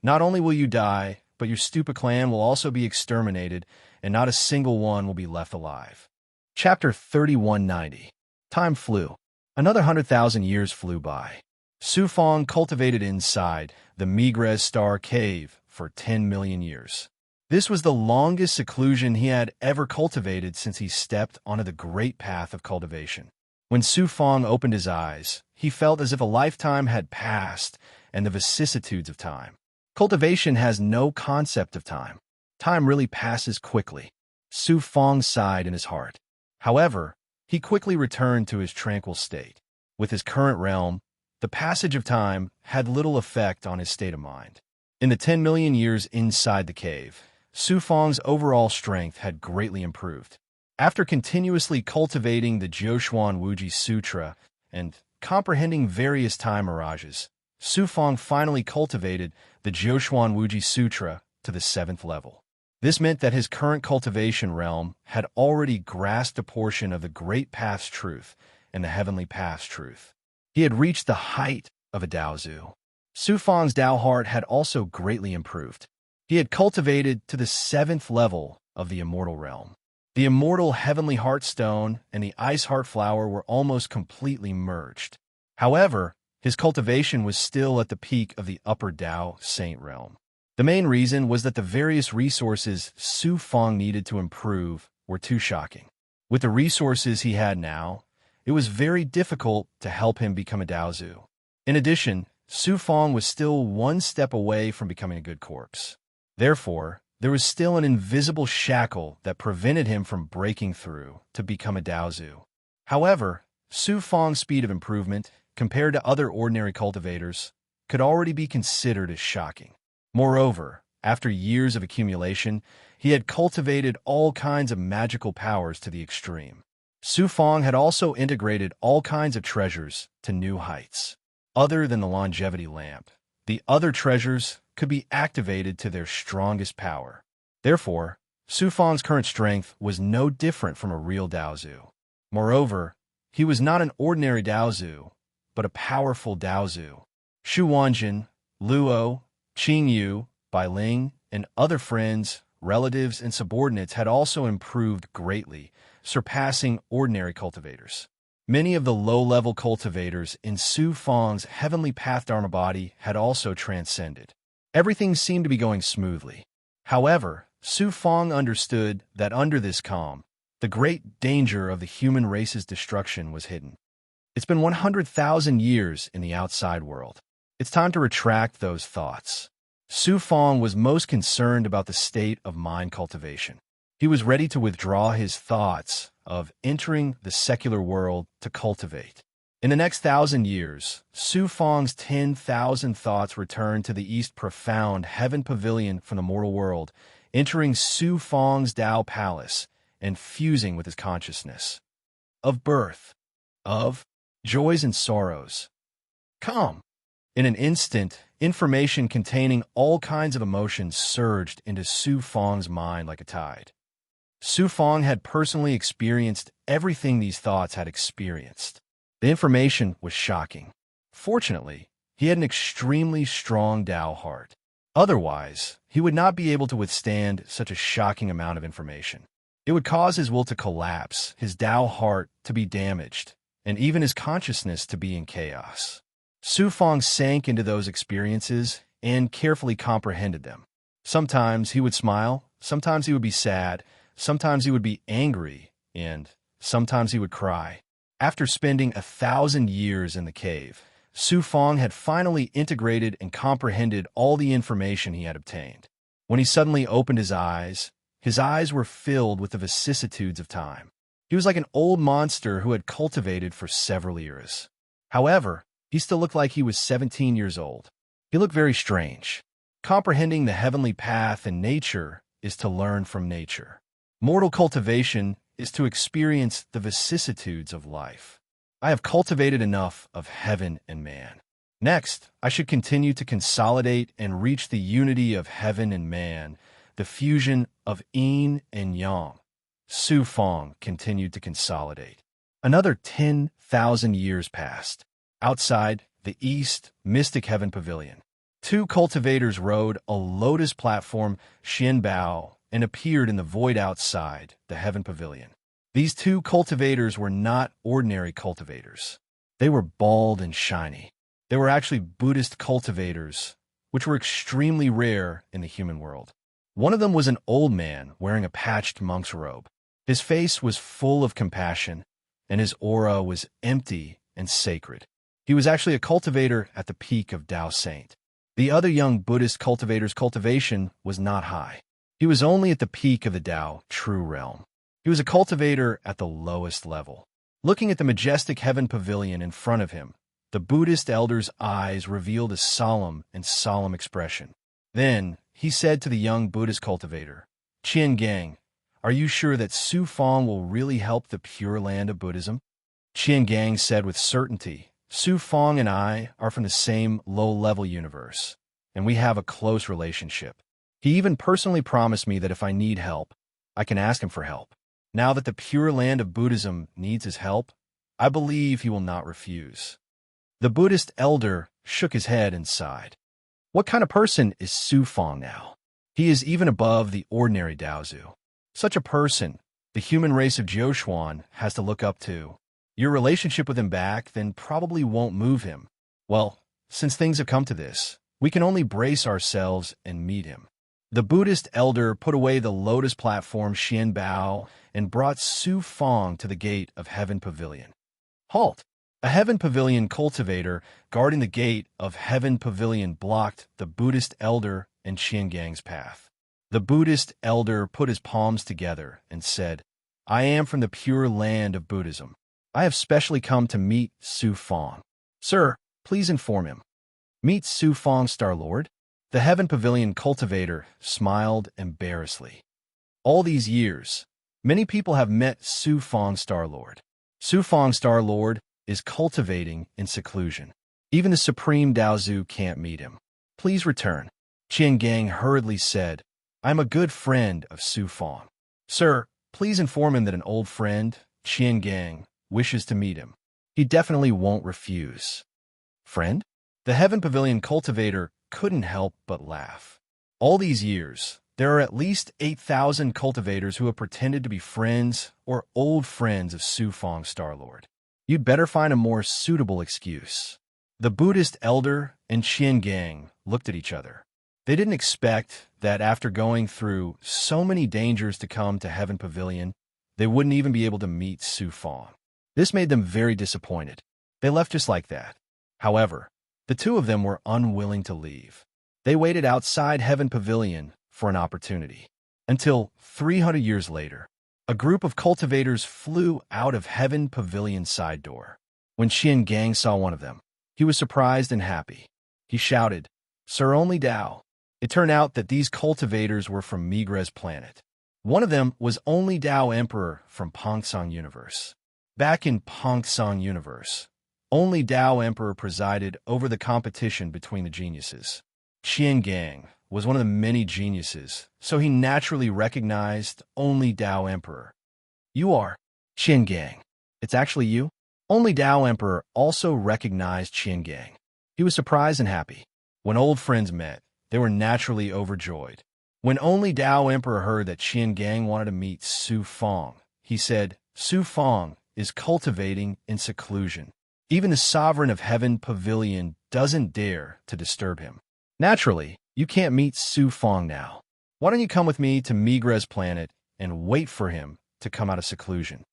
not only will you die, but your stupid clan will also be exterminated, and not a single one will be left alive." Chapter 3190. Time flew. Another 100,000 years flew by. Su Fong cultivated inside the Migres Star Cave for 10 million years. This was the longest seclusion he had ever cultivated since he stepped onto the great path of cultivation. When Su Fong opened his eyes, he felt as if a lifetime had passed and the vicissitudes of time. Cultivation has no concept of time. Time really passes quickly. Su Fong sighed in his heart. However, he quickly returned to his tranquil state. With his current realm, the passage of time had little effect on his state of mind. In the 10 million years inside the cave, Su Fong's overall strength had greatly improved. After continuously cultivating the Jiuquan Wuji Sutra and comprehending various time mirages, Su Fong finally cultivated the Jiuquan Wuji Sutra to the 7th level. This meant that his current cultivation realm had already grasped a portion of the Great Path's truth and the Heavenly Path's truth. He had reached the height of a Daozu. Su Fong's Dao heart had also greatly improved. He had cultivated to the 7th level of the immortal realm. The immortal heavenly heartstone and the ice heart flower were almost completely merged. However, his cultivation was still at the peak of the upper Dao saint realm. The main reason was that the various resources Su Fong needed to improve were too shocking. With the resources he had now, it was very difficult to help him become a Daozu. In addition, Su Fong was still one step away from becoming a good corpse. Therefore, there was still an invisible shackle that prevented him from breaking through to become a Daozu. However, Su Fong's speed of improvement, compared to other ordinary cultivators, could already be considered as shocking. Moreover, after years of accumulation, he had cultivated all kinds of magical powers to the extreme. Su Fong had also integrated all kinds of treasures to new heights. Other than the longevity lamp, the other treasures could be activated to their strongest power. Therefore, Su Fong's current strength was no different from a real Daozu. Moreover, he was not an ordinary Daozu, but a powerful Daozu. Xu Wanjin, Luo, Qing Yu, Bai Ling, and other friends, relatives, and subordinates had also improved greatly, surpassing ordinary cultivators. Many of the low-level cultivators in Su Fong's heavenly path Dharma body had also transcended. Everything seemed to be going smoothly. However, Su Fong understood that under this calm, the great danger of the human race's destruction was hidden. It's been 100,000 years in the outside world. It's time to retract those thoughts. Su Fong was most concerned about the state of mind cultivation. He was ready to withdraw his thoughts of entering the secular world to cultivate. In the next 1,000 years, Su Fong's 10,000 thoughts returned to the East Profound Heaven Pavilion from the mortal world, entering Su Fong's Dao Palace and fusing with his consciousness. Of birth, of joys and sorrows. Come. In an instant, information containing all kinds of emotions surged into Su Fong's mind like a tide. Su Fong had personally experienced everything these thoughts had experienced. The information was shocking. Fortunately, he had an extremely strong Dao heart. Otherwise, he would not be able to withstand such a shocking amount of information. It would cause his will to collapse, his Dao heart to be damaged, and even his consciousness to be in chaos. Su Fong sank into those experiences and carefully comprehended them. Sometimes he would smile, sometimes he would be sad, sometimes he would be angry, and sometimes he would cry. After spending 1,000 years in the cave, Su Fong had finally integrated and comprehended all the information he had obtained. When he suddenly opened his eyes were filled with the vicissitudes of time. He was like an old monster who had cultivated for several eras. However, he still looked like he was 17 years old. He looked very strange. Comprehending the heavenly path and nature is to learn from nature. Mortal cultivation is to experience the vicissitudes of life. I have cultivated enough of heaven and man. Next, I should continue to consolidate and reach the unity of heaven and man, the fusion of yin and yang. Su Fong continued to consolidate. Another 10,000 years passed. Outside the East Mystic Heaven Pavilion, 2 cultivators rode a lotus platform Xianbao and appeared in the void outside the Heaven Pavilion. These 2 cultivators were not ordinary cultivators. They were bald and shiny. They were actually Buddhist cultivators, which were extremely rare in the human world. One of them was an old man wearing a patched monk's robe. His face was full of compassion, and his aura was empty and sacred. He was actually a cultivator at the peak of Tao Saint. The other young Buddhist cultivator's cultivation was not high. He was only at the peak of the Tao true realm. He was a cultivator at the lowest level. Looking at the majestic heaven pavilion in front of him, the Buddhist elder's eyes revealed a solemn expression. Then he said to the young Buddhist cultivator, "Qian Gang, are you sure that Su Fong will really help the Pure Land of Buddhism?" Qian Gang said with certainty, "Su Fong and I are from the same low-level universe, and we have a close relationship. He even personally promised me that if I need help, I can ask him for help. Now that the Pure Land of Buddhism needs his help, I believe he will not refuse." The Buddhist elder shook his head and sighed. What kind of person is Su Fong now? He is even above the ordinary Daozu. Such a person, the human race of Jioshuan has to look up to. Your relationship with him back then probably won't move him. Well, since things have come to this, we can only brace ourselves and meet him. The Buddhist elder put away the lotus platform Xian Bao and brought Su Fong to the gate of Heaven Pavilion. Halt! A Heaven Pavilion cultivator guarding the gate of Heaven Pavilion blocked the Buddhist elder and Qian Gang's path. The Buddhist elder put his palms together and said, "I am from the Pure Land of Buddhism. I have specially come to meet Su Fong. Sir, please inform him." "Meet Su Fong, Star Lord?" The Heaven Pavilion cultivator smiled embarrassedly. All these years, many people have met Su Fong, Star Lord. Su Fong, Star Lord, is cultivating in seclusion. Even the Supreme Daozu can't meet him. Please return. Qian Gang hurriedly said, "I'm a good friend of Su Fong. Sir, please inform him that an old friend, Qian Gang, wishes to meet him. He definitely won't refuse." Friend? The Heaven Pavilion cultivator couldn't help but laugh. All these years, there are at least 8,000 cultivators who have pretended to be friends or old friends of Su Fong, Star Lord. You'd better find a more suitable excuse. The Buddhist elder and Qian Gang looked at each other. They didn't expect that after going through so many dangers to come to Heaven Pavilion, they wouldn't even be able to meet Su Fong. This made them very disappointed. They left just like that. However, the two of them were unwilling to leave. They waited outside Heaven Pavilion for an opportunity. Until 300 years later, a group of cultivators flew out of Heaven Pavilion's side door. When Qian Gang saw one of them, he was surprised and happy. He shouted, "Sir, only Dao." It turned out that these cultivators were from Migres planet. One of them was only Dao Emperor from Pongsong Universe. Back in Pongsong Universe, only Dao Emperor presided over the competition between the geniuses. Qian Gang was one of the many geniuses, so he naturally recognized only Dao Emperor. "You are Qian Gang. It's actually you?" Only Dao Emperor also recognized Qian Gang. He was surprised and happy. When old friends met, they were naturally overjoyed. When only Dao Emperor heard that Qian Gang wanted to meet Su Fong, he said, "Su Fong is cultivating in seclusion. Even the sovereign of Heaven Pavilion doesn't dare to disturb him. Naturally, you can't meet Su Fong now. Why don't you come with me to Migres planet and wait for him to come out of seclusion?"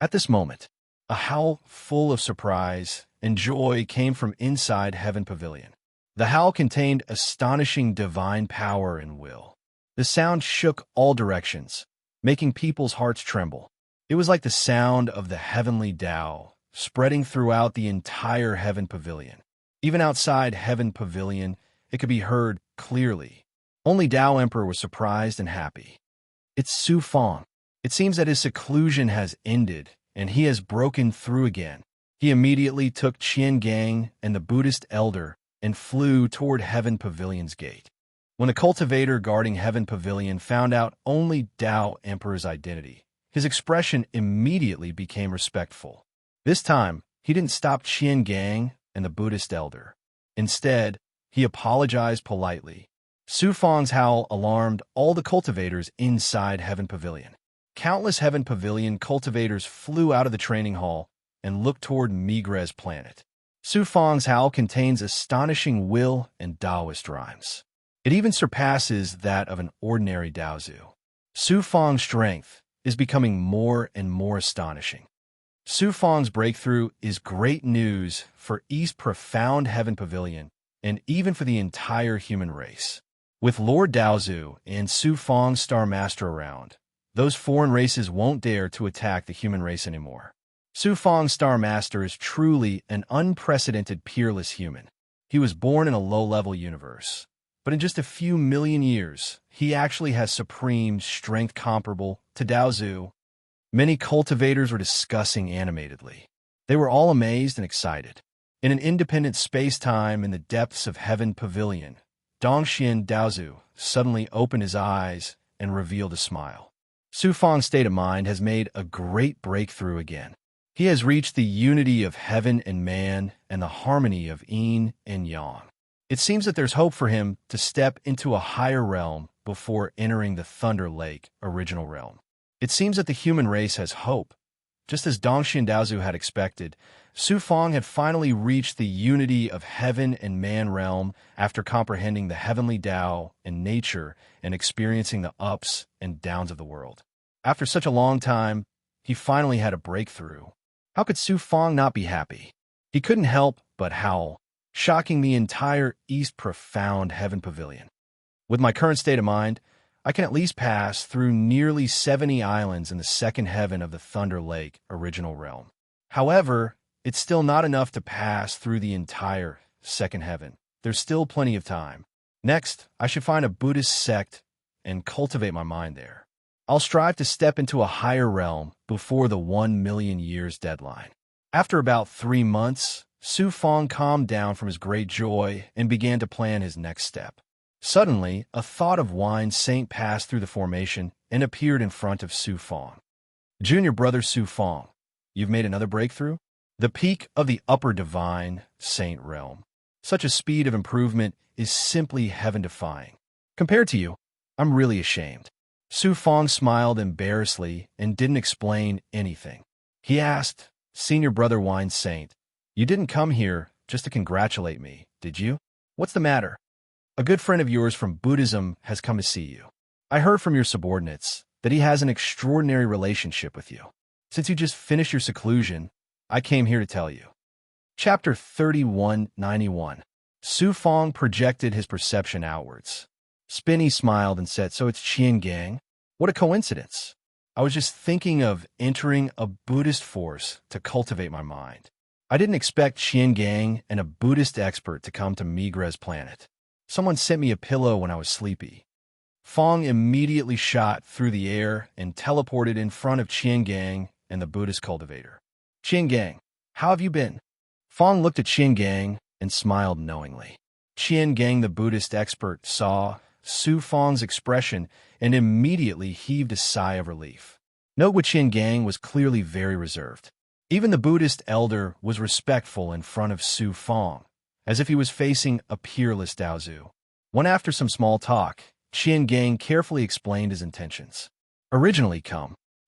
At this moment, a howl full of surprise and joy came from inside Heaven Pavilion. The howl contained astonishing divine power and will. The sound shook all directions, making people's hearts tremble. It was like the sound of the heavenly Tao, spreading throughout the entire Heaven Pavilion. Even outside Heaven Pavilion, it could be heard clearly. Only Dao Emperor was surprised and happy. "It's Su Fong. It seems that his seclusion has ended, and he has broken through again." He immediately took Qian Gang and the Buddhist elder and flew toward Heaven Pavilion's gate. When the cultivator guarding Heaven Pavilion found out only Dao Emperor's identity, his expression immediately became respectful. This time, he didn't stop Qian Gang and the Buddhist elder. Instead, he apologized politely. Su Fong's howl alarmed all the cultivators inside Heaven Pavilion. Countless Heaven Pavilion cultivators flew out of the training hall and looked toward Migres planet. Su Fong's howl contains astonishing will and Taoist rhymes. It even surpasses that of an ordinary Daozu. Su Fong's strength is becoming more and more astonishing. Su Fang's breakthrough is great news for East Profound Heaven Pavilion and even for the entire human race. With Lord Daozu and Su Fang's Star Master around, those foreign races won't dare to attack the human race anymore. Su Fang's Star Master is truly an unprecedented peerless human. He was born in a low-level universe, but in just a few million years, he actually has supreme strength comparable to Daozu. Many cultivators were discussing animatedly. They were all amazed and excited. In an independent space-time in the depths of Heaven Pavilion, Dongxian Daozu suddenly opened his eyes and revealed a smile. Su Fang's state of mind has made a great breakthrough again. He has reached the unity of heaven and man and the harmony of yin and yang. It seems that there's hope for him to step into a higher realm before entering the Thunder Lake original realm. It seems that the human race has hope. Just as Dongxian Daozu had expected, Su Fang had finally reached the unity of heaven and man realm after comprehending the heavenly Tao and nature and experiencing the ups and downs of the world. After such a long time, he finally had a breakthrough. How could Su Fang not be happy? He couldn't help but howl, shocking the entire East Profound Heaven Pavilion. With my current state of mind, I can at least pass through nearly 70 islands in the second heaven of the Thunder Lake original realm. However, it's still not enough to pass through the entire second heaven. There's still plenty of time. Next, I should find a Buddhist sect and cultivate my mind there. I'll strive to step into a higher realm before the 1 million years deadline. After about 3 months, Su Fang calmed down from his great joy and began to plan his next step. Suddenly, a thought of Wine Saint passed through the formation and appeared in front of Su Fang. Junior brother Su Fang, you've made another breakthrough? The peak of the upper divine saint realm. Such a speed of improvement is simply heaven-defying. Compared to you, I'm really ashamed. Su Fang smiled embarrassedly and didn't explain anything. He asked, Senior brother Wine Saint, you didn't come here just to congratulate me, did you? What's the matter? A good friend of yours from Buddhism has come to see you. I heard from your subordinates that he has an extraordinary relationship with you. Since you just finished your seclusion, I came here to tell you. Chapter 3191. Su Fang projected his perception outwards. Spinny smiled and said, So it's Qian Gang? What a coincidence. I was just thinking of entering a Buddhist force to cultivate my mind. I didn't expect Qian Gang and a Buddhist expert to come to Migre's planet. Someone sent me a pillow when I was sleepy. Fang immediately shot through the air and teleported in front of Qian Gang and the Buddhist cultivator. Qian Gang, how have you been? Fang looked at Qian Gang and smiled knowingly. Qian Gang, the Buddhist expert, saw Su Fang's expression and immediately heaved a sigh of relief. Note what Qian Gang was clearly very reserved. Even the Buddhist elder was respectful in front of Su Fang, as if he was facing a peerless Daozu. When after some small talk, Qian Gang carefully explained his intentions. Originally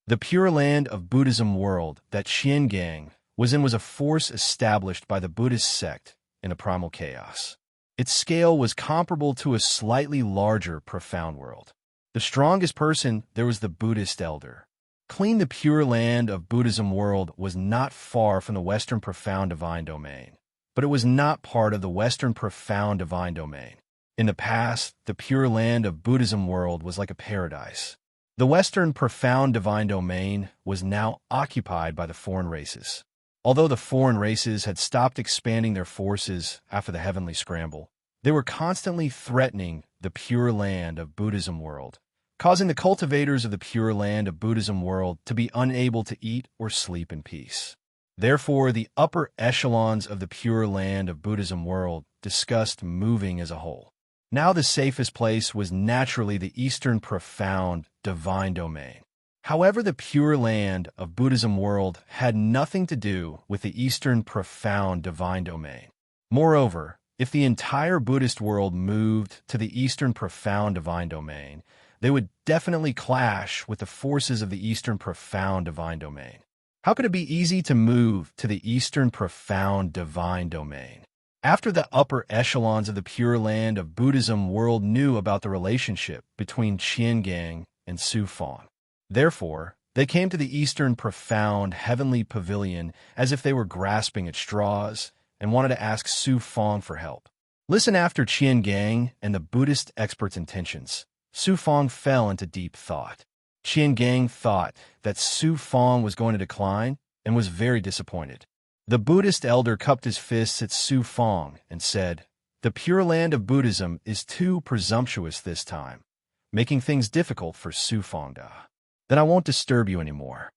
the Pure Land of Buddhism world that Qian Gang was in was a force established by the Buddhist sect in a primal chaos. Its scale was comparable to a slightly larger profound world. The strongest person there was the Buddhist elder. The Pure Land of Buddhism world was not far from the Western Profound Divine Domain, but it was not part of the Western Profound Divine Domain. In the past, the Pure Land of Buddhism world was like a paradise. The Western Profound Divine Domain was now occupied by the foreign races. Although the foreign races had stopped expanding their forces after the heavenly scramble, they were constantly threatening the Pure Land of Buddhism world, causing the cultivators of the Pure Land of Buddhism world to be unable to eat or sleep in peace. Therefore, the upper echelons of the Pure Land of Buddhism world discussed moving as a whole. Now the safest place was naturally the Eastern Profound Divine Domain. However, the Pure Land of Buddhism world had nothing to do with the Eastern Profound Divine Domain. Moreover, if the entire Buddhist world moved to the Eastern Profound Divine Domain, they would definitely clash with the forces of the Eastern Profound Divine Domain. How could it be easy to move to the Eastern Profound Divine Domain? After the upper echelons of the Pure Land of Buddhism world knew about the relationship between Qian Gang and Su Fang. Therefore, They came to the eastern profound heavenly pavilion as if they were grasping at straws and wanted to ask Su Fong for help. Listen after Qian Gang and the Buddhist expert's intentions. Su Fong fell into deep thought. Qian Gang thought that Su Fong was going to decline and was very disappointed. The Buddhist elder cupped his fists at Su Fong and said, "The Pure Land of Buddhism is too presumptuous this time, making things difficult for Su Fong Da. Then I won't disturb you anymore."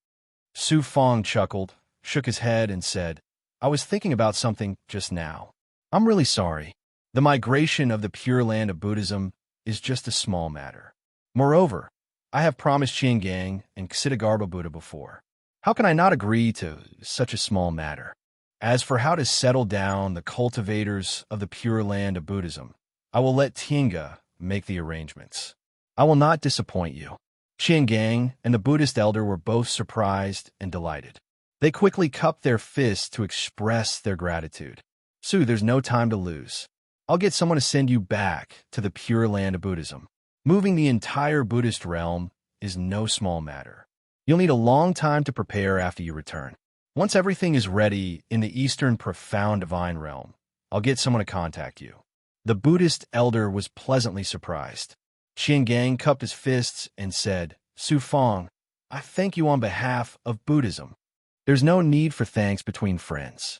Su Fong chuckled, shook his head, and said, "I was thinking about something just now. I'm really sorry. The migration of the Pure Land of Buddhism is just a small matter. Moreover, I have promised Qian Gang and Ksitigarbha Buddha before. How can I not agree to such a small matter? As for how to settle down the cultivators of the Pure Land of Buddhism, I will let Tiange make the arrangements. I will not disappoint you." Qian Gang and the Buddhist elder were both surprised and delighted. They quickly cupped their fists to express their gratitude. "Su, there's no time to lose. I'll get someone to send you back to the Pure Land of Buddhism. Moving the entire Buddhist realm is no small matter. You'll need a long time to prepare after you return. Once everything is ready in the Eastern Profound Divine Realm, I'll get someone to contact you." The Buddhist elder was pleasantly surprised. Qian Gang cupped his fists and said, "Su Fong, I thank you on behalf of Buddhism. There's no need for thanks between friends."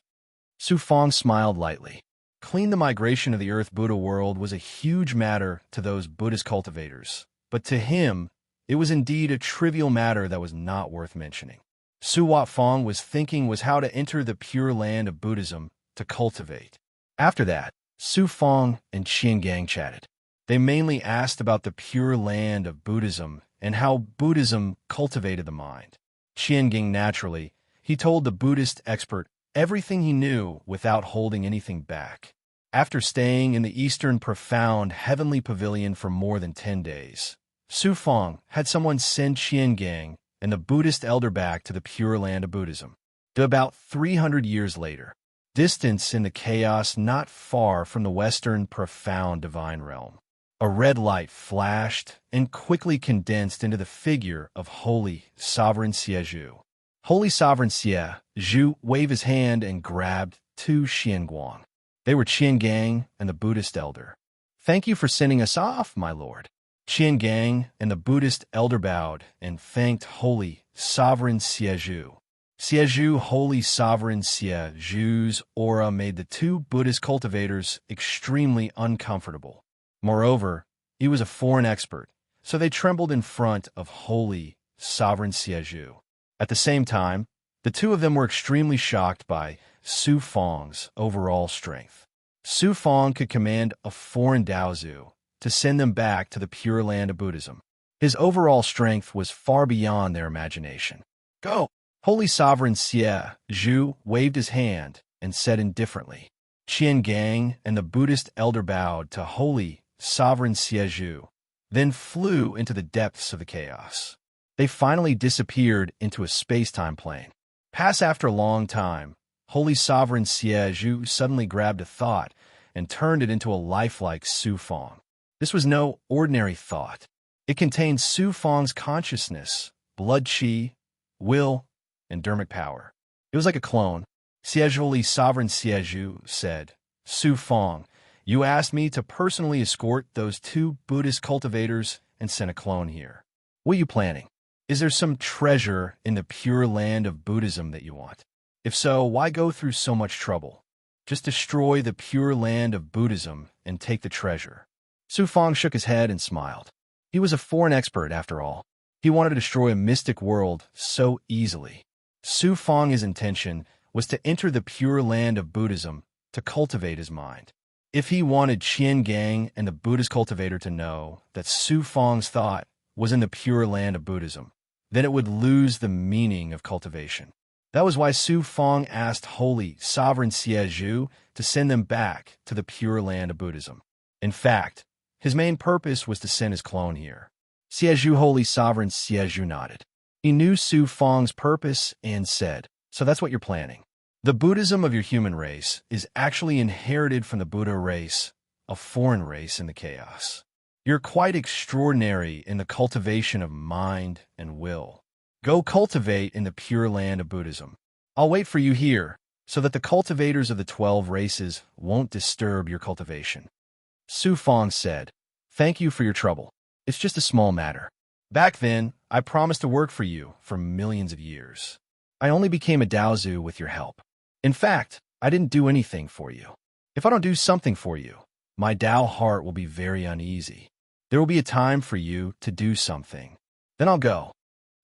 Su Fong smiled lightly. Clean the migration of the Earth Buddha world was a huge matter to those Buddhist cultivators, but to him, it was indeed a trivial matter that was not worth mentioning. Su Wat Fong was thinking was how to enter the Pure Land of Buddhism to cultivate. After that, Su Fong and Qian Gang chatted. They mainly asked about the Pure Land of Buddhism and how Buddhism cultivated the mind. Qian Gang naturally, he told the Buddhist expert everything he knew without holding anything back. After staying in the Eastern Profound Heavenly Pavilion for more than 10 days, Su Fong had someone send Qian Gang and the Buddhist elder back to the Pure Land of Buddhism. About 300 years later, distance in the chaos not far from the Western Profound Divine Realm, a red light flashed and quickly condensed into the figure of Holy Sovereign Siezhu. Holy Sovereign Siezhu waved his hand and grabbed two Xianguang. They were Qian Gang and the Buddhist elder. "Thank you for sending us off, my lord." Qian Gang and the Buddhist elder bowed and thanked Holy Sovereign Siezhu. Siezhu, Holy Sovereign Siezhu's aura made the two Buddhist cultivators extremely uncomfortable. Moreover, he was a foreign expert, so they trembled in front of Holy Sovereign Siezhu. At the same time, the two of them were extremely shocked by Su Fong's overall strength. Su Fong could command a foreign Daozu to send them back to the Pure Land of Buddhism. His overall strength was far beyond their imagination. "Go!" Holy Sovereign Siezhu waved his hand and said indifferently. Qian Gang and the Buddhist elder bowed to Holy Sovereign Siezhu, then flew into the depths of the chaos. They finally disappeared into a space-time plane. After a long time, Holy Sovereign Siezhu suddenly grabbed a thought and turned it into a lifelike Su Fong. This was no ordinary thought. It contained Su Fong's consciousness, blood chi, will, and dermic power. It was like a clone. Holy Sovereign Siezhu said, "Su Fong, you asked me to personally escort those two Buddhist cultivators and send a clone here. What are you planning? Is there some treasure in the Pure Land of Buddhism that you want? If so, why go through so much trouble? Just destroy the Pure Land of Buddhism and take the treasure." Su Fong shook his head and smiled. He was a foreign expert, after all. He wanted to destroy a mystic world so easily. Su Fong's intention was to enter the Pure Land of Buddhism to cultivate his mind. If he wanted Qian Gang and the Buddhist cultivator to know that Su Fong's thought was in the Pure Land of Buddhism, then it would lose the meaning of cultivation. That was why Su Fong asked Holy Sovereign Siezhu to send them back to the Pure Land of Buddhism. In fact, his main purpose was to send his clone here. Siezhu, Holy Sovereign Siezhu nodded. He knew Su Fong's purpose and said, "So that's what you're planning. The Buddhism of your human race is actually inherited from the Buddha race, a foreign race in the chaos. You're quite extraordinary in the cultivation of mind and will. Go cultivate in the Pure Land of Buddhism. I'll wait for you here, so that the cultivators of the 12 races won't disturb your cultivation." Su Fong said, "Thank you for your trouble. It's just a small matter. Back then, I promised to work for you for millions of years. I only became a Daozu with your help. In fact, I didn't do anything for you. If I don't do something for you, my Dao heart will be very uneasy. There will be a time for you to do something. Then I'll go."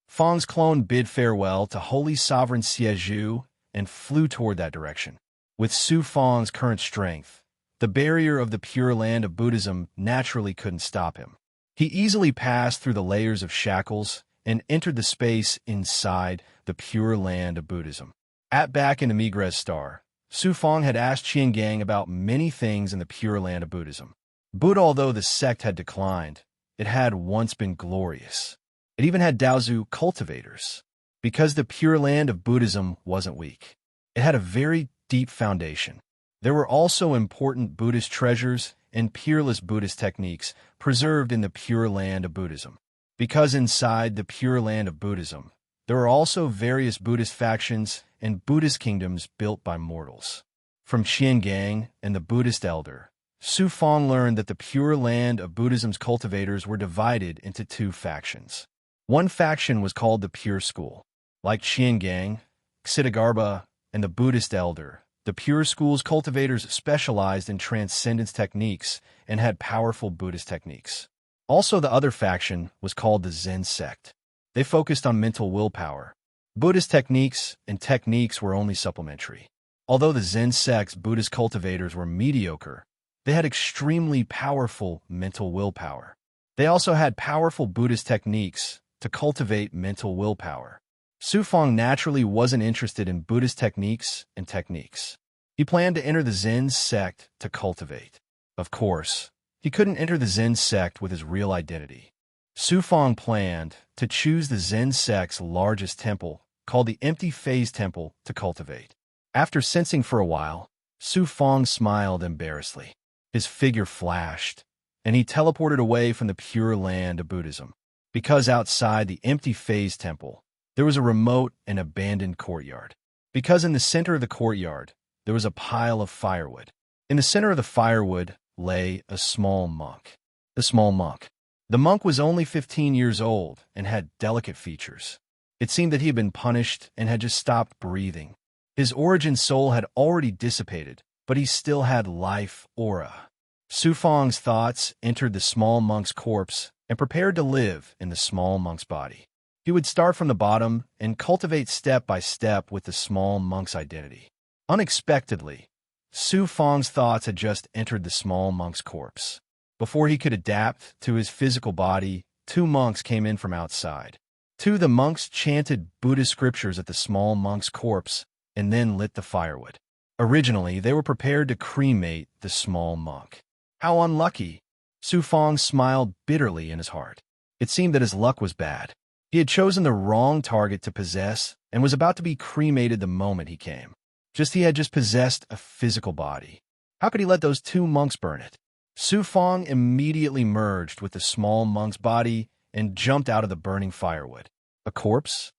Fong's clone bid farewell to Holy Sovereign Xie and flew toward that direction. With Su Fong's current strength, the barrier of the Pure Land of Buddhism naturally couldn't stop him. He easily passed through the layers of shackles and entered the space inside the Pure Land of Buddhism. Back in the Migres Star, Su Fong had asked Qiangang about many things in the Pure Land of Buddhism. Buddha, although the sect had declined, it had once been glorious. It even had Daozu cultivators. Because the Pure Land of Buddhism wasn't weak, it had a very deep foundation. There were also important Buddhist treasures and peerless Buddhist techniques preserved in the Pure Land of Buddhism. Because inside the Pure Land of Buddhism, there are also various Buddhist factions and Buddhist kingdoms built by mortals. From Qiangang and the Buddhist elder, Su Fong learned that the Pure Land of Buddhism's cultivators were divided into two factions. One faction was called the Pure School. Like Qiangang, Xitigarbha, and the Buddhist elder, the Pure School's cultivators specialized in transcendence techniques and had powerful Buddhist techniques. Also, the other faction was called the Zen sect. They focused on mental willpower. Buddhist techniques and techniques were only supplementary. Although the Zen sect's Buddhist cultivators were mediocre, they had extremely powerful mental willpower. They also had powerful Buddhist techniques to cultivate mental willpower. Su Fong naturally wasn't interested in Buddhist techniques and techniques. He planned to enter the Zen sect to cultivate. Of course, he couldn't enter the Zen sect with his real identity. Su Fong planned to choose the Zen sect's largest temple, called the Empty Phase Temple, to cultivate. After sensing for a while, Su Fong smiled embarrassedly. His figure flashed, and he teleported away from the Pure Land of Buddhism. Because outside the Empty Phase Temple, there was a remote and abandoned courtyard. Because in the center of the courtyard, there was a pile of firewood. In the center of the firewood lay a small monk. The monk was only 15 years old and had delicate features. It seemed that he had been punished and had just stopped breathing. His origin soul had already dissipated, but he still had life aura. Su Fong's thoughts entered the small monk's corpse and prepared to live in the small monk's body. He would start from the bottom and cultivate step by step with the small monk's identity. Unexpectedly, Su Fong's thoughts had just entered the small monk's corpse. Before he could adapt to his physical body, two monks came in from outside. Two of the monks chanted Buddhist scriptures at the small monk's corpse and then lit the firewood. Originally, they were prepared to cremate the small monk. How unlucky! Su Fong smiled bitterly in his heart. It seemed that his luck was bad. He had chosen the wrong target to possess and was about to be cremated the moment he came. He had just possessed a physical body. How could he let those two monks burn it? Su Fong immediately merged with the small monk's body and jumped out of the burning firewood. A corpse?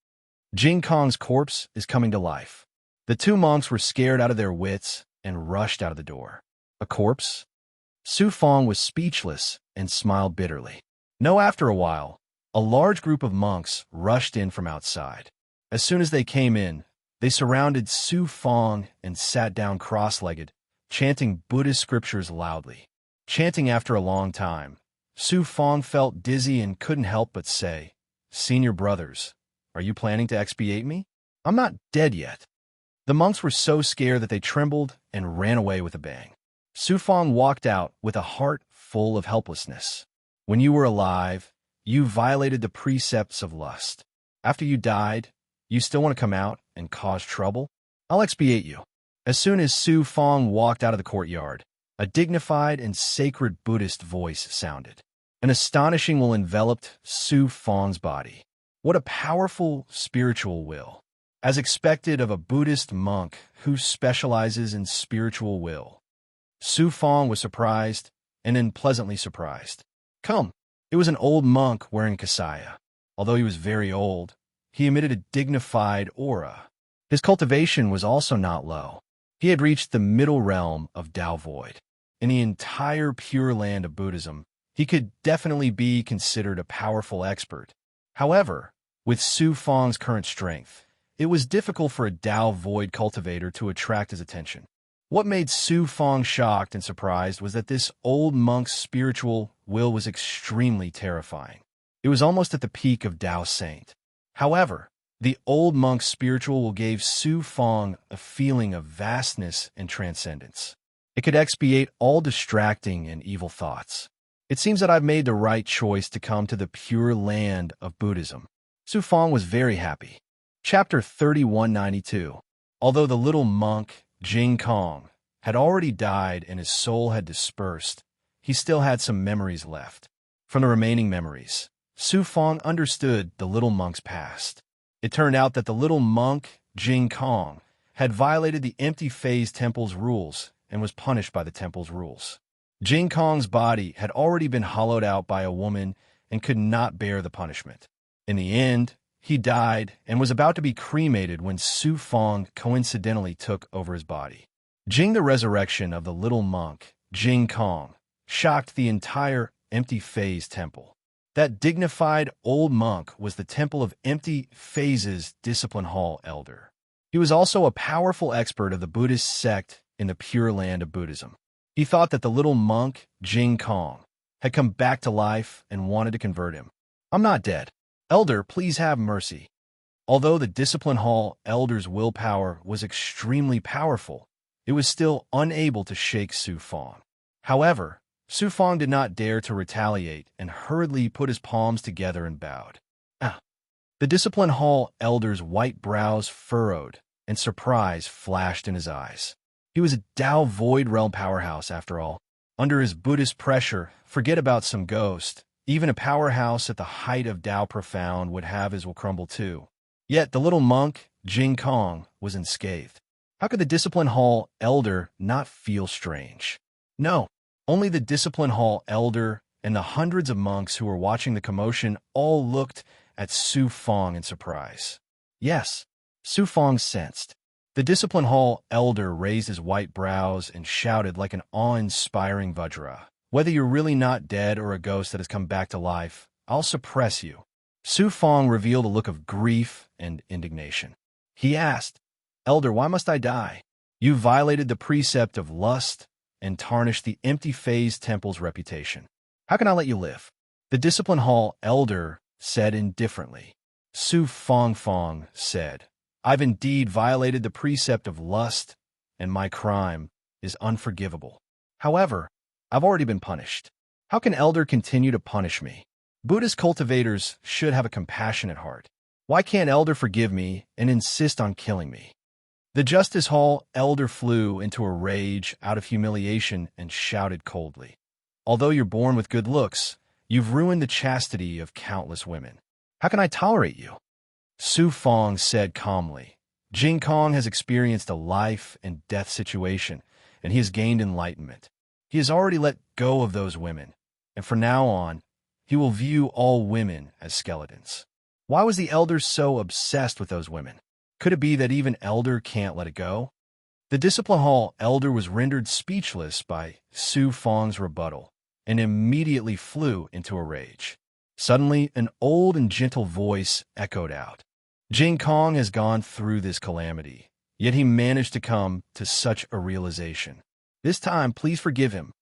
Jing Kong's corpse is coming to life. The two monks were scared out of their wits and rushed out of the door. A corpse? Su Fong was speechless and smiled bitterly. No, after a while, a large group of monks rushed in from outside. As soon as they came in, they surrounded Su Fong and sat down cross-legged, chanting Buddhist scriptures loudly. Chanting after a long time, Su Fong felt dizzy and couldn't help but say, "Senior brothers, are you planning to expiate me? I'm not dead yet." The monks were so scared that they trembled and ran away with a bang. Su Fong walked out with a heart full of helplessness. When you were alive, you violated the precepts of lust. After you died, you still want to come out and cause trouble? I'll expiate you. As soon as Su Fong walked out of the courtyard, a dignified and sacred Buddhist voice sounded. An astonishing will enveloped Su Fong's body. What a powerful spiritual will. As expected of a Buddhist monk who specializes in spiritual will, Su Fong was surprised and then pleasantly surprised. Come. It was an old monk wearing kasaya. Although he was very old, he emitted a dignified aura. His cultivation was also not low. He had reached the middle realm of Tao Void. In the entire Pure Land of Buddhism, he could definitely be considered a powerful expert. However, with Su Fang's current strength, it was difficult for a Tao Void cultivator to attract his attention. What made Su Fang shocked and surprised was that this old monk's spiritual will was extremely terrifying. It was almost at the peak of Tao Saint. However, the old monk's spiritual will gave Su Fang a feeling of vastness and transcendence. It could expiate all distracting and evil thoughts. It seems that I've made the right choice to come to the Pure Land of Buddhism. Su Fang was very happy. Chapter 3192. Although the little monk, Jing Kong, had already died and his soul had dispersed, he still had some memories left. From the remaining memories, Su Fang understood the little monk's past. It turned out that the little monk, Jing Kong, had violated the Empty Phase Temple's rules and was punished by the temple's rules. Jing Kong's body had already been hollowed out by a woman and could not bear the punishment. In the end, he died and was about to be cremated when Su Fang coincidentally took over his body. Jing, the resurrection of the little monk, Jing Kong, shocked the entire Empty Phase Temple. That dignified old monk was the Temple of Empty Phase's Discipline Hall elder. He was also a powerful expert of the Buddhist sect in the Pure Land of Buddhism. He thought that the little monk, Jing Kong, had come back to life and wanted to convert him. "I'm not dead. Elder, please have mercy." Although the Discipline Hall elder's willpower was extremely powerful, it was still unable to shake Su Fang. However, Su Fang did not dare to retaliate and hurriedly put his palms together and bowed. The Discipline Hall elder's white brows furrowed and surprise flashed in his eyes. He was a Tao Void realm powerhouse after all. Under his Buddhist pressure, forget about some ghost. Even a powerhouse at the height of Tao Profound would have his will crumble too. Yet the little monk, Jing Kong, was unscathed. How could the Discipline Hall elder not feel strange? No, only the Discipline Hall elder and the hundreds of monks who were watching the commotion all looked at Su Fang in surprise. Yes, Su Fang sensed. The Discipline Hall elder raised his white brows and shouted like an awe-inspiring Vajra. "Whether you're really not dead or a ghost that has come back to life, I'll suppress you." Su Fang revealed a look of grief and indignation. He asked, "Elder, why must I die? You violated the precept of lust and tarnished the Empty Phase Temple's reputation. How can I let you live?" The Discipline Hall elder said indifferently. Su Fang said, "I've indeed violated the precept of lust, and my crime is unforgivable. However, I've already been punished. How can Elder continue to punish me? Buddhist cultivators should have a compassionate heart. Why can't Elder forgive me and insist on killing me?" The Justice Hall elder flew into a rage out of humiliation and shouted coldly, "Although you're born with good looks, you've ruined the chastity of countless women. How can I tolerate you?" Su Fang said calmly, "Jing Kong has experienced a life and death situation, and he has gained enlightenment. He has already let go of those women, and from now on, he will view all women as skeletons." Why was the elder so obsessed with those women? Could it be that even Elder can't let it go? The Discipline Hall elder was rendered speechless by Su Fang's rebuttal and immediately flew into a rage. Suddenly, an old and gentle voice echoed out. "Jing Kong has gone through this calamity, yet he managed to come to such a realization. This time, please forgive him."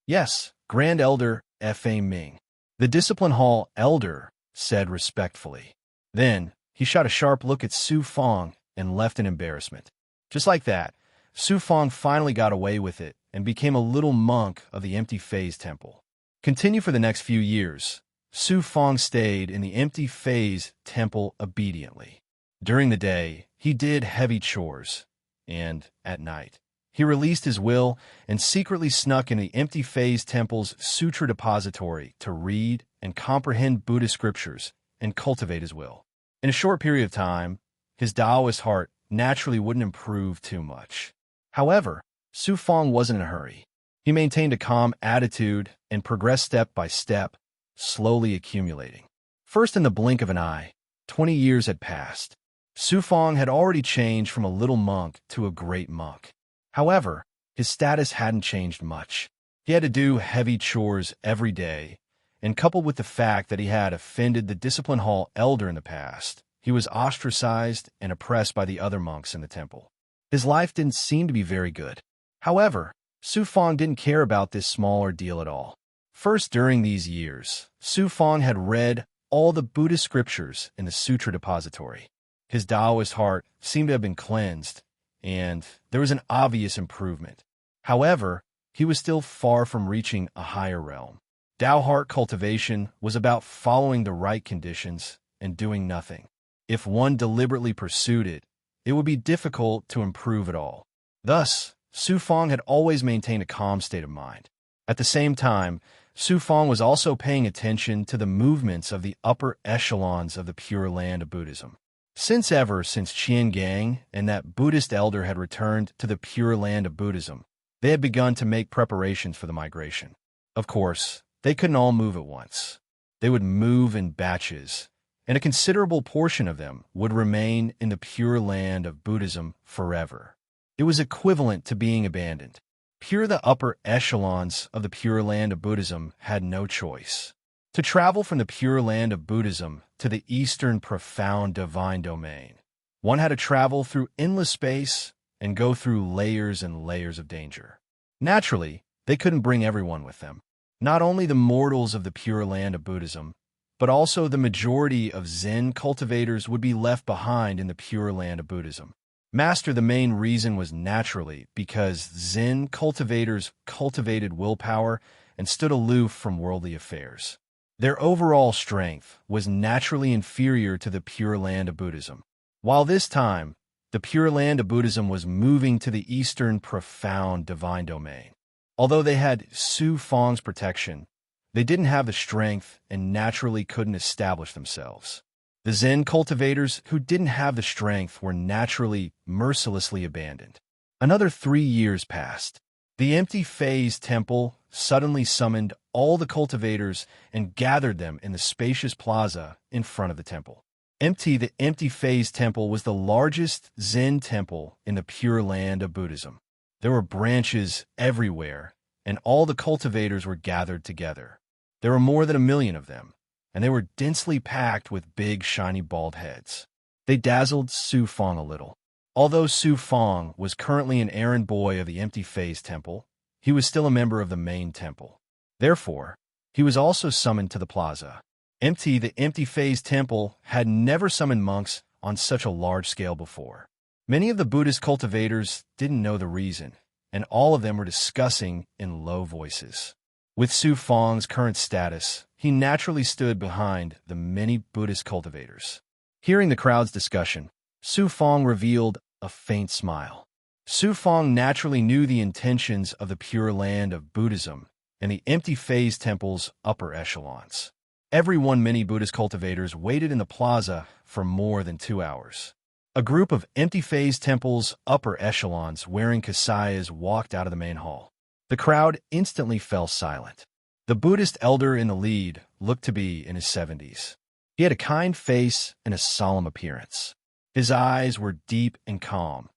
"Yes, Grand Elder F.A. Ming," the Discipline Hall elder said respectfully. Then, he shot a sharp look at Su Fang and left in embarrassment. Just like that, Su Fang finally got away with it and became a little monk of the Empty Phase Temple. Continue for the next few years. Su Fang stayed in the Empty Phase Temple obediently. During the day, he did heavy chores, and, at night, he released his will and secretly snuck in the Empty Phase Temple's sutra depository to read and comprehend Buddhist scriptures and cultivate his will. In a short period of time, his Taoist heart naturally wouldn't improve too much. However, Su Fang wasn't in a hurry. He maintained a calm attitude and progressed step by step, slowly accumulating. First, in the blink of an eye, 20 years had passed. Su Fong had already changed from a little monk to a great monk. However, his status hadn't changed much. He had to do heavy chores every day, and coupled with the fact that he had offended the discipline hall elder in the past, he was ostracized and oppressed by the other monks in the temple. His life didn't seem to be very good. However, Su Fong didn't care about this small ordeal at all. First, during these years, Su Fong had read all the Buddhist scriptures in the Sutra Depository. His Taoist heart seemed to have been cleansed, and there was an obvious improvement. However, he was still far from reaching a higher realm. Tao heart cultivation was about following the right conditions and doing nothing. If one deliberately pursued it, it would be difficult to improve at all. Thus, Su Fong had always maintained a calm state of mind. At the same time, Su Fong was also paying attention to the movements of the upper echelons of the Pure Land of Buddhism. Since Qian Gang and that Buddhist elder had returned to the Pure Land of Buddhism, they had begun to make preparations for the migration. Of course, they couldn't all move at once. They would move in batches, and a considerable portion of them would remain in the Pure Land of Buddhism forever. It was equivalent to being abandoned. The upper echelons of the Pure Land of Buddhism had no choice. To travel from the Pure Land of Buddhism to the Eastern Profound Divine Domain, one had to travel through endless space and go through layers and layers of danger. Naturally, they couldn't bring everyone with them. Not only the mortals of the Pure Land of Buddhism, but also the majority of Zen cultivators would be left behind in the Pure Land of Buddhism. Master, the main reason was naturally because Zen cultivators cultivated willpower and stood aloof from worldly affairs. Their overall strength was naturally inferior to the Pure Land of Buddhism. While this time, the Pure Land of Buddhism was moving to the Eastern Profound Divine Domain. Although they had Su Fong's protection, they didn't have the strength and naturally couldn't establish themselves. The Zen cultivators who didn't have the strength were naturally, mercilessly abandoned. Another 3 years passed. The empty phase temple suddenly summoned all the cultivators and gathered them in the spacious plaza in front of the temple. The empty phase temple was the largest Zen temple in the Pure Land of Buddhism. There were branches everywhere, and all the cultivators were gathered together. There were more than 1 million of them, and they were densely packed with big, shiny, bald heads. They dazzled Su Fong a little. Although Su Fong was currently an errand boy of the Empty Phase Temple, he was still a member of the main temple. Therefore, he was also summoned to the plaza. The Empty Phase Temple had never summoned monks on such a large scale before. Many of the Buddhist cultivators didn't know the reason, and all of them were discussing in low voices. With Su Fong's current status, he naturally stood behind the many Buddhist cultivators. Hearing the crowd's discussion, Su Fong revealed a faint smile. Su Fong naturally knew the intentions of the Pure Land of Buddhism and the Empty Phase Temple's upper echelons. Many Buddhist cultivators waited in the plaza for more than 2 hours. A group of Empty Phase Temple's upper echelons wearing kasayas walked out of the main hall. The crowd instantly fell silent. The Buddhist elder in the lead looked to be in his 70s. He had a kind face and a solemn appearance. His eyes were deep and calm,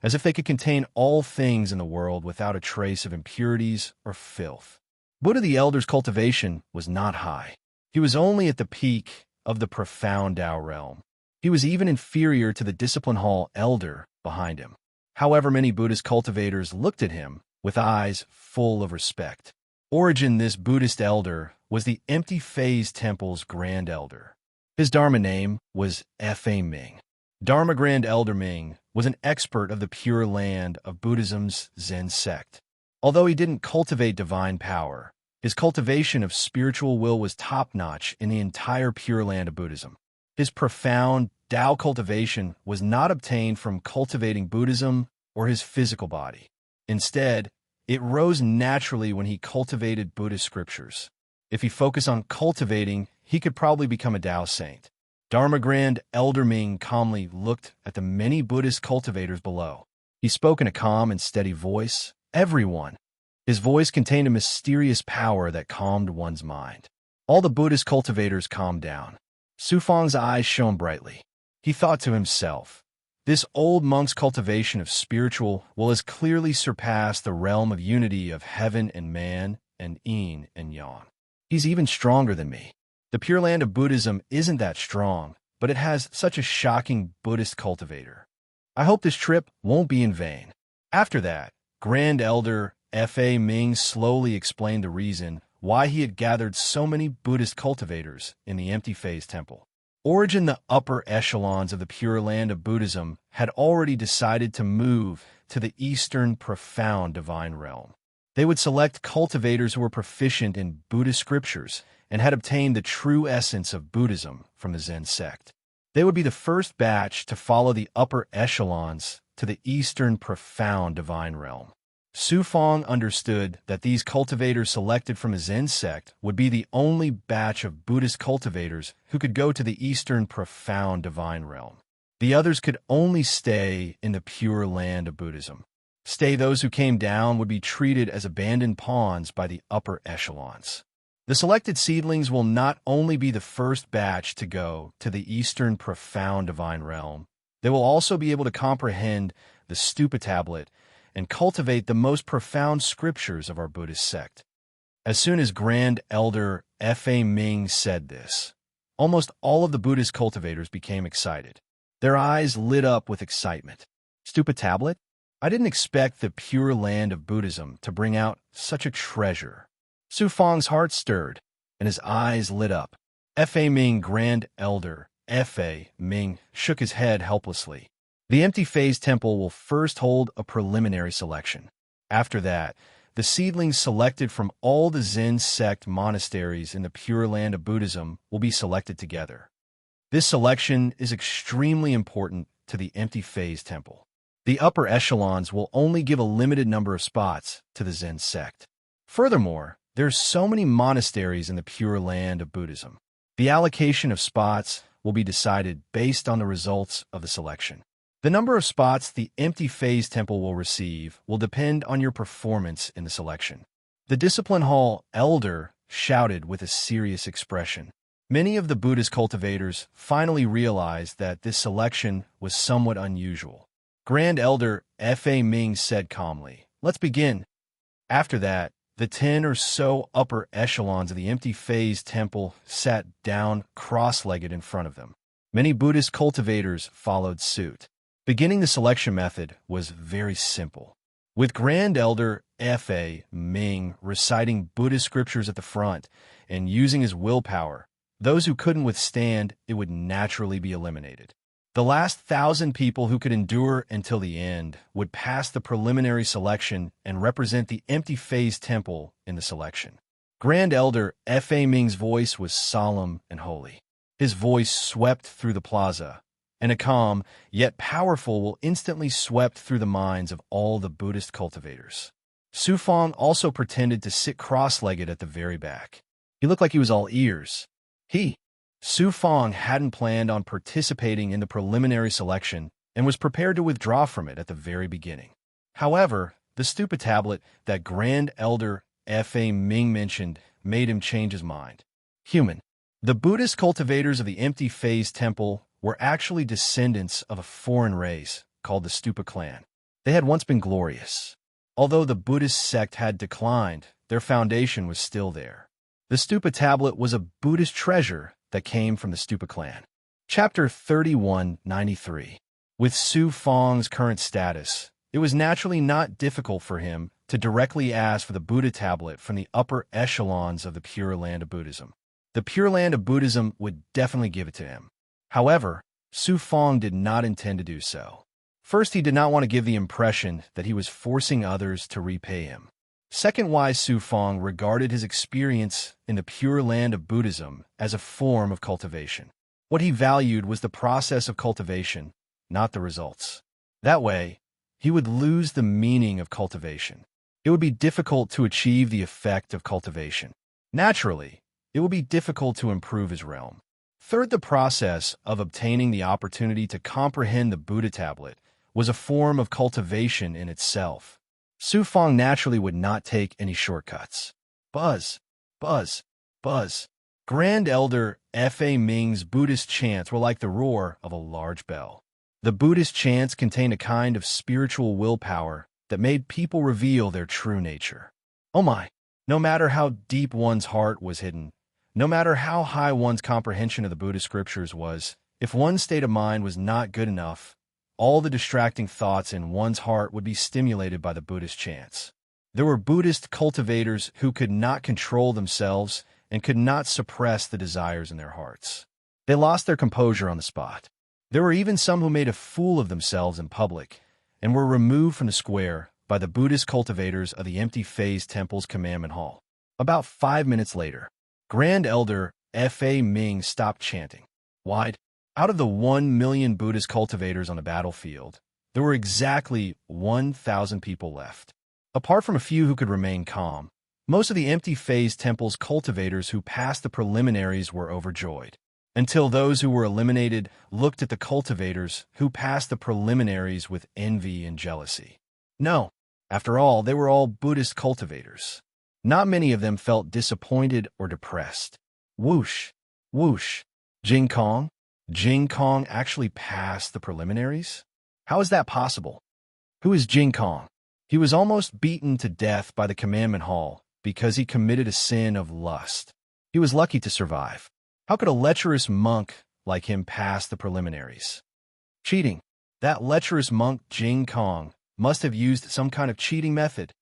as if they could contain all things in the world without a trace of impurities or filth. Buddha the elder's cultivation was not high. He was only at the peak of the profound Tao realm. He was even inferior to the discipline hall elder behind him. However, many Buddhist cultivators looked at him with eyes full of respect. This Buddhist elder was the Empty Phase Temple's Grand Elder. His Dharma name was F.A. Ming. Dharma Grand Elder Ming was an expert of the Pure Land of Buddhism's Zen sect. Although he didn't cultivate divine power, his cultivation of spiritual will was top-notch in the entire Pure Land of Buddhism. His profound Tao cultivation was not obtained from cultivating Buddhism or his physical body. Instead, it rose naturally when he cultivated Buddhist scriptures. If he focused on cultivating, he could probably become a Tao saint. Dharma Grand Elder Ming calmly looked at the many Buddhist cultivators below. He spoke in a calm and steady voice. Everyone. His voice contained a mysterious power that calmed one's mind. All the Buddhist cultivators calmed down. Su Fang's eyes shone brightly. He thought to himself, this old monk's cultivation of spiritual will as clearly surpass the realm of unity of heaven and man and yin and yang. He's even stronger than me. The Pure Land of Buddhism isn't that strong, but it has such a shocking Buddhist cultivator. I hope this trip won't be in vain. After that, Grand Elder F.A. Ming slowly explained the reason why he had gathered so many Buddhist cultivators in the empty phase temple. Origin, the upper echelons of the Pure Land of Buddhism, had already decided to move to the Eastern Profound Divine Realm. They would select cultivators who were proficient in Buddhist scriptures and had obtained the true essence of Buddhism from the Zen sect. They would be the first batch to follow the upper echelons to the Eastern Profound Divine Realm. Su Fang understood that these cultivators selected from a Zen sect would be the only batch of Buddhist cultivators who could go to the Eastern Profound Divine Realm. The others could only stay in the Pure Land of Buddhism. Those who came down would be treated as abandoned pawns by the upper echelons. The selected seedlings will not only be the first batch to go to the Eastern Profound Divine Realm, they will also be able to comprehend the Stupa Tablet and cultivate the most profound scriptures of our Buddhist sect. As soon as Grand Elder F.A. Ming said this, almost all of the Buddhist cultivators became excited. Their eyes lit up with excitement. Stupa Tablet? I didn't expect the Pure Land of Buddhism to bring out such a treasure. Su Fang's heart stirred, and his eyes lit up. F.A. Ming, Grand Elder F.A. Ming, shook his head helplessly. The empty phase temple will first hold a preliminary selection. After that, the seedlings selected from all the Zen sect monasteries in the Pure Land of Buddhism will be selected together. This selection is extremely important to the empty phase temple. The upper echelons will only give a limited number of spots to the Zen sect. Furthermore, there's so many monasteries in the Pure Land of Buddhism. The allocation of spots will be decided based on the results of the selection. The number of spots the empty phase temple will receive will depend on your performance in the selection. The Discipline Hall elder shouted with a serious expression. Many of the Buddhist cultivators finally realized that this selection was somewhat unusual. Grand Elder F.A. Ming said calmly, "Let's begin." After that, the 10 or so upper echelons of the empty phase temple sat down cross-legged in front of them. Many Buddhist cultivators followed suit. Beginning the selection method was very simple. With Grand Elder F.A. Ming reciting Buddhist scriptures at the front and using his willpower, those who couldn't withstand it would naturally be eliminated. The last 1,000 people who could endure until the end would pass the preliminary selection and represent the empty phase temple in the selection. Grand Elder F.A. Ming's voice was solemn and holy. His voice swept through the plaza, and a calm, yet powerful will instantly swept through the minds of all the Buddhist cultivators. Su Fang also pretended to sit cross-legged at the very back. He looked like he was all ears. Su Fang hadn't planned on participating in the preliminary selection and was prepared to withdraw from it at the very beginning. However, the Stupa Tablet that Grand Elder F.A. Ming mentioned made him change his mind. The Buddhist cultivators of the empty phase temple were actually descendants of a foreign race called the Stupa clan. They had once been glorious. Although the Buddhist sect had declined, their foundation was still there. The Stupa Tablet was a Buddhist treasure that came from the Stupa clan. Chapter 3193. With Su Fang's current status, it was naturally not difficult for him to directly ask for the Buddha tablet from the upper echelons of the Pure Land of Buddhism. The Pure Land of Buddhism would definitely give it to him. However, Su Fang did not intend to do so. First, he did not want to give the impression that he was forcing others to repay him. Second, Su Fang regarded his experience in the Pure Land of Buddhism as a form of cultivation. What he valued was the process of cultivation, not the results. That way, he would lose the meaning of cultivation. It would be difficult to achieve the effect of cultivation. Naturally, it would be difficult to improve his realm. Third, the process of obtaining the opportunity to comprehend the Buddha tablet was a form of cultivation in itself. Su Fang naturally would not take any shortcuts. Buzz, buzz, buzz. Grand Elder Fa Ming's Buddhist chants were like the roar of a large bell. The Buddhist chants contained a kind of spiritual willpower that made people reveal their true nature. Oh my! No matter how deep one's heart was hidden, no matter how high one's comprehension of the Buddhist scriptures was, if one's state of mind was not good enough, all the distracting thoughts in one's heart would be stimulated by the Buddhist chants. There were Buddhist cultivators who could not control themselves and could not suppress the desires in their hearts. They lost their composure on the spot. There were even some who made a fool of themselves in public and were removed from the square by the Buddhist cultivators of the empty phase temple's commandment hall. About 5 minutes later, Grand Elder Fa Ming stopped chanting. Wide. Out of the 1 million Buddhist cultivators on the battlefield, there were exactly 1,000 people left. Apart from a few who could remain calm, most of the empty phase temple's cultivators who passed the preliminaries were overjoyed, until those who were eliminated looked at the cultivators who passed the preliminaries with envy and jealousy. No, after all, they were all Buddhist cultivators. Not many of them felt disappointed or depressed. Whoosh, whoosh. Jing Kong? Jing Kong actually passed the preliminaries? How is that possible? Who is Jing Kong? He was almost beaten to death by the commandment hall because he committed a sin of lust. He was lucky to survive. How could a lecherous monk like him pass the preliminaries? Cheating. That lecherous monk Jing Kong must have used some kind of cheating method.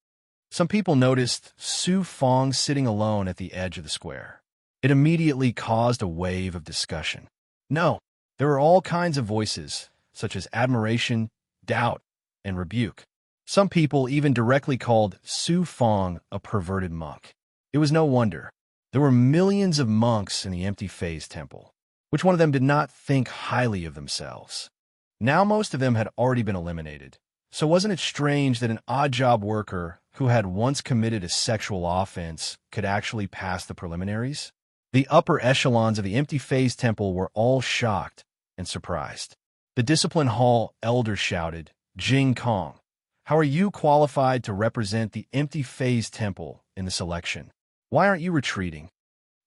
Some people noticed Su Fong sitting alone at the edge of the square. It immediately caused a wave of discussion. No, there were all kinds of voices, such as admiration, doubt, and rebuke. Some people even directly called Su Fong a perverted monk. It was no wonder. There were millions of monks in the empty phase temple. Which one of them did not think highly of themselves? Now most of them had already been eliminated. So wasn't it strange that an odd job worker who had once committed a sexual offense could actually pass the preliminaries? The upper echelons of the empty phase temple were all shocked and surprised. The discipline hall elder shouted, Jing Kong, how are you qualified to represent the empty phase temple in the selection? Why aren't you retreating?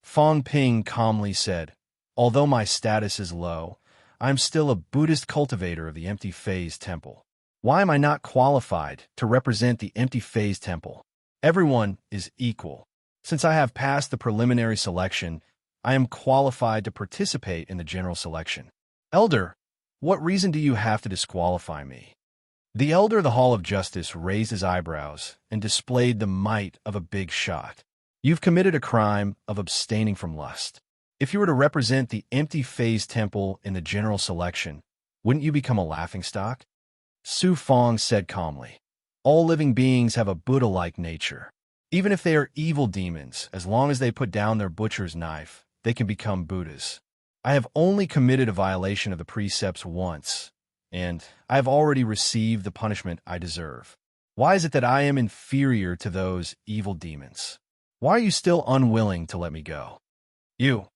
Fong Ping calmly said, although my status is low, I'm still a Buddhist cultivator of the empty phase temple. Why am I not qualified to represent the empty phase temple? Everyone is equal. Since I have passed the preliminary selection, I am qualified to participate in the general selection. Elder, what reason do you have to disqualify me? The elder of the Hall of Justice raised his eyebrows and displayed the might of a big shot. You've committed a crime of abstaining from lust. If you were to represent the empty phase temple in the general selection, wouldn't you become a laughingstock? Su Fong said calmly, all living beings have a Buddha-like nature. Even if they are evil demons, as long as they put down their butcher's knife, they can become Buddhas. I have only committed a violation of the precepts once, and I have already received the punishment I deserve. Why is it that I am inferior to those evil demons? Why are you still unwilling to let me go? You.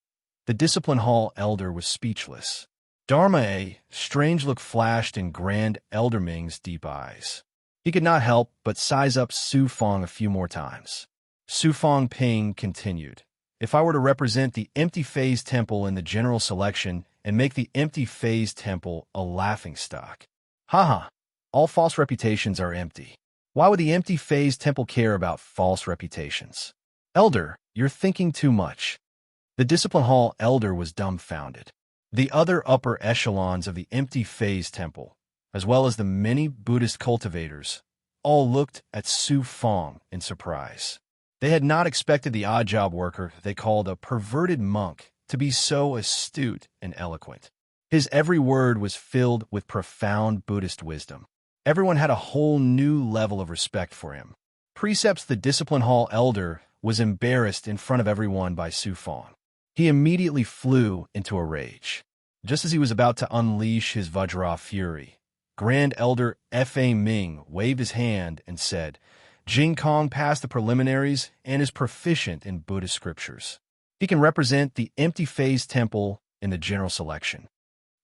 The discipline hall elder was speechless. Dharma, a strange look flashed in Grand Elder Ming's deep eyes. He could not help but size up Su Fong a few more times. Su Fong Ping continued, if I were to represent the empty phase temple in the general selection and make the empty phase temple a laughingstock. Haha, all false reputations are empty. Why would the empty phase temple care about false reputations? Elder, you're thinking too much. The discipline hall elder was dumbfounded. The other upper echelons of the empty phase temple, as well as the many Buddhist cultivators, all looked at Su Fong in surprise. They had not expected the odd job worker they called a perverted monk to be so astute and eloquent. His every word was filled with profound Buddhist wisdom. Everyone had a whole new level of respect for him. Precepts the discipline hall elder was embarrassed in front of everyone by Su Fong. He immediately flew into a rage. Just as he was about to unleash his Vajra fury, Grand Elder Fa Ming waved his hand and said, Jing Kong passed the preliminaries and is proficient in Buddhist scriptures. He can represent the empty phase temple in the general selection.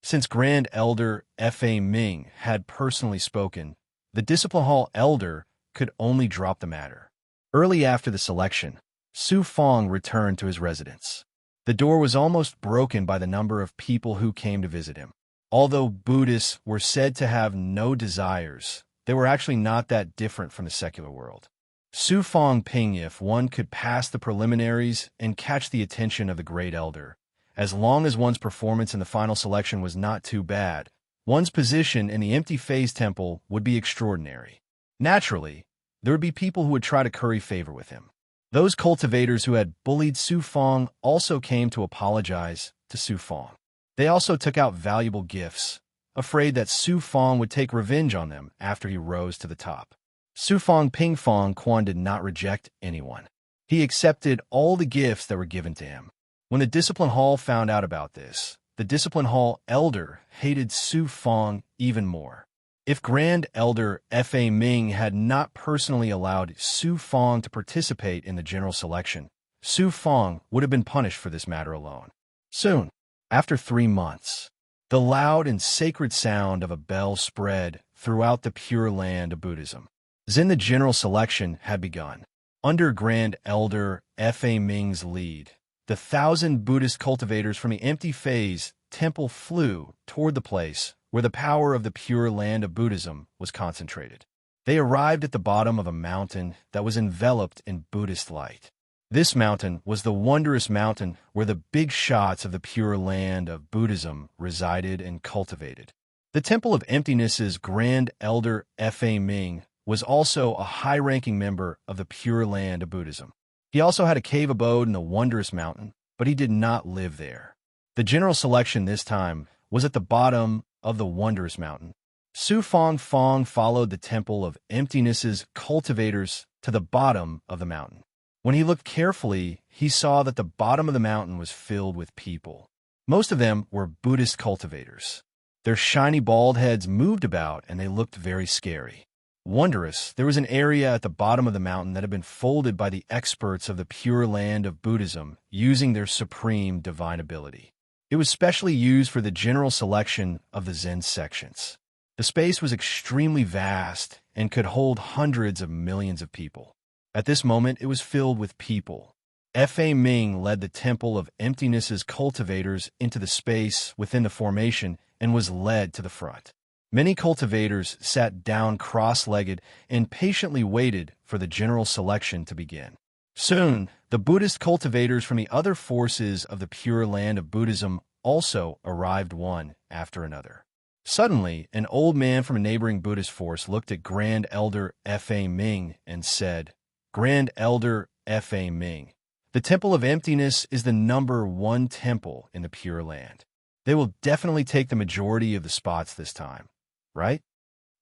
Since Grand Elder Fa Ming had personally spoken, the discipline hall elder could only drop the matter. Early after the selection, Su Fong returned to his residence. The door was almost broken by the number of people who came to visit him. Although Buddhists were said to have no desires, they were actually not that different from the secular world. Su Fong Ping, if one could pass the preliminaries and catch the attention of the great elder, as long as one's performance in the final selection was not too bad, one's position in the empty phase temple would be extraordinary. Naturally, there would be people who would try to curry favor with him. Those cultivators who had bullied Su Fong also came to apologize to Su Fong. They also took out valuable gifts, afraid that Su Fong would take revenge on them after he rose to the top. Su Fong Ping Fong Quan did not reject anyone. He accepted all the gifts that were given to him. When the Discipline Hall found out about this, the Discipline Hall elder hated Su Fong even more. If Grand Elder Fa Ming had not personally allowed Su Fong to participate in the general selection, Su Fong would have been punished for this matter alone. Soon, after 3 months, the loud and sacred sound of a bell spread throughout the Pure Land of Buddhism. Then the general selection had begun. Under Grand Elder Fa Ming's lead, the 1,000 Buddhist cultivators from the empty phase temple flew toward the place where the power of the Pure Land of Buddhism was concentrated. They arrived at the bottom of a mountain that was enveloped in Buddhist light. This mountain was the wondrous mountain where the big shots of the Pure Land of Buddhism resided and cultivated. The Temple of Emptiness's Grand Elder Fa Ming was also a high-ranking member of the Pure Land of Buddhism. He also had a cave abode in the wondrous mountain, but he did not live there. The general selection this time was at the bottom of the wondrous mountain. Su Fong Fong followed the Temple of Emptiness's cultivators to the bottom of the mountain. When he looked carefully, he saw that the bottom of the mountain was filled with people. Most of them were Buddhist cultivators. Their shiny bald heads moved about and they looked very scary. Wondrous, there was an area at the bottom of the mountain that had been folded by the experts of the Pure Land of Buddhism using their supreme divine ability. It was specially used for the general selection of the Zen sections. The space was extremely vast and could hold hundreds of millions of people. At this moment, it was filled with people. Fa Ming led the Temple of Emptiness's cultivators into the space within the formation and was led to the front. Many cultivators sat down cross-legged and patiently waited for the general selection to begin. Soon, the Buddhist cultivators from the other forces of the Pure Land of Buddhism also arrived one after another. Suddenly, an old man from a neighboring Buddhist force looked at Grand Elder Fa Ming and said, "Grand Elder Fa Ming, the Temple of Emptiness is the #1 temple in the Pure Land. They will definitely take the majority of the spots this time, right?"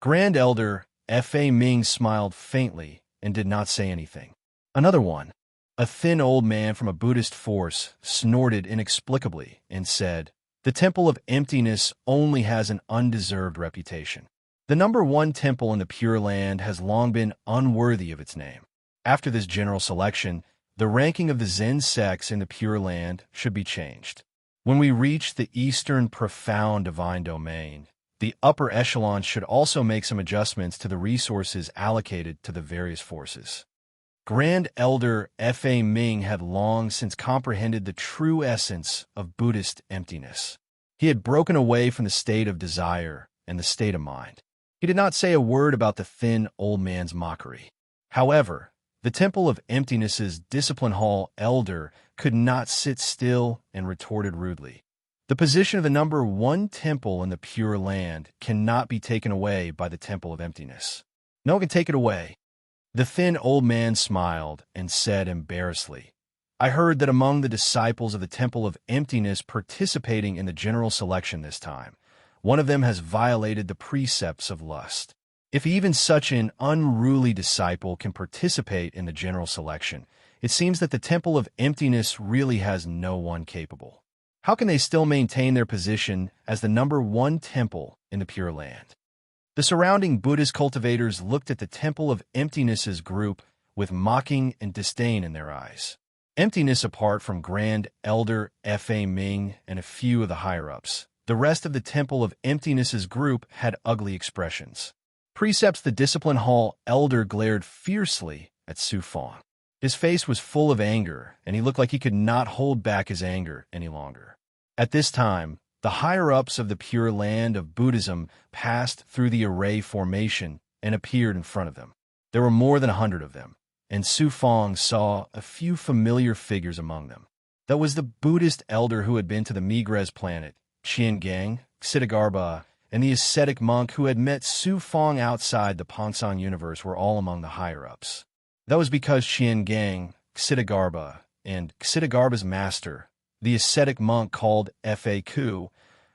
Grand Elder Fa Ming smiled faintly and did not say anything. Another one, a thin old man from a Buddhist force, snorted inexplicably and said, "The Temple of Emptiness only has an undeserved reputation. The #1 temple in the Pure Land has long been unworthy of its name. After this general selection, the ranking of the Zen sects in the Pure Land should be changed. When we reach the Eastern Profound Divine Domain, the upper echelons should also make some adjustments to the resources allocated to the various forces." Grand Elder Fa Ming had long since comprehended the true essence of Buddhist emptiness. He had broken away from the state of desire and the state of mind. He did not say a word about the thin old man's mockery. However, the Temple of Emptiness's Discipline Hall elder could not sit still and retorted rudely, "The position of the #1 temple in the Pure Land cannot be taken away by the Temple of Emptiness. No one can take it away." The thin old man smiled and said embarrassedly, "I heard that among the disciples of the Temple of Emptiness participating in the general selection this time, one of them has violated the precepts of lust. If even such an unruly disciple can participate in the general selection, it seems that the Temple of Emptiness really has no one capable. How can they still maintain their position as the #1 temple in the Pure Land?" The surrounding Buddhist cultivators looked at the Temple of Emptiness's group with mocking and disdain in their eyes. Emptiness apart from Grand Elder Fa Ming and a few of the higher-ups, the rest of the Temple of Emptiness's group had ugly expressions. Precepts the Discipline Hall elder glared fiercely at Su Fong. His face was full of anger, and he looked like he could not hold back his anger any longer. At this time, the higher-ups of the Pure Land of Buddhism passed through the array formation and appeared in front of them. There were more than 100 of them, and Su Fong saw a few familiar figures among them. That was the Buddhist elder who had been to the Migres planet, Qian Gang, Xitigarbha, and the ascetic monk who had met Su Fong outside the Pansong universe were all among the higher-ups. That was because Qian Gang, Xitigarbha, and Xitigarbha's master, the ascetic monk called Fa Ku,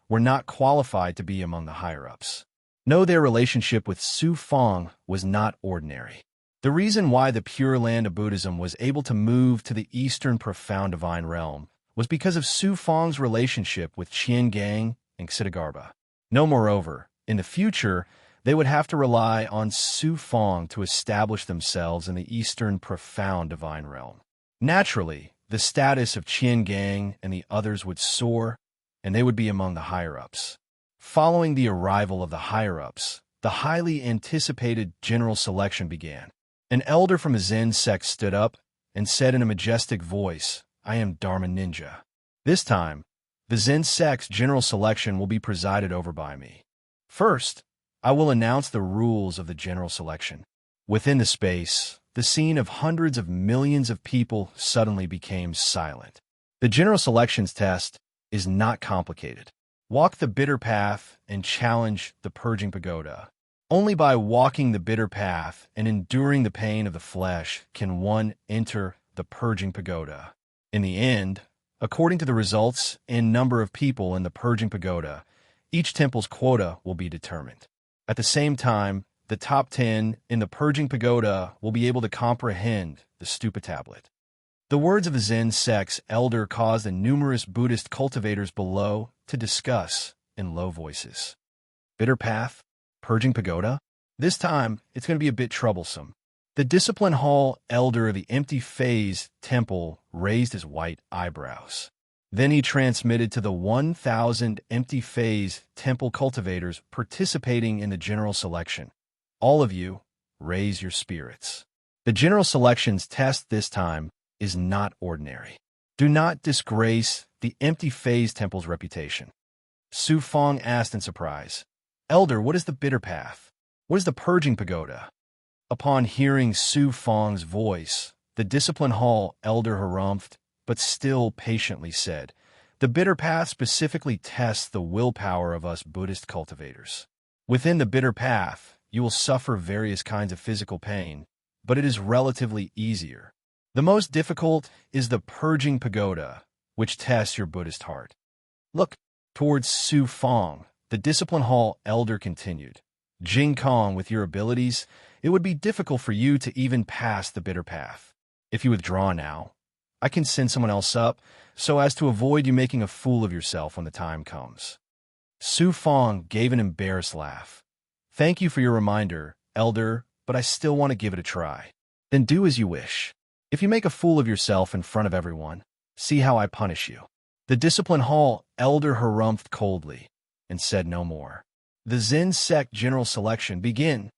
were not qualified to be among the higher-ups. No, their relationship with Su Fong was not ordinary. The reason why the Pure Land of Buddhism was able to move to the Eastern Profound Divine Realm was because of Su Fong's relationship with Qian Gang and Xitigarbha. No, moreover, in the future, they would have to rely on Su Fong to establish themselves in the Eastern Profound Divine Realm. Naturally, the status of Qian Gang and the others would soar, and they would be among the higher-ups. Following the arrival of the higher-ups, the highly anticipated general selection began. An elder from a Zen sect stood up and said in a majestic voice, "I am Dharma Ninja. This time, the Zen sect's general selection will be presided over by me. First, I will announce the rules of the general selection." Within the space, the scene of hundreds of millions of people suddenly became silent. The general selections test is not complicated. Walk the bitter path and challenge the purging pagoda. Only by walking the bitter path and enduring the pain of the flesh can one enter the purging pagoda. In the end, according to the results and number of people in the purging pagoda, each temple's quota will be determined. At the same time, the top 10 in the purging pagoda will be able to comprehend the stupa tablet. The words of the Zen sect's elder caused the numerous Buddhist cultivators below to discuss in low voices. Bitter path? Purging pagoda? This time, it's going to be a bit troublesome. The discipline hall elder of the empty phase temple raised his white eyebrows. Then he transmitted to the 1,000 empty phase temple cultivators participating in the general selection. All of you, raise your spirits. The general selections test this time is not ordinary. Do not disgrace the empty phase temple's reputation. Su Fong asked in surprise, "Elder, what is the bitter path? What is the purging pagoda?" Upon hearing Su Fong's voice, the discipline hall elder harumphed, but still patiently said, "The bitter path specifically tests the willpower of us Buddhist cultivators. Within the bitter path, you will suffer various kinds of physical pain, but it is relatively easier. The most difficult is the purging pagoda, which tests your Buddhist heart." Look towards Su Fong, the discipline hall elder continued. "Jing Kong, with your abilities, it would be difficult for you to even pass the bitter path. If you withdraw now, I can send someone else up so as to avoid you making a fool of yourself when the time comes." Su Fong gave an embarrassed laugh. "Thank you for your reminder, elder, but I still want to give it a try." "Then do as you wish. If you make a fool of yourself in front of everyone, see how I punish you." The discipline hall elder harumphed coldly and said no more. The Zen sect general selection begin.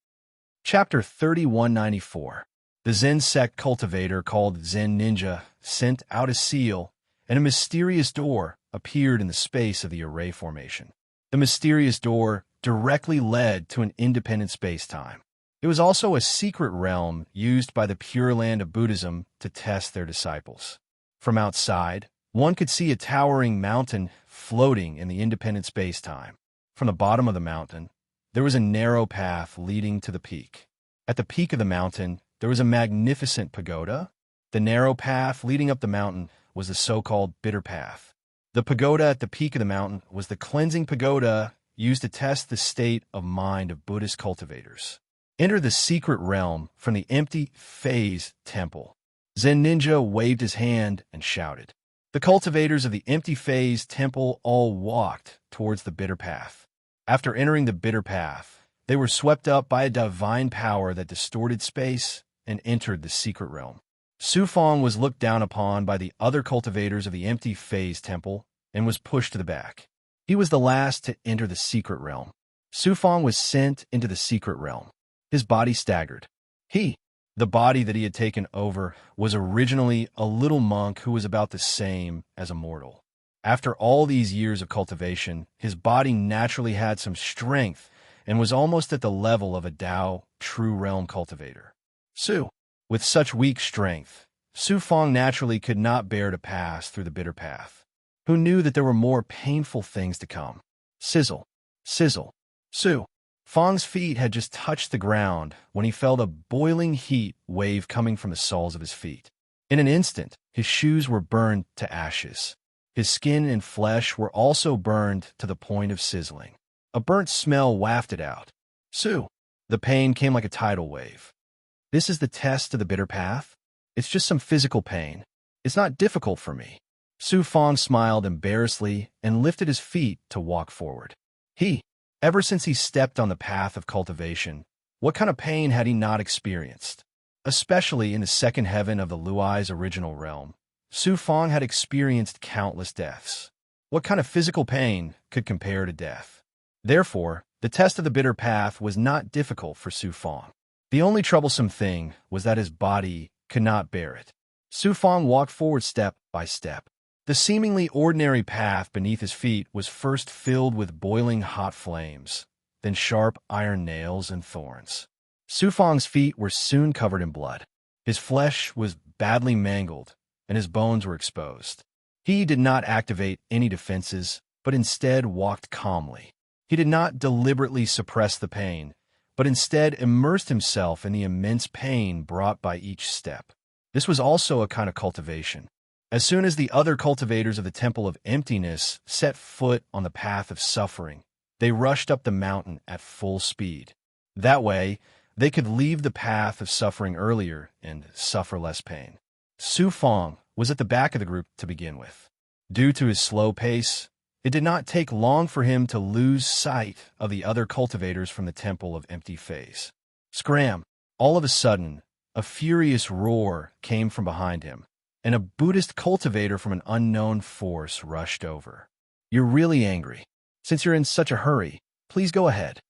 Chapter 3194. The Zen sect cultivator called Zen Ninja sent out a seal, and a mysterious door appeared in the space of the array formation. The mysterious door directly led to an independent space-time. It was also a secret realm used by the Pure Land of Buddhism to test their disciples. From outside, one could see a towering mountain floating in the independent space-time. From the bottom of the mountain, there was a narrow path leading to the peak. At the peak of the mountain, there was a magnificent pagoda. The narrow path leading up the mountain was the so-called bitter path. The pagoda at the peak of the mountain was the cleansing pagoda used to test the state of mind of Buddhist cultivators. Enter the secret realm from the empty phase temple. Zen Ninja waved his hand and shouted. The cultivators of the empty phase temple all walked towards the bitter path. After entering the bitter path, they were swept up by a divine power that distorted space and entered the secret realm. Su Fong was looked down upon by the other cultivators of the empty phase temple and was pushed to the back. He was the last to enter the secret realm. Su Fong was sent into the secret realm. His body staggered. He The body that he had taken over was originally a little monk who was about the same as a mortal. After all these years of cultivation, his body naturally had some strength and was almost at the level of a Tao true realm cultivator. Su, with such weak strength, Su Fong naturally could not bear to pass through the bitter path. Who knew that there were more painful things to come? Sizzle, sizzle. Su Fong's feet had just touched the ground when he felt a boiling heat wave coming from the soles of his feet. In an instant, his shoes were burned to ashes. His skin and flesh were also burned to the point of sizzling. A burnt smell wafted out. Su. The pain came like a tidal wave. This is the test of the bitter path? It's just some physical pain. It's not difficult for me. Su Fong smiled embarrassedly and lifted his feet to walk forward. Ever since he stepped on the path of cultivation, what kind of pain had he not experienced? Especially in the second heaven of the Luai's original realm, Su Fong had experienced countless deaths. What kind of physical pain could compare to death? Therefore, the test of the bitter path was not difficult for Su Fong. The only troublesome thing was that his body could not bear it. Su Fong walked forward step by step. The seemingly ordinary path beneath his feet was first filled with boiling hot flames, then sharp iron nails and thorns. Su Fong's feet were soon covered in blood. His flesh was badly mangled, and his bones were exposed. He did not activate any defenses, but instead walked calmly. He did not deliberately suppress the pain, but instead immersed himself in the immense pain brought by each step. This was also a kind of cultivation. As soon as the other cultivators of the Temple of Emptiness set foot on the path of suffering, they rushed up the mountain at full speed. That way, they could leave the path of suffering earlier and suffer less pain. Su Fong was at the back of the group to begin with. Due to his slow pace, it did not take long for him to lose sight of the other cultivators from the Temple of Empty Face. Scram! All of a sudden, a furious roar came from behind him, and a Buddhist cultivator from an unknown force rushed over. "You're really angry. Since you're in such a hurry, please go ahead."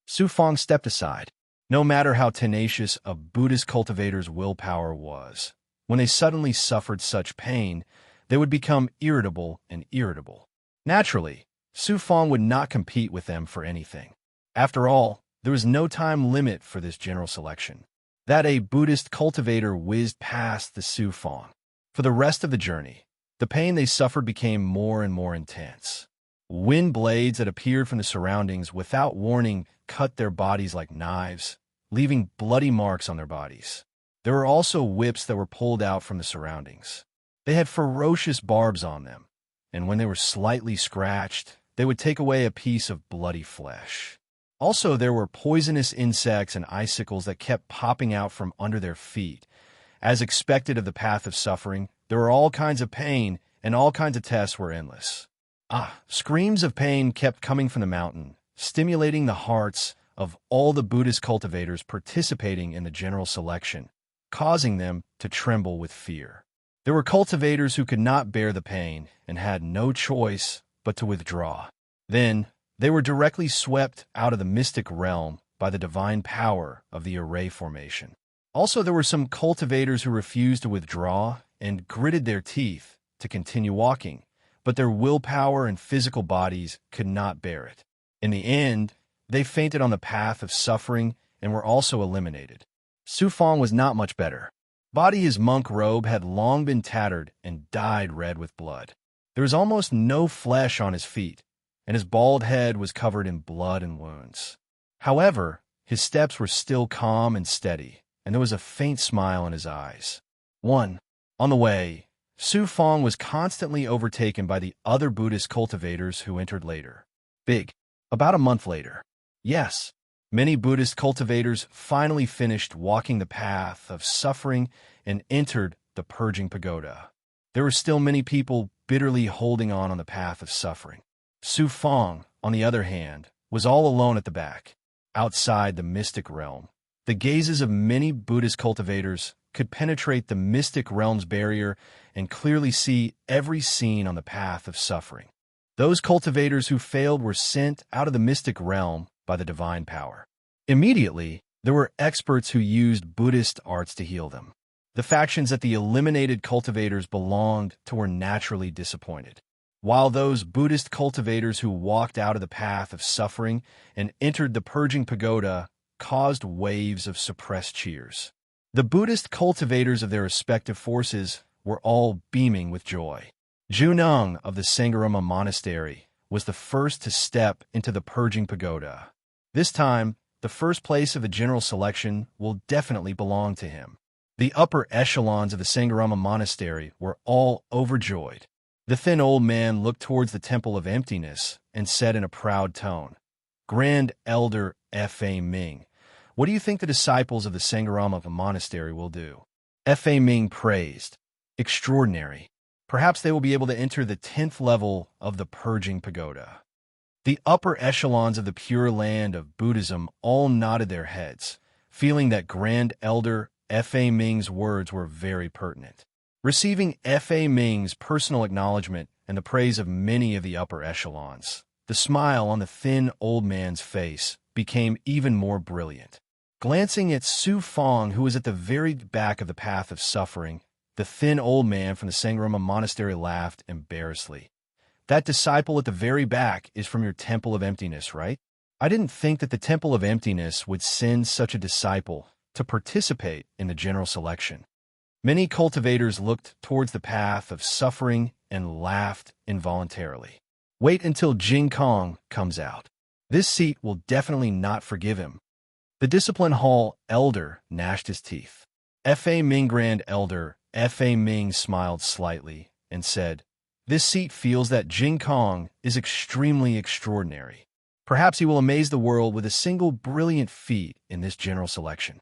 Su Fong stepped aside. No matter how tenacious a Buddhist cultivator's willpower was, when they suddenly suffered such pain, they would become irritable and irritable. Naturally, Su Fong would not compete with them for anything. After all, there was no time limit for this general selection. That a Buddhist cultivator whizzed past the Su Fong. For the rest of the journey, the pain they suffered became more and more intense. Wind blades that appeared from the surroundings without warning cut their bodies like knives, leaving bloody marks on their bodies. There were also whips that were pulled out from the surroundings. They had ferocious barbs on them, and when they were slightly scratched, they would take away a piece of bloody flesh. Also, there were poisonous insects and icicles that kept popping out from under their feet. As expected of the path of suffering, there were all kinds of pain, and all kinds of tests were endless. Screams of pain kept coming from the mountain, stimulating the hearts of all the Buddhist cultivators participating in the general selection, causing them to tremble with fear. There were cultivators who could not bear the pain and had no choice but to withdraw. Then, they were directly swept out of the mystic realm by the divine power of the array formation. Also, there were some cultivators who refused to withdraw and gritted their teeth to continue walking, but their willpower and physical bodies could not bear it. In the end, they fainted on the path of suffering and were also eliminated. Su Fong was not much better. His monk robe had long been tattered and dyed red with blood. There was almost no flesh on his feet, and his bald head was covered in blood and wounds. However, his steps were still calm and steady, and there was a faint smile in his eyes. On the way, Su Fong was constantly overtaken by the other Buddhist cultivators who entered later. About a month later. Yes, many Buddhist cultivators finally finished walking the path of suffering and entered the purging pagoda. There were still many people bitterly holding on the path of suffering. Su Fong, on the other hand, was all alone at the back, outside the mystic realm. The gazes of many Buddhist cultivators could penetrate the mystic realm's barrier and clearly see every scene on the path of suffering. Those cultivators who failed were sent out of the mystic realm by the divine power. Immediately, There were experts who used Buddhist arts to heal them. The factions that the eliminated cultivators belonged to were naturally disappointed, while those Buddhist cultivators who walked out of the path of suffering and entered the purging pagoda caused waves of suppressed cheers. The Buddhist cultivators of their respective forces were all beaming with joy. Junung of the Sangharama Monastery was the first to step into the purging pagoda. This time, the first place of the general selection will definitely belong to him. The upper echelons of the Sangharama Monastery were all overjoyed. The thin old man looked towards the Temple of Emptiness and said in a proud tone, "Grand Elder F.A. Ming, what do you think the disciples of the Sangharama Monastery will do?" F.A. Ming praised, "Extraordinary. Perhaps they will be able to enter the 10th level of the Purging Pagoda." The upper echelons of the Pure Land of Buddhism all nodded their heads, feeling that Grand Elder F.A. Ming's words were very pertinent. Receiving F.A. Ming's personal acknowledgement and the praise of many of the upper echelons, the smile on the thin old man's face became even more brilliant. Glancing at Su Fong, who was at the very back of the path of suffering, the thin old man from the Sangharama Monastery laughed embarrassedly. "That disciple at the very back is from your Temple of Emptiness, right? I didn't think that the Temple of Emptiness would send such a disciple to participate in the general selection." Many cultivators looked towards the path of suffering and laughed involuntarily. "Wait until Jing Kong comes out. This seat will definitely not forgive him." The Discipline Hall elder gnashed his teeth. F.A. Ming, Grand Elder F.A. Ming smiled slightly and said, "This seat feels that Jing Kong is extremely extraordinary. Perhaps he will amaze the world with a single brilliant feat in this general selection."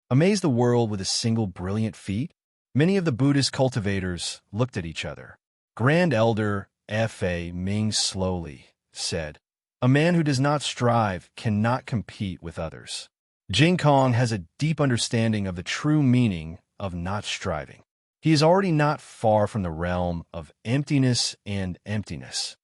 Amaze the world with a single brilliant feat? Many of the Buddhist cultivators looked at each other. Grand Elder F.A. Ming slowly said, "A man who does not strive cannot compete with others." Jing Kong has a deep understanding of the true meaning of not striving. He is already not far from the realm of emptiness and emptiness.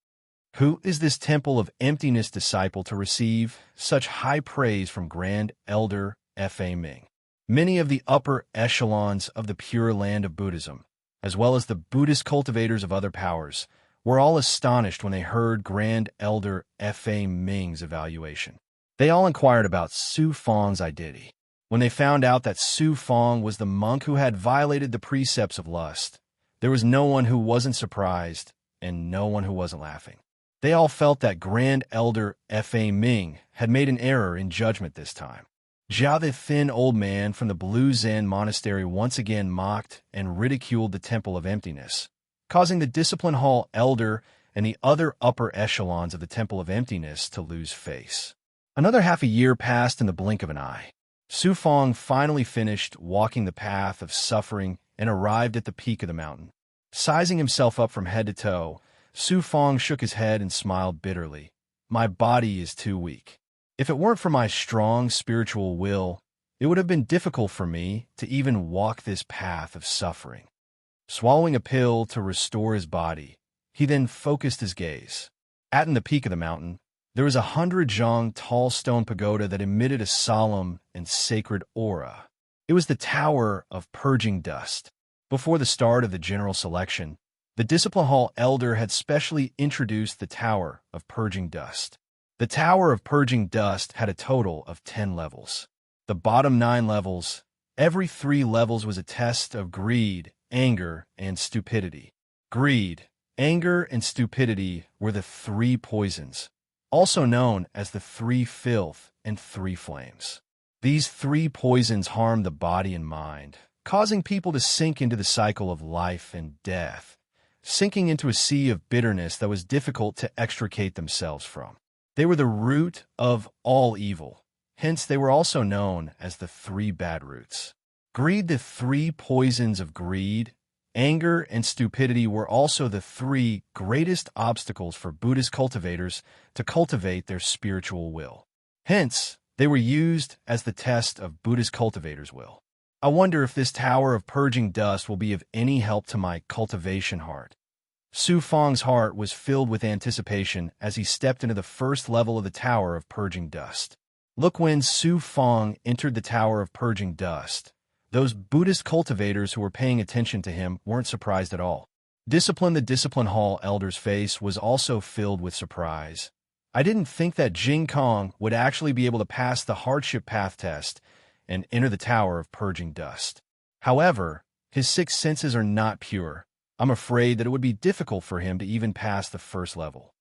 Who is this Temple of Emptiness disciple to receive such high praise from Grand Elder F.A. Ming? Many of the upper echelons of the Pure Land of Buddhism, as well as the Buddhist cultivators of other powers, were all astonished when they heard Grand Elder F.A. Ming's evaluation. They all inquired about Su Fong's identity. When they found out that Su Fong was the monk who had violated the precepts of lust, there was no one who wasn't surprised and no one who wasn't laughing. They all felt that Grand Elder F.A. Ming had made an error in judgment this time. Zhao, the thin old man from the Blue Zen Monastery, once again mocked and ridiculed the Temple of Emptiness, causing the Discipline Hall elder and the other upper echelons of the Temple of Emptiness to lose face. Another half a year passed in the blink of an eye. Su Fong finally finished walking the path of suffering and arrived at the peak of the mountain. Sizing himself up from head to toe, Su Fong shook his head and smiled bitterly. "My body is too weak. If it weren't for my strong spiritual will, it would have been difficult for me to even walk this path of suffering." Swallowing a pill to restore his body, he then focused his gaze. At the peak of the mountain, there was a 100-zhang tall stone pagoda that emitted a solemn and sacred aura. It was the Tower of Purging Dust. Before the start of the general selection, the Discipline Hall elder had specially introduced the Tower of Purging Dust. The Tower of Purging Dust had a total of 10 levels. The bottom 9 levels, every 3 levels was a test of greed, anger, and stupidity. Greed, anger, and stupidity were the 3 poisons, also known as the 3 filth and 3 flames. These 3 poisons harmed the body and mind, causing people to sink into the cycle of life and death, sinking into a sea of bitterness that was difficult to extricate themselves from. They were the root of all evil. Hence, they were also known as the 3 bad roots. Greed, the 3 poisons of greed, anger, and stupidity were also the 3 greatest obstacles for Buddhist cultivators to cultivate their spiritual will. Hence, they were used as the test of Buddhist cultivators' will. I wonder if this Tower of Purging Dust will be of any help to my cultivation heart. Su Fong's heart was filled with anticipation as he stepped into the first level of the Tower of Purging Dust. Look, when Su Fong entered the Tower of Purging Dust, those Buddhist cultivators who were paying attention to him weren't surprised at all. The Discipline Hall elder's face was also filled with surprise. I didn't think that Jing Kong would actually be able to pass the hardship path test and enter the Tower of Purging Dust. However, his sixth senses are not pure. I'm afraid that it would be difficult for him to even pass the first level.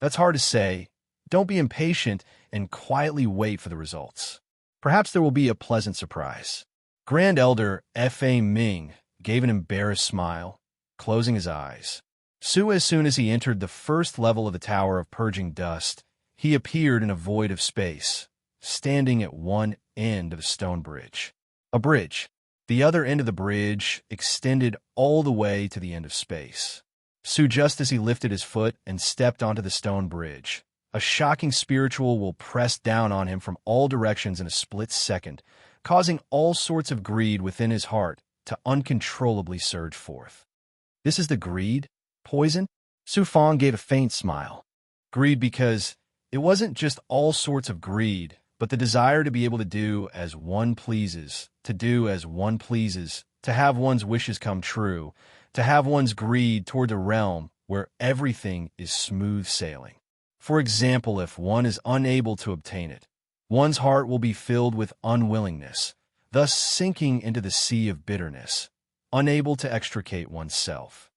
That's hard to say. Don't be impatient and quietly wait for the results. Perhaps there will be a pleasant surprise. Grand Elder F.A. Ming gave an embarrassed smile, closing his eyes. As soon as he entered the first level of the Tower of Purging Dust, he appeared in a void of space, standing at one end of a stone bridge. A bridge. The other end of the bridge extended all the way to the end of space. Just as he lifted his foot and stepped onto the stone bridge, a shocking spiritual will press down on him from all directions in a split second, causing all sorts of greed within his heart to uncontrollably surge forth. This is the greed? Poison? Su Fong gave a faint smile. Greed, because it wasn't just all sorts of greed, but the desire to be able to do as one pleases, to have one's wishes come true, to have one's greed toward a realm where everything is smooth sailing. For example, if one is unable to obtain it, one's heart will be filled with unwillingness, thus sinking into the sea of bitterness, unable to extricate oneself.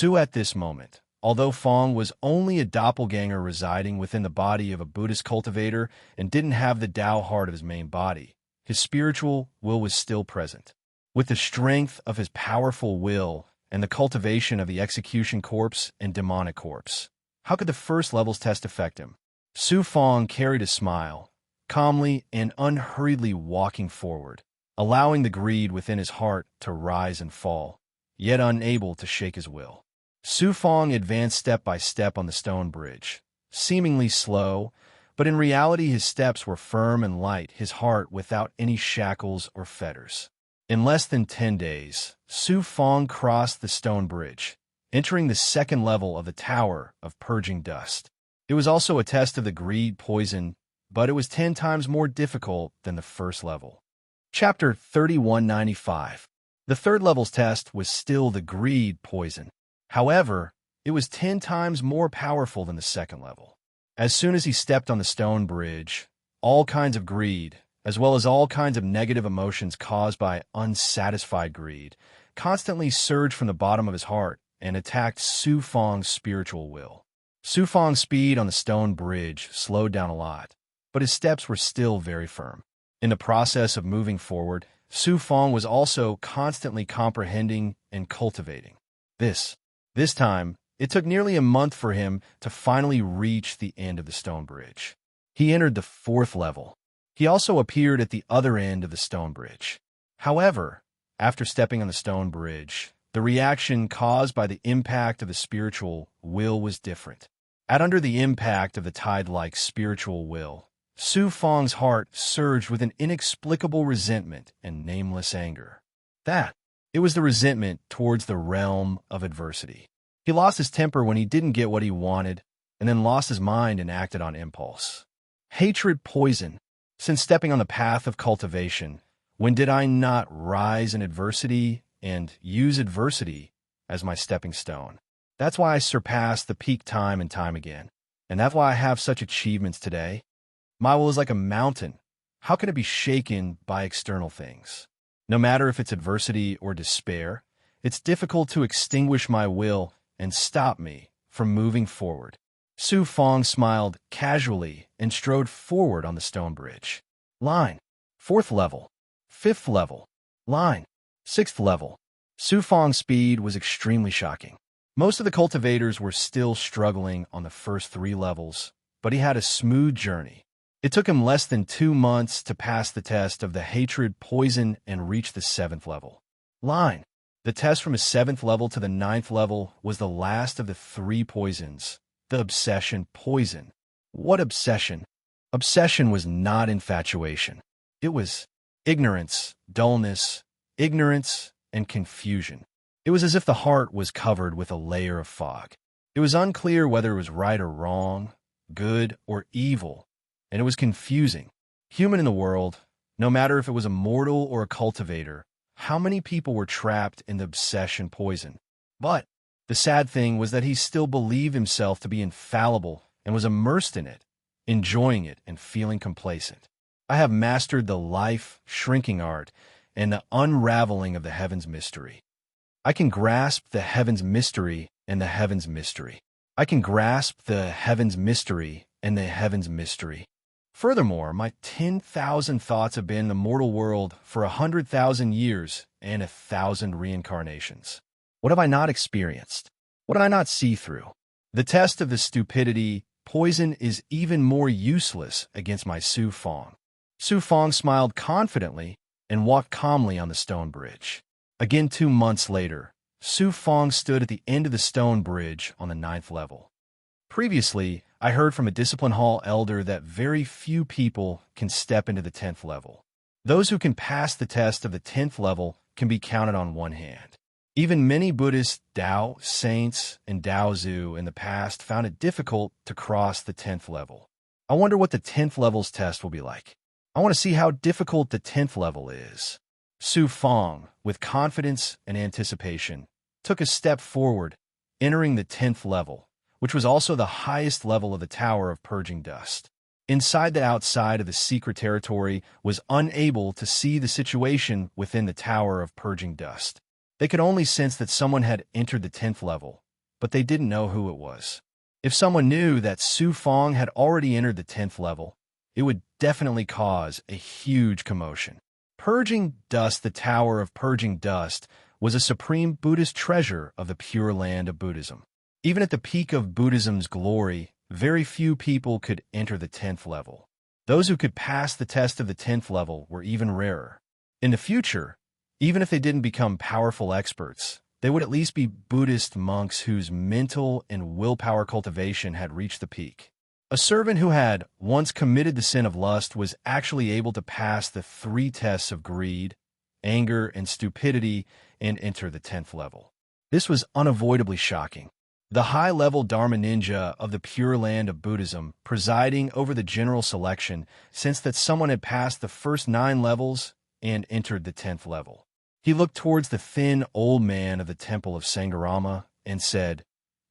At this moment, although Fong was only a doppelganger residing within the body of a Buddhist cultivator and didn't have the Tao heart of his main body, his spiritual will was still present. With the strength of his powerful will and the cultivation of the execution corpse and demonic corpse, how could the first level's test affect him? Su Fong carried a smile, calmly and unhurriedly walking forward, allowing the greed within his heart to rise and fall, yet unable to shake his will. Su Fong advanced step by step on the stone bridge, seemingly slow, but in reality his steps were firm and light, his heart without any shackles or fetters. In less than 10 days, Su Fong crossed the stone bridge, entering the second level of the Tower of Purging Dust. It was also a test of the greed poison, but it was 10 times more difficult than the first level. Chapter 3195. The third level's test was still the greed poison. However, it was 10 times more powerful than the second level. As soon as he stepped on the stone bridge, all kinds of greed, as well as all kinds of negative emotions caused by unsatisfied greed, constantly surged from the bottom of his heart and attacked Su Fong's spiritual will. Su Fong's speed on the stone bridge slowed down a lot, but his steps were still very firm. In the process of moving forward, Su Fong was also constantly comprehending and cultivating. This time, it took nearly a month for him to finally reach the end of the stone bridge. He entered the fourth level. He also appeared at the other end of the stone bridge. However, after stepping on the stone bridge, the reaction caused by the impact of the spiritual will was different. Under the impact of the tide-like spiritual will, Su Fong's heart surged with an inexplicable resentment and nameless anger. It was the resentment towards the realm of adversity. He lost his temper when he didn't get what he wanted, and then lost his mind and acted on impulse. Hatred poison. Since stepping on the path of cultivation, when did I not rise in adversity and use adversity as my stepping stone? That's why I surpassed the peak time and time again, and that's why I have such achievements today. My will is like a mountain. How can it be shaken by external things? No matter if it's adversity or despair, it's difficult to extinguish my will and stop me from moving forward. Su Fong smiled casually and strode forward on the stone bridge. Line. 4th level. 5th level. Line. 6th level. Su Fong's speed was extremely shocking. Most of the cultivators were still struggling on the first 3 levels, but he had a smooth journey. It took him less than 2 months to pass the test of the hatred poison and reach the 7th level. Line. The test from his 7th level to the 9th level was the last of the 3 poisons. The obsession poison. What obsession? Obsession was not infatuation. It was ignorance, dullness, ignorance, and confusion. It was as if the heart was covered with a layer of fog. It was unclear whether it was right or wrong, good or evil, and it was confusing. human in the world, no matter if it was a mortal or a cultivator, how many people were trapped in the obsession poison? But the sad thing was that he still believed himself to be infallible and was immersed in it, enjoying it and feeling complacent. I have mastered the life-shrinking art and the unraveling of the heaven's mystery. I can grasp the heaven's mystery and the heaven's mystery. I can grasp the heaven's mystery and the heaven's mystery. Furthermore, my 10,000 thoughts have been in the mortal world for 100,000 years and 1,000 reincarnations. What have I not experienced? What did I not see through? The test of the stupidity poison is even more useless against my Su Fong. Su Fong smiled confidently and walked calmly on the stone bridge. Again 2 months later, Su Fong stood at the end of the stone bridge on the 9th level. Previously, I heard from a discipline hall elder that very few people can step into the 10th level. Those who can pass the test of the 10th level can be counted on one hand. Even many Buddhist Tao saints and Daozu in the past found it difficult to cross the 10th level. I wonder what the 10th level's test will be like. I want to see how difficult the 10th level is. Su Fong, with confidence and anticipation, took a step forward, entering the 10th level, which was also the highest level of the Tower of Purging Dust. Inside the outside of the secret territory was unable to see the situation within the Tower of Purging Dust. They could only sense that someone had entered the 10th level, but they didn't know who it was. If someone knew that Su Fong had already entered the 10th level, it would definitely cause a huge commotion. Purging Dust, the Tower of Purging Dust, was a supreme Buddhist treasure of the Pure Land of Buddhism. Even at the peak of Buddhism's glory, very few people could enter the 10th level. Those who could pass the test of the 10th level were even rarer. In the future, even if they didn't become powerful experts, they would at least be Buddhist monks whose mental and willpower cultivation had reached the peak. A servant who had once committed the sin of lust was actually able to pass the 3 tests of greed, anger, and stupidity and enter the 10th level. This was unavoidably shocking. The high-level Dharma ninja of the Pure Land of Buddhism, presiding over the general selection, sensed that someone had passed the first 9 levels and entered the 10th level. He looked towards the thin old man of the temple of Sangarama and said,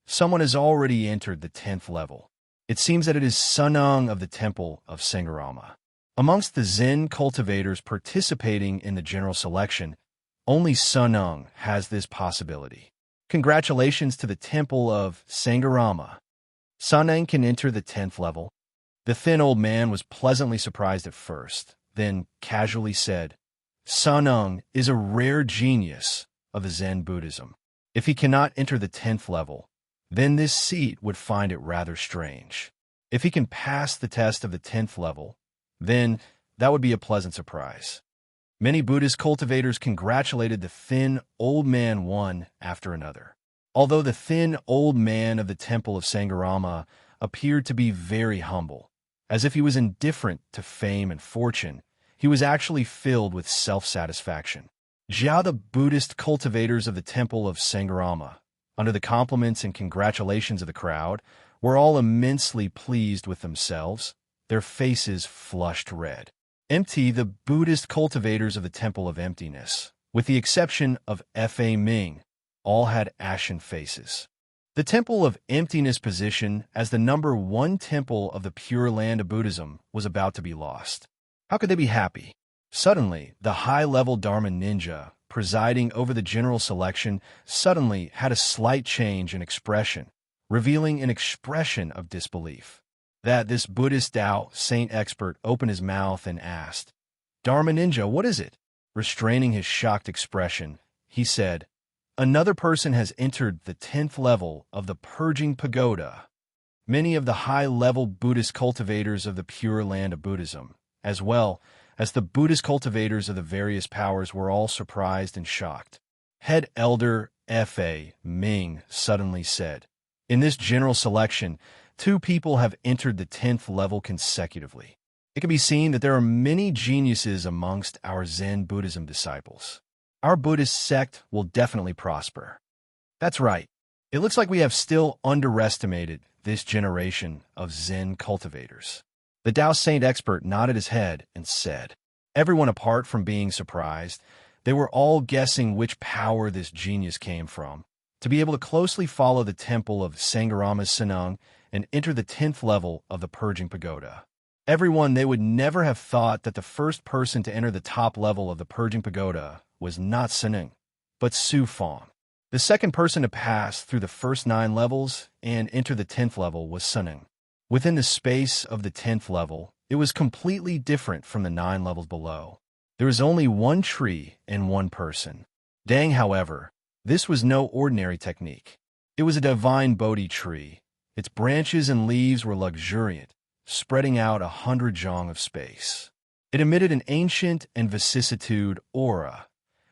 "Someone has already entered the 10th level. It seems that it is Sunung of the temple of Sangarama." Amongst the Zen cultivators participating in the general selection, only Sunung has this possibility. Congratulations to the temple of Sangarama. Sunung can enter the 10th level. The thin old man was pleasantly surprised at first, then casually said, "Sunung is a rare genius of the Zen Buddhism. If he cannot enter the 10th level, then this seat would find it rather strange. If he can pass the test of the 10th level, then that would be a pleasant surprise." Many Buddhist cultivators congratulated the thin old man one after another. Although the thin old man of the temple of Sangarama appeared to be very humble, as if he was indifferent to fame and fortune, he was actually filled with self-satisfaction. Jiao, the Buddhist cultivators of the temple of Sangarama, under the compliments and congratulations of the crowd, were all immensely pleased with themselves, their faces flushed red. Empty, the Buddhist cultivators of the Temple of Emptiness, with the exception of Fa Ming, all had ashen faces. The Temple of Emptiness position as the number 1 temple of the Pure Land of Buddhism was about to be lost. How could they be happy? Suddenly, the high-level Dharma ninja, presiding over the general selection, suddenly had a slight change in expression, revealing an expression of disbelief. That this Buddhist Tao saint expert opened his mouth and asked, "Dharma ninja, what is it?" Restraining his shocked expression, he said, "Another person has entered the 10th level of the Purging Pagoda." Many of the high-level Buddhist cultivators of the Pure Land of Buddhism, as well as the Buddhist cultivators of the various powers, were all surprised and shocked. Head Elder Fa Ming suddenly said, "In this general selection, 2 people have entered the 10th level consecutively. It can be seen that there are many geniuses amongst our Zen Buddhism disciples. Our Buddhist sect will definitely prosper." That's right. It looks like we have still underestimated this generation of Zen cultivators. The Tao Saint expert nodded his head and said, everyone apart from being surprised, they were all guessing which power this genius came from. To be able to closely follow the temple of Sangharama's Sanung and enter the 10th level of the Purging Pagoda. Everyone, they would never have thought that the first person to enter the top level of the Purging Pagoda was not Sanung, but Su Fong. The second person to pass through the first 9 levels and enter the 10th level was Sanung. Within the space of the 10th level, it was completely different from the 9 levels below. There was only one tree and one person. Dang, however, this was no ordinary technique. It was a divine Bodhi tree. Its branches and leaves were luxuriant, spreading out 100 jong of space. It emitted an ancient and vicissitude aura,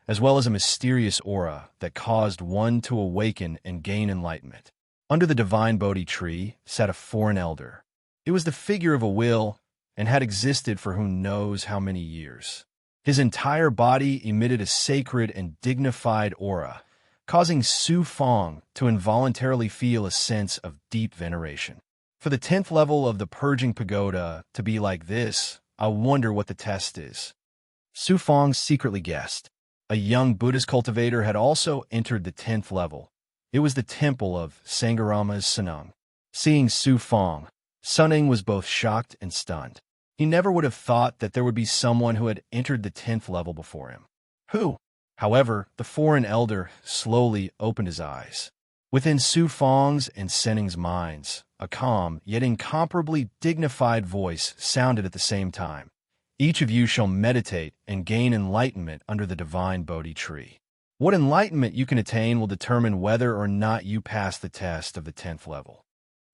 as well as a mysterious aura that caused one to awaken and gain enlightenment. Under the divine Bodhi tree sat a foreign elder. It was the figure of a will and had existed for who knows how many years. His entire body emitted a sacred and dignified aura, causing Su Fong to involuntarily feel a sense of deep veneration. For the 10th level of the Purging Pagoda to be like this, I wonder what the test is. Su Fong secretly guessed. A young Buddhist cultivator had also entered the 10th level. It was the temple of Sangharama's Sanung. Seeing Su Fong, Sanung was both shocked and stunned. He never would have thought that there would be someone who had entered the 10th level before him. Who? However, the foreign elder slowly opened his eyes. Within Su Fong's and Sanung's minds, a calm yet incomparably dignified voice sounded at the same time. Each of you shall meditate and gain enlightenment under the divine Bodhi tree. What enlightenment you can attain will determine whether or not you pass the test of the 10th level.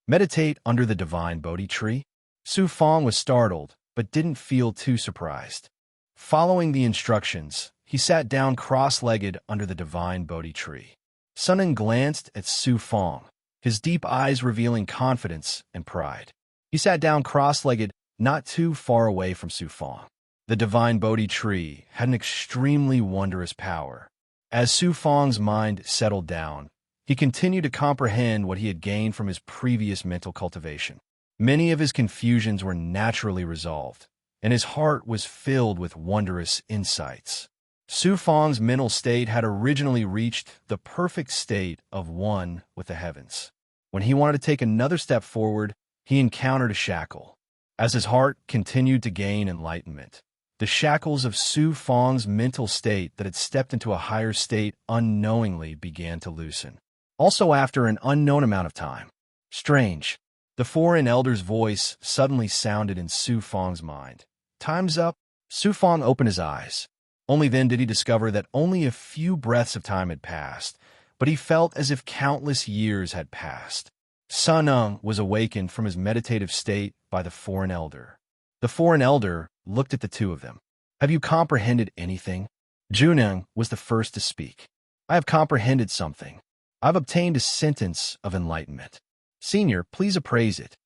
Meditate under the divine Bodhi tree? Su Fong was startled, but didn't feel too surprised. Following the instructions, he sat down cross-legged under the divine Bodhi tree. Sanung glanced at Su Fong, his deep eyes revealing confidence and pride. He sat down cross-legged, not too far away from Su Fong. The divine Bodhi tree had an extremely wondrous power. As Su Fong's mind settled down, he continued to comprehend what he had gained from his previous mental cultivation. Many of his confusions were naturally resolved, and his heart was filled with wondrous insights. Su Fong's mental state had originally reached the perfect state of one with the heavens. When he wanted to take another step forward, he encountered a shackle. As his heart continued to gain enlightenment, the shackles of Su Fong's mental state that had stepped into a higher state unknowingly began to loosen. Also after an unknown amount of time. Strange. The foreign elder's voice suddenly sounded in Su Fong's mind. Time's up. Su Fong opened his eyes. Only then did he discover that only a few breaths of time had passed, but he felt as if countless years had passed. Sanung was awakened from his meditative state by the foreign elder. The foreign elder looked at the two of them. Have you comprehended anything? Juneng was the first to speak. I have comprehended something. I've obtained a sentence of enlightenment. Senior, please appraise it.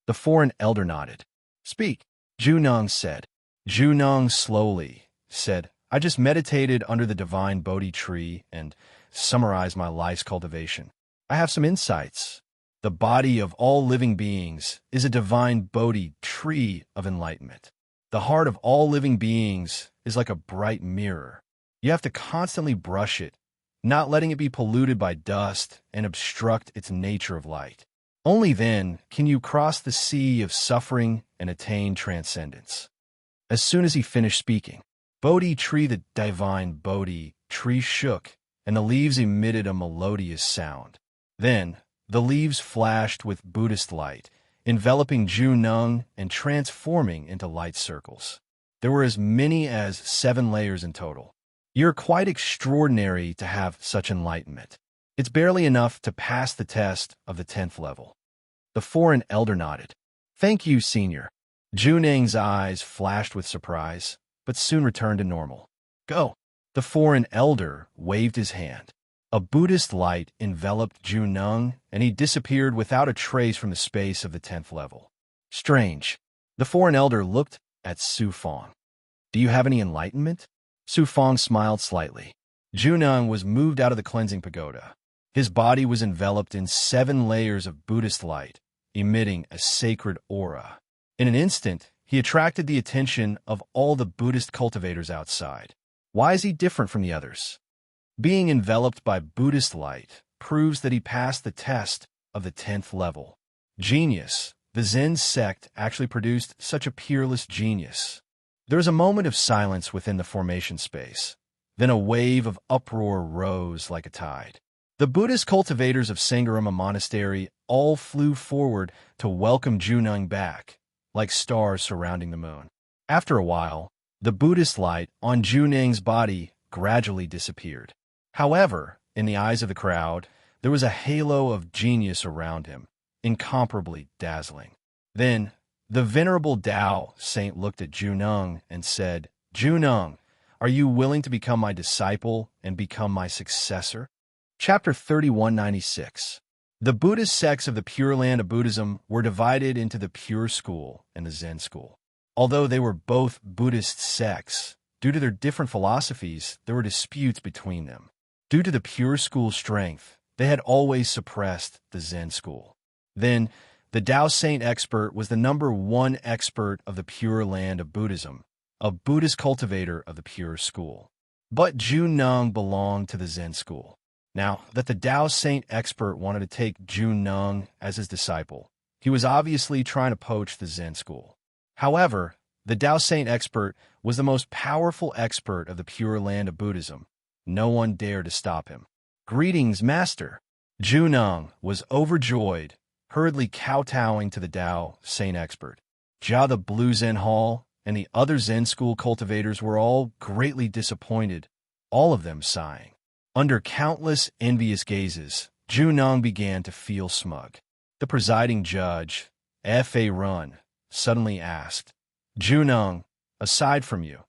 The foreign elder nodded. Speak, Juneng said. Juneng slowly said, I just meditated under the divine Bodhi tree and summarized my life's cultivation. I have some insights. The body of all living beings is a divine Bodhi tree of enlightenment. The heart of all living beings is like a bright mirror. You have to constantly brush it, not letting it be polluted by dust and obstruct its nature of light. Only then can you cross the sea of suffering and attain transcendence. As soon as he finished speaking, Bodhi tree, the divine Bodhi tree shook, and the leaves emitted a melodious sound. Then, the leaves flashed with Buddhist light, enveloping Juneng and transforming into light circles. There were as many as 7 layers in total. You're quite extraordinary to have such enlightenment. It's barely enough to pass the test of the 10th level. The foreign elder nodded. Thank you, senior. Juneng's eyes flashed with surprise, but soon returned to normal. Go. The foreign elder waved his hand. A Buddhist light enveloped Juneng, and he disappeared without a trace from the space of the 10th level. Strange. The foreign elder looked at Su Fong. Do you have any enlightenment? Su Fong smiled slightly. Juneng was moved out of the cleansing pagoda. His body was enveloped in 7 layers of Buddhist light, emitting a sacred aura. In an instant, he attracted the attention of all the Buddhist cultivators outside. Why is he different from the others? Being enveloped by Buddhist light proves that he passed the test of the 10th level. Genius. The Zen sect actually produced such a peerless genius. There was a moment of silence within the formation space. Then a wave of uproar rose like a tide. The Buddhist cultivators of Sangarama Monastery all flew forward to welcome Juneng back, like stars surrounding the moon. After a while, the Buddhist light on Juneng's body gradually disappeared. However, in the eyes of the crowd, there was a halo of genius around him, incomparably dazzling. Then, the venerable Tao saint looked at Juneng and said, "Juneng, are you willing to become my disciple and become my successor?" Chapter 3196. The Buddhist sects of the Pure Land of Buddhism were divided into the Pure School and the Zen School. Although they were both Buddhist sects, due to their different philosophies, there were disputes between them. Due to the Pure School's strength, they had always suppressed the Zen School. Then, the Tao Saint expert was the #1 expert of the Pure Land of Buddhism, a Buddhist cultivator of the Pure School. But Juneng belonged to the Zen School. Now, that the Tao Saint expert wanted to take Juneng as his disciple, he was obviously trying to poach the Zen School. However, the Tao Saint expert was the most powerful expert of the Pure Land of Buddhism. No one dared to stop him. "Greetings, Master." Juneng was overjoyed, hurriedly kowtowing to the Tao Saint expert. Jia the Blue Zen Hall and the other Zen School cultivators were all greatly disappointed, all of them sighing. Under countless envious gazes, Juneng began to feel smug. The presiding judge, F.A. Run, suddenly asked, "Juneng, aside from you,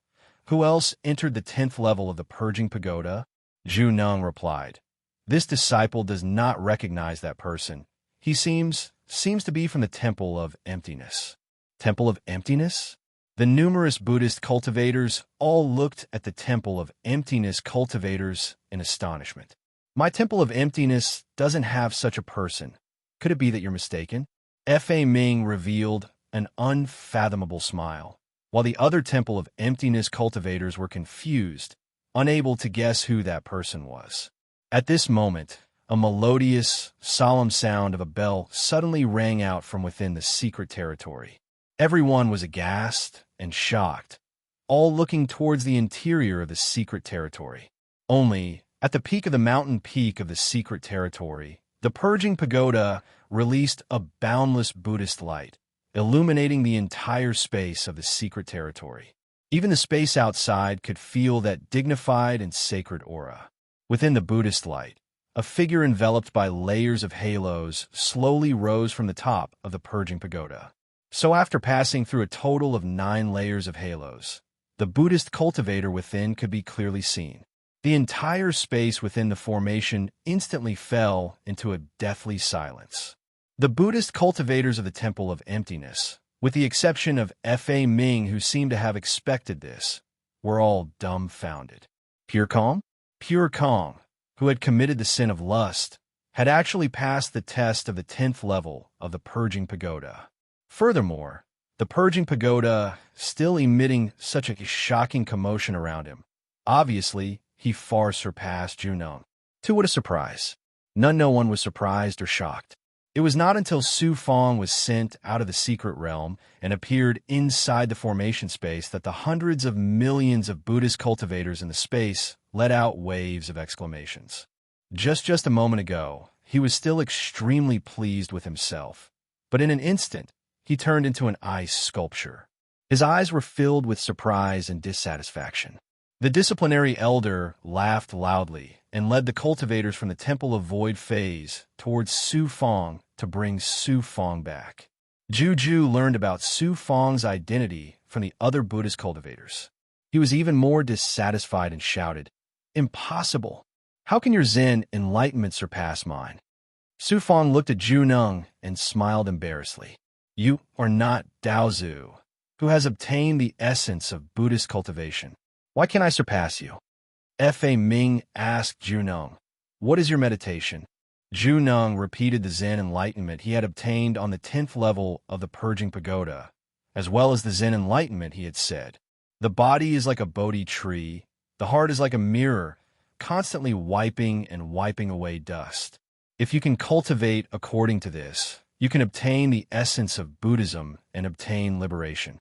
who else entered the 10th level of the Purging Pagoda?" Juneng replied, "This disciple does not recognize that person. He seems to be from the Temple of Emptiness." Temple of Emptiness? The numerous Buddhist cultivators all looked at the Temple of Emptiness cultivators in astonishment. "My Temple of Emptiness doesn't have such a person. Could it be that you're mistaken?" F.A. Ming revealed an unfathomable smile, while the other Temple of Emptiness cultivators were confused, unable to guess who that person was. At this moment, a melodious, solemn sound of a bell suddenly rang out from within the secret territory. Everyone was aghast and shocked, all looking towards the interior of the secret territory. Only, at the peak of the mountain peak of the secret territory, the Purging Pagoda released a boundless Buddhist light, illuminating the entire space of the secret territory. Even the space outside could feel that dignified and sacred aura. Within the Buddhist light, a figure enveloped by layers of halos slowly rose from the top of the Purging Pagoda. So after passing through a total of 9 layers of halos, the Buddhist cultivator within could be clearly seen. The entire space within the formation instantly fell into a deathly silence. The Buddhist cultivators of the Temple of Emptiness, with the exception of F.A. Ming, who seemed to have expected this, were all dumbfounded. Pure Kong? Pure Kong, who had committed the sin of lust, had actually passed the test of the 10th level of the Purging Pagoda. Furthermore, the Purging Pagoda, still emitting such a shocking commotion around him, obviously, he far surpassed Juneng. To what a surprise! No one was surprised or shocked. It was not until Su Fong was sent out of the secret realm and appeared inside the formation space that the hundreds of millions of Buddhist cultivators in the space let out waves of exclamations. Just a moment ago, he was still extremely pleased with himself, but in an instant, he turned into an ice sculpture. His eyes were filled with surprise and dissatisfaction. The disciplinary elder laughed loudly and led the cultivators from the Temple of Void phase towards Su Fong to bring Su Fong back. Juju learned about Su Fong's identity from the other Buddhist cultivators. He was even more dissatisfied and shouted, "Impossible! How can your Zen enlightenment surpass mine?" Su Fong looked at Juneng and smiled embarrassedly. "You are not Daozu, who has obtained the essence of Buddhist cultivation. Why can't I surpass you?" F.A. Ming asked Juneng, "What is your meditation?" Juneng repeated the Zen enlightenment he had obtained on the 10th level of the Purging Pagoda, as well as the Zen enlightenment, he had said. The body is like a Bodhi tree, the heart is like a mirror, constantly wiping and wiping away dust. If you can cultivate according to this, you can obtain the essence of Buddhism and obtain liberation.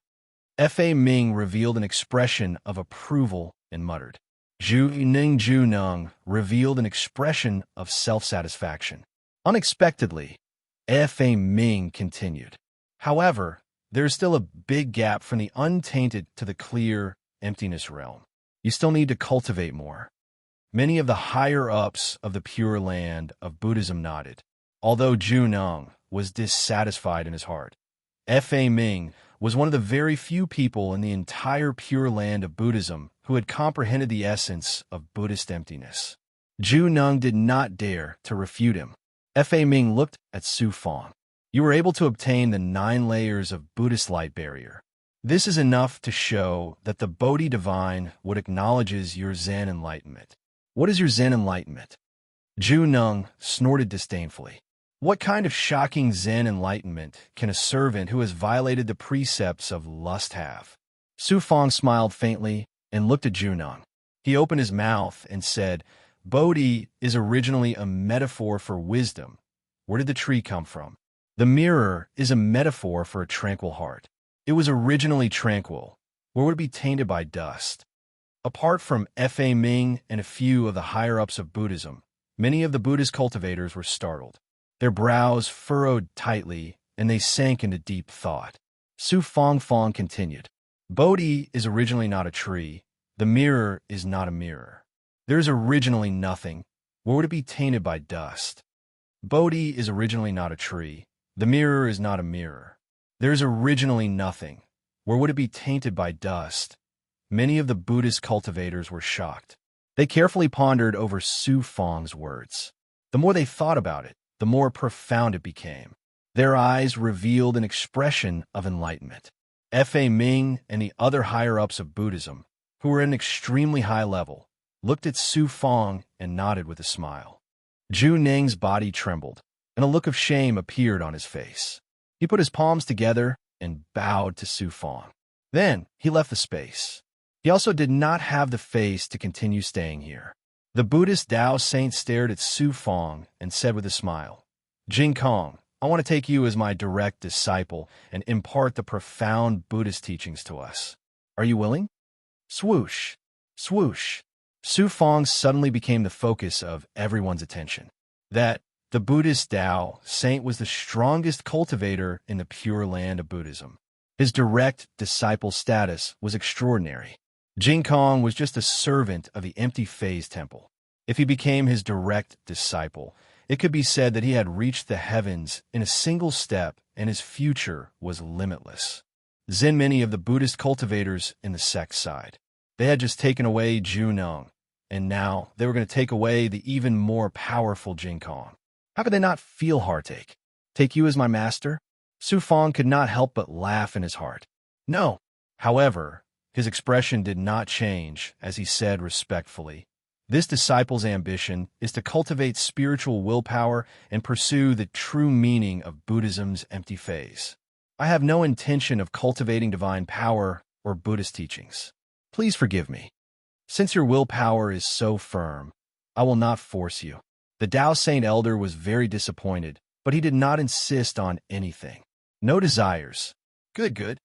Fa Ming revealed an expression of approval and muttered. Zhu Ning Zhu Nung revealed an expression of self-satisfaction. Unexpectedly, Fa Ming continued. However, there is still a big gap from the untainted to the clear emptiness realm. You still need to cultivate more. Many of the higher-ups of the Pure Land of Buddhism nodded, although Zhu Nung was dissatisfied in his heart. Fa Ming was one of the very few people in the entire Pure Land of Buddhism who had comprehended the essence of Buddhist emptiness. Zhu Nung did not dare to refute him. Fa Ming looked at Su Fang. You were able to obtain the 9 layers of Buddhist light barrier. This is enough to show that the Bodhi divine would acknowledges your Zen enlightenment. What is your Zen enlightenment? Zhu Nung snorted disdainfully. What kind of shocking Zen enlightenment can a servant who has violated the precepts of lust have? Su Fang smiled faintly and looked at Zhu Nung. He opened his mouth and said, Bodhi is originally a metaphor for wisdom. Where did the tree come from? The mirror is a metaphor for a tranquil heart. It was originally tranquil. Where would it be tainted by dust? Apart from Fa Ming and a few of the higher-ups of Buddhism, many of the Buddhist cultivators were startled. Their brows furrowed tightly, and they sank into deep thought. Su Fang continued. Bodhi is originally not a tree. The mirror is not a mirror. There is originally nothing. Where would it be tainted by dust? Bodhi is originally not a tree. The mirror is not a mirror. There is originally nothing. Where would it be tainted by dust? Many of the Buddhist cultivators were shocked. They carefully pondered over Su Fang's words. The more they thought about it, the more profound it became. Their eyes revealed an expression of enlightenment. Fa Ming and the other higher-ups of Buddhism, who were at an extremely high level, looked at Su Fang and nodded with a smile. Zhu Ning's body trembled, and a look of shame appeared on his face. He put his palms together and bowed to Su Fang. Then he left the space. He also did not have the face to continue staying here. The Buddhist Tao saint stared at Su Fang and said with a smile, Jing Kong, I want to take you as my direct disciple and impart the profound Buddhist teachings to us. Are you willing? Swoosh, swoosh. Su Fang suddenly became the focus of everyone's attention. That the Buddhist Tao saint was the strongest cultivator in the Pure Land of Buddhism. His direct disciple status was extraordinary. Jing Kong was just a servant of the empty phase temple. If he became his direct disciple, it could be said that he had reached the heavens in a single step and his future was limitless. Zen many of the Buddhist cultivators in the sect side. They had just taken away Zhu Nung, and now they were going to take away the even more powerful Jing Kong. How could they not feel heartache? Take you as my master? Su Fang could not help but laugh in his heart. No. However, his expression did not change as he said respectfully, this disciple's ambition is to cultivate spiritual willpower and pursue the true meaning of Buddhism's empty phase. I have no intention of cultivating divine power or Buddhist teachings. Please forgive me. Since your willpower is so firm, I will not force you. The Tao Saint Elder was very disappointed, but he did not insist on anything. No desires. Good.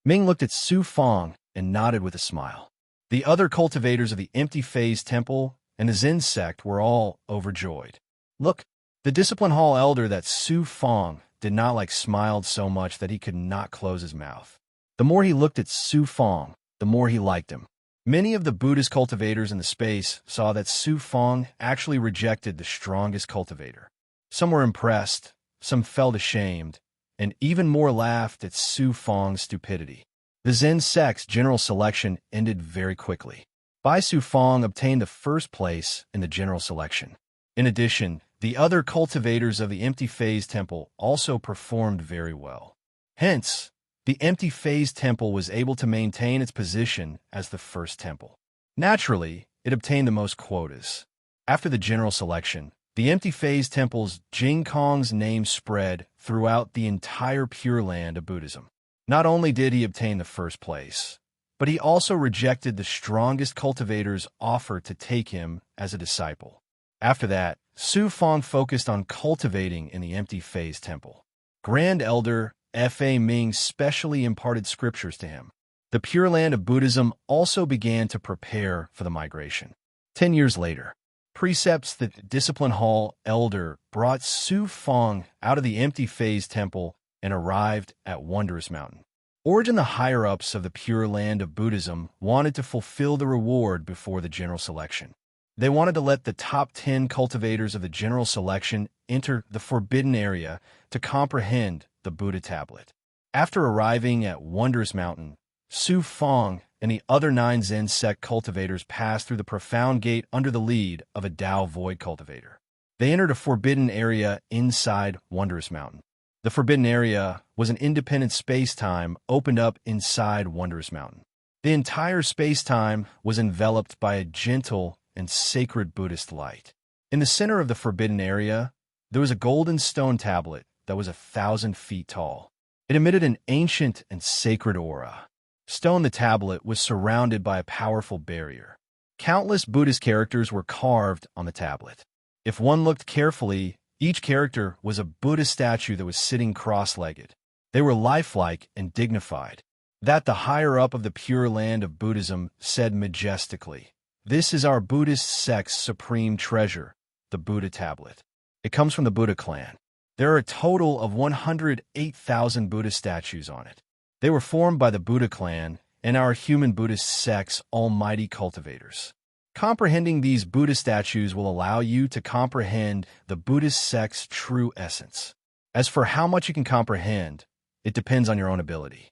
Ming looked at Su Fang and nodded with a smile. The other cultivators of the Empty Phase Temple and the Zen sect were all overjoyed. Look, the Discipline Hall Elder that Su Fang did not like smiled so much that he could not close his mouth. The more he looked at Su Fang, the more he liked him. Many of the Buddhist cultivators in the space saw that Su Fang actually rejected the strongest cultivator. Some were impressed, some felt ashamed, and even more laughed at Su Fang's stupidity. The Zen sect's general selection ended very quickly. Bai Su Fang obtained the first place in the general selection. In addition, the other cultivators of the Empty Phase Temple also performed very well. Hence, the Empty Phase Temple was able to maintain its position as the first temple. Naturally, it obtained the most quotas. After the general selection, the Empty Phase Temple's Jing Kong's name spread throughout the entire Pure Land of Buddhism. Not only did he obtain the first place, but he also rejected the strongest cultivator's offer to take him as a disciple. After that, Su Fang focused on cultivating in the empty phase temple. Grand Elder Fa Ming specially imparted scriptures to him. The Pure Land of Buddhism also began to prepare for the migration. 10 years later, precepts that Discipline Hall Elder brought Su Fang out of the empty phase temple and arrived at Wondrous Mountain. Origin, the higher-ups of the Pure Land of Buddhism, wanted to fulfill the reward before the general selection. They wanted to let the top 10 cultivators of the general selection enter the forbidden area to comprehend the Buddha tablet. After arriving at Wondrous Mountain, Su Fang and the other 9 Zen sect cultivators passed through the profound gate under the lead of a Tao Void cultivator. They entered a forbidden area inside Wondrous Mountain. The forbidden area was an independent space-time opened up inside Wondrous Mountain. The entire space-time was enveloped by a gentle and sacred Buddhist light. In the center of the forbidden area, there was a golden stone tablet that was 1,000 feet tall. It emitted an ancient and sacred aura. Stone, the tablet was surrounded by a powerful barrier. Countless Buddhist characters were carved on the tablet. If one looked carefully, each character was a Buddha statue that was sitting cross-legged. They were lifelike and dignified. That the higher-up of the Pure Land of Buddhism said majestically, "This is our Buddhist sect's supreme treasure, the Buddha tablet. It comes from the Buddha clan. There are a total of 108,000 Buddha statues on it. They were formed by the Buddha clan and our human Buddhist sect's almighty cultivators. Comprehending these Buddha statues will allow you to comprehend the Buddhist sect's true essence. As for how much you can comprehend, it depends on your own ability."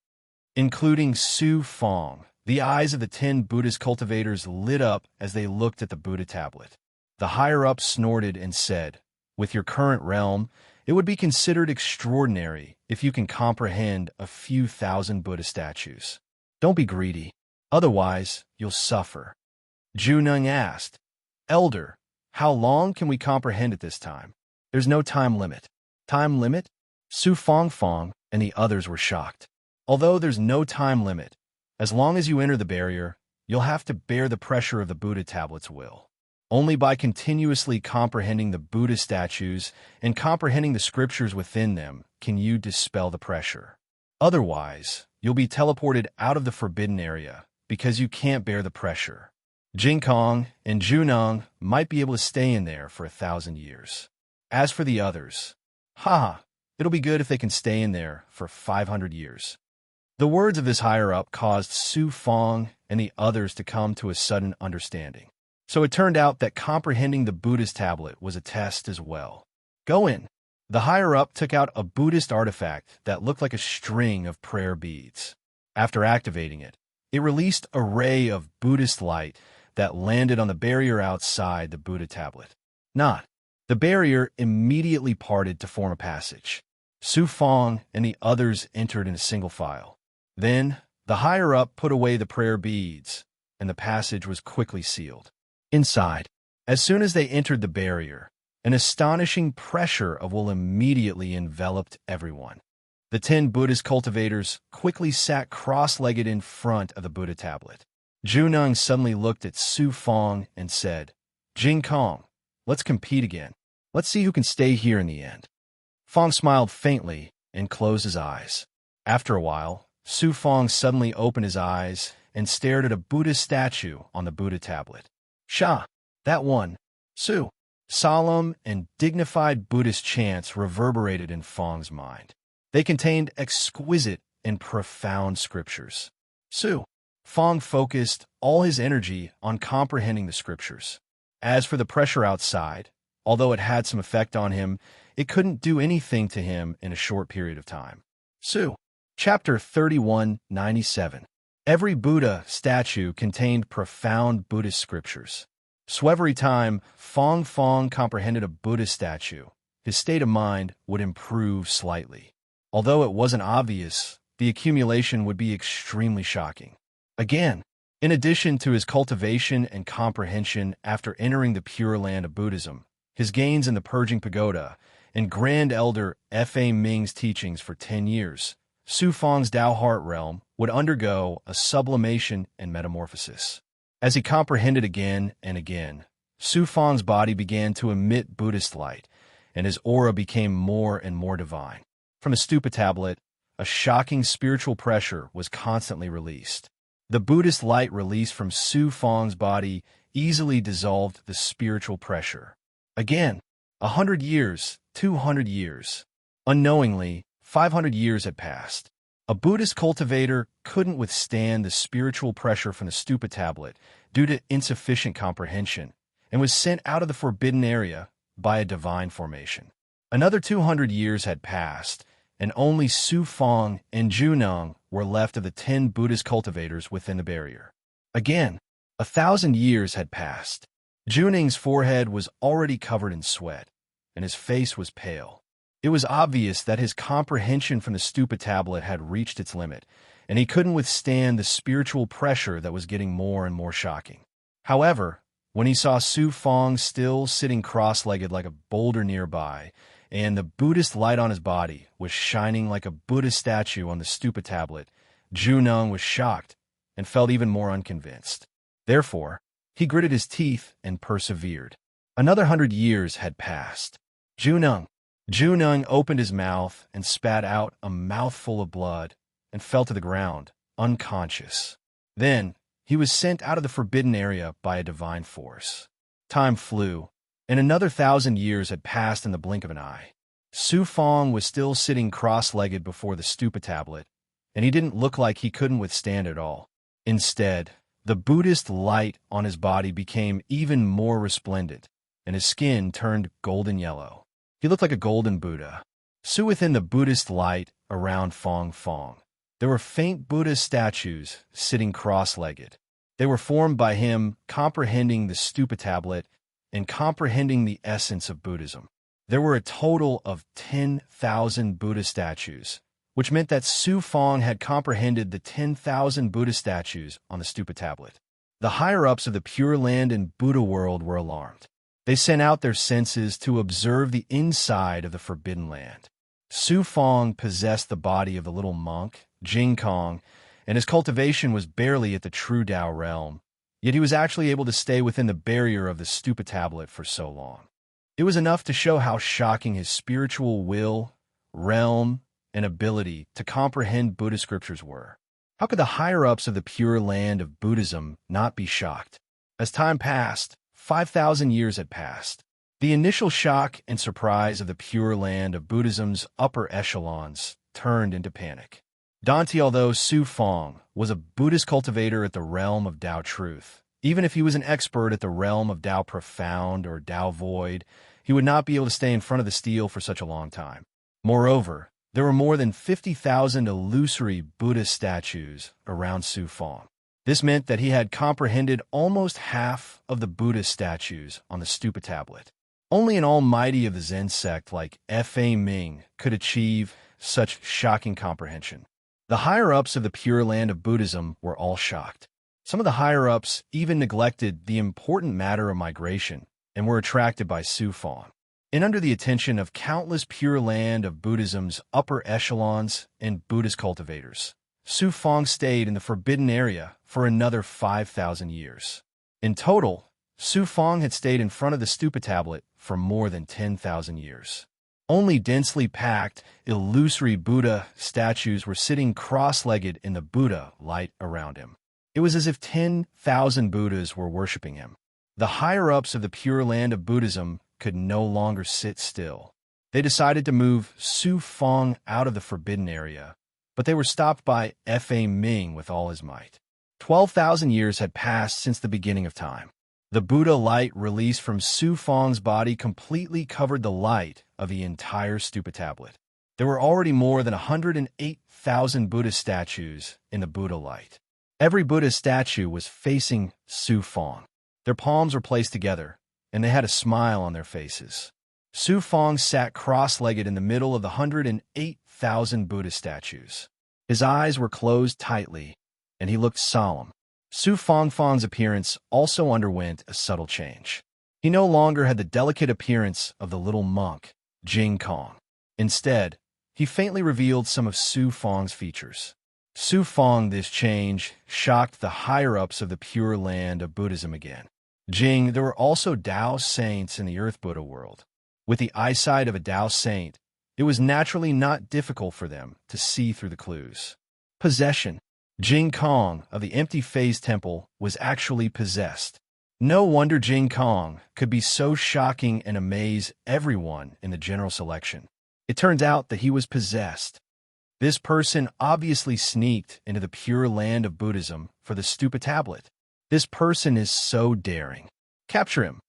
Including Su Fang, the eyes of the 10 Buddhist cultivators lit up as they looked at the Buddha tablet. The higher-up snorted and said, "With your current realm, it would be considered extraordinary if you can comprehend a few thousand Buddha statues. Don't be greedy, otherwise you'll suffer." Juneng asked, "Elder, how long can we comprehend at this time?" "There's no time limit." "Time limit?" Su Fang and the others were shocked. "Although there's no time limit, as long as you enter the barrier, you'll have to bear the pressure of the Buddha tablet's will. Only by continuously comprehending the Buddha statues and comprehending the scriptures within them can you dispel the pressure. Otherwise, you'll be teleported out of the forbidden area because you can't bear the pressure. Jingkong and Juneng might be able to stay in there for 1,000 years. As for the others, it'll be good if they can stay in there for 500 years. The words of this higher-up caused Su Fang and the others to come to a sudden understanding. So it turned out that comprehending the Buddhist tablet was a test as well. "Go in." The higher-up took out a Buddhist artifact that looked like a string of prayer beads. After activating it, it released a ray of Buddhist light that landed on the barrier outside the Buddha tablet. The barrier immediately parted to form a passage. Su Fang and the others entered in a single file. Then, the higher-up put away the prayer beads, and the passage was quickly sealed. Inside, as soon as they entered the barrier, an astonishing pressure of will immediately enveloped everyone. The 10 Buddhist cultivators quickly sat cross-legged in front of the Buddha tablet. Juneng suddenly looked at Su Fang and said, "Jingkong, let's compete again. Let's see who can stay here in the end." Fang smiled faintly and closed his eyes. After a while, Su Fang suddenly opened his eyes and stared at a Buddhist statue on the Buddha tablet. That one. Su. Solemn and dignified Buddhist chants reverberated in Fang's mind. They contained exquisite and profound scriptures. Su. Fang focused all his energy on comprehending the scriptures. As for the pressure outside, although it had some effect on him, it couldn't do anything to him in a short period of time. Su. Chapter 3197. Every Buddha statue contained profound Buddhist scriptures. So every time Fang comprehended a Buddhist statue, his state of mind would improve slightly. Although it wasn't obvious, the accumulation would be extremely shocking. Again, in addition to his cultivation and comprehension after entering the Pure Land of Buddhism, his gains in the Purging Pagoda, and Grand Elder Fa Ming's teachings for 10 years, Su Fang's Tao heart realm would undergo a sublimation and metamorphosis. As he comprehended again and again, Su Fang's body began to emit Buddhist light, and his aura became more and more divine. From the stupa tablet, a shocking spiritual pressure was constantly released. The Buddhist light released from Su Fang's body easily dissolved the spiritual pressure. Again, 100 years, 200 years. Unknowingly, 500 years had passed. A Buddhist cultivator couldn't withstand the spiritual pressure from the stupa tablet due to insufficient comprehension and was sent out of the forbidden area by a divine formation. Another 200 years had passed, and only Su Fang and Juneng were left of the 10 Buddhist cultivators within the barrier. Again, 1,000 years had passed. Juneng's forehead was already covered in sweat, and his face was pale. It was obvious that his comprehension from the stupa tablet had reached its limit, and he couldn't withstand the spiritual pressure that was getting more and more shocking. However, when he saw Su Fang still sitting cross-legged like a boulder nearby, and the Buddhist light on his body was shining like a Buddhist statue on the stupa tablet, Juneng was shocked and felt even more unconvinced. Therefore, he gritted his teeth and persevered. Another 100 years had passed. Juneng opened his mouth and spat out a mouthful of blood and fell to the ground, unconscious. Then, he was sent out of the forbidden area by a divine force. Time flew, and another 1,000 years had passed in the blink of an eye. Su Fang was still sitting cross-legged before the stupa tablet, and he didn't look like he couldn't withstand it all. Instead, the Buddhist light on his body became even more resplendent, and his skin turned golden yellow. He looked like a golden Buddha. Within the Buddhist light around Fang, there were faint Buddha statues sitting cross-legged. They were formed by him comprehending the stupa tablet and comprehending the essence of Buddhism. There were a total of 10,000 Buddha statues, which meant that Su Fang had comprehended the 10,000 Buddha statues on the stupa tablet. The higher-ups of the Pure Land and Buddha world were alarmed. They sent out their senses to observe the inside of the Forbidden Land. Su Fang possessed the body of the little monk, Jingkong, and his cultivation was barely at the true Tao realm, yet he was actually able to stay within the barrier of the stupa tablet for so long. It was enough to show how shocking his spiritual will, realm, and ability to comprehend Buddhist scriptures were. How could the higher-ups of the Pure Land of Buddhism not be shocked? As time passed, 5,000 years had passed. The initial shock and surprise of the Pure Land of Buddhism's upper echelons turned into panic. Dante, although Su Fang was a Buddhist cultivator at the realm of Tao truth, even if he was an expert at the realm of Tao profound or Tao void, he would not be able to stay in front of the steel for such a long time. Moreover, there were more than 50,000 illusory Buddhist statues around Su Fang. This meant that he had comprehended almost half of the Buddhist statues on the stupa tablet. Only an almighty of the Zen sect like F.A. Ming could achieve such shocking comprehension. The higher-ups of the Pure Land of Buddhism were all shocked. Some of the higher-ups even neglected the important matter of migration and were attracted by Su Fang. And under the attention of countless Pure Land of Buddhism's upper echelons and Buddhist cultivators, Su Fang stayed in the forbidden area for another 5,000 years. In total, Su Fang had stayed in front of the stupa tablet for more than 10,000 years. Only densely packed, illusory Buddha statues were sitting cross-legged in the Buddha light around him. It was as if 10,000 Buddhas were worshipping him. The higher-ups of the Pure Land of Buddhism could no longer sit still. They decided to move Su Fang out of the forbidden area, but they were stopped by F.A. Ming with all his might. 12,000 years had passed since the beginning of time. The Buddha light released from Su Fang's body completely covered the light of the entire stupa tablet. There were already more than 108,000 Buddha statues in the Buddha light. Every Buddha statue was facing Su Fang. Their palms were placed together, and they had a smile on their faces. Su Fang sat cross-legged in the middle of the 108,000 Buddha statues. His eyes were closed tightly, and he looked solemn. Su Fang's appearance also underwent a subtle change. He no longer had the delicate appearance of the little monk, Jing Kong. Instead, he faintly revealed some of Su Fang's features. Su Fang, this change, shocked the higher-ups of the Pure Land of Buddhism again. Jing, there were also Tao saints in the Earth Buddha world. With the eyesight of a Tao saint, it was naturally not difficult for them to see through the clues. Possession. Jing Kong of the Empty Phase Temple was actually possessed. No wonder Jing Kong could be so shocking and amaze everyone in the general selection. It turns out that he was possessed. This person obviously sneaked into the Pure Land of Buddhism for the Stupa tablet. This person is so daring. Capture him.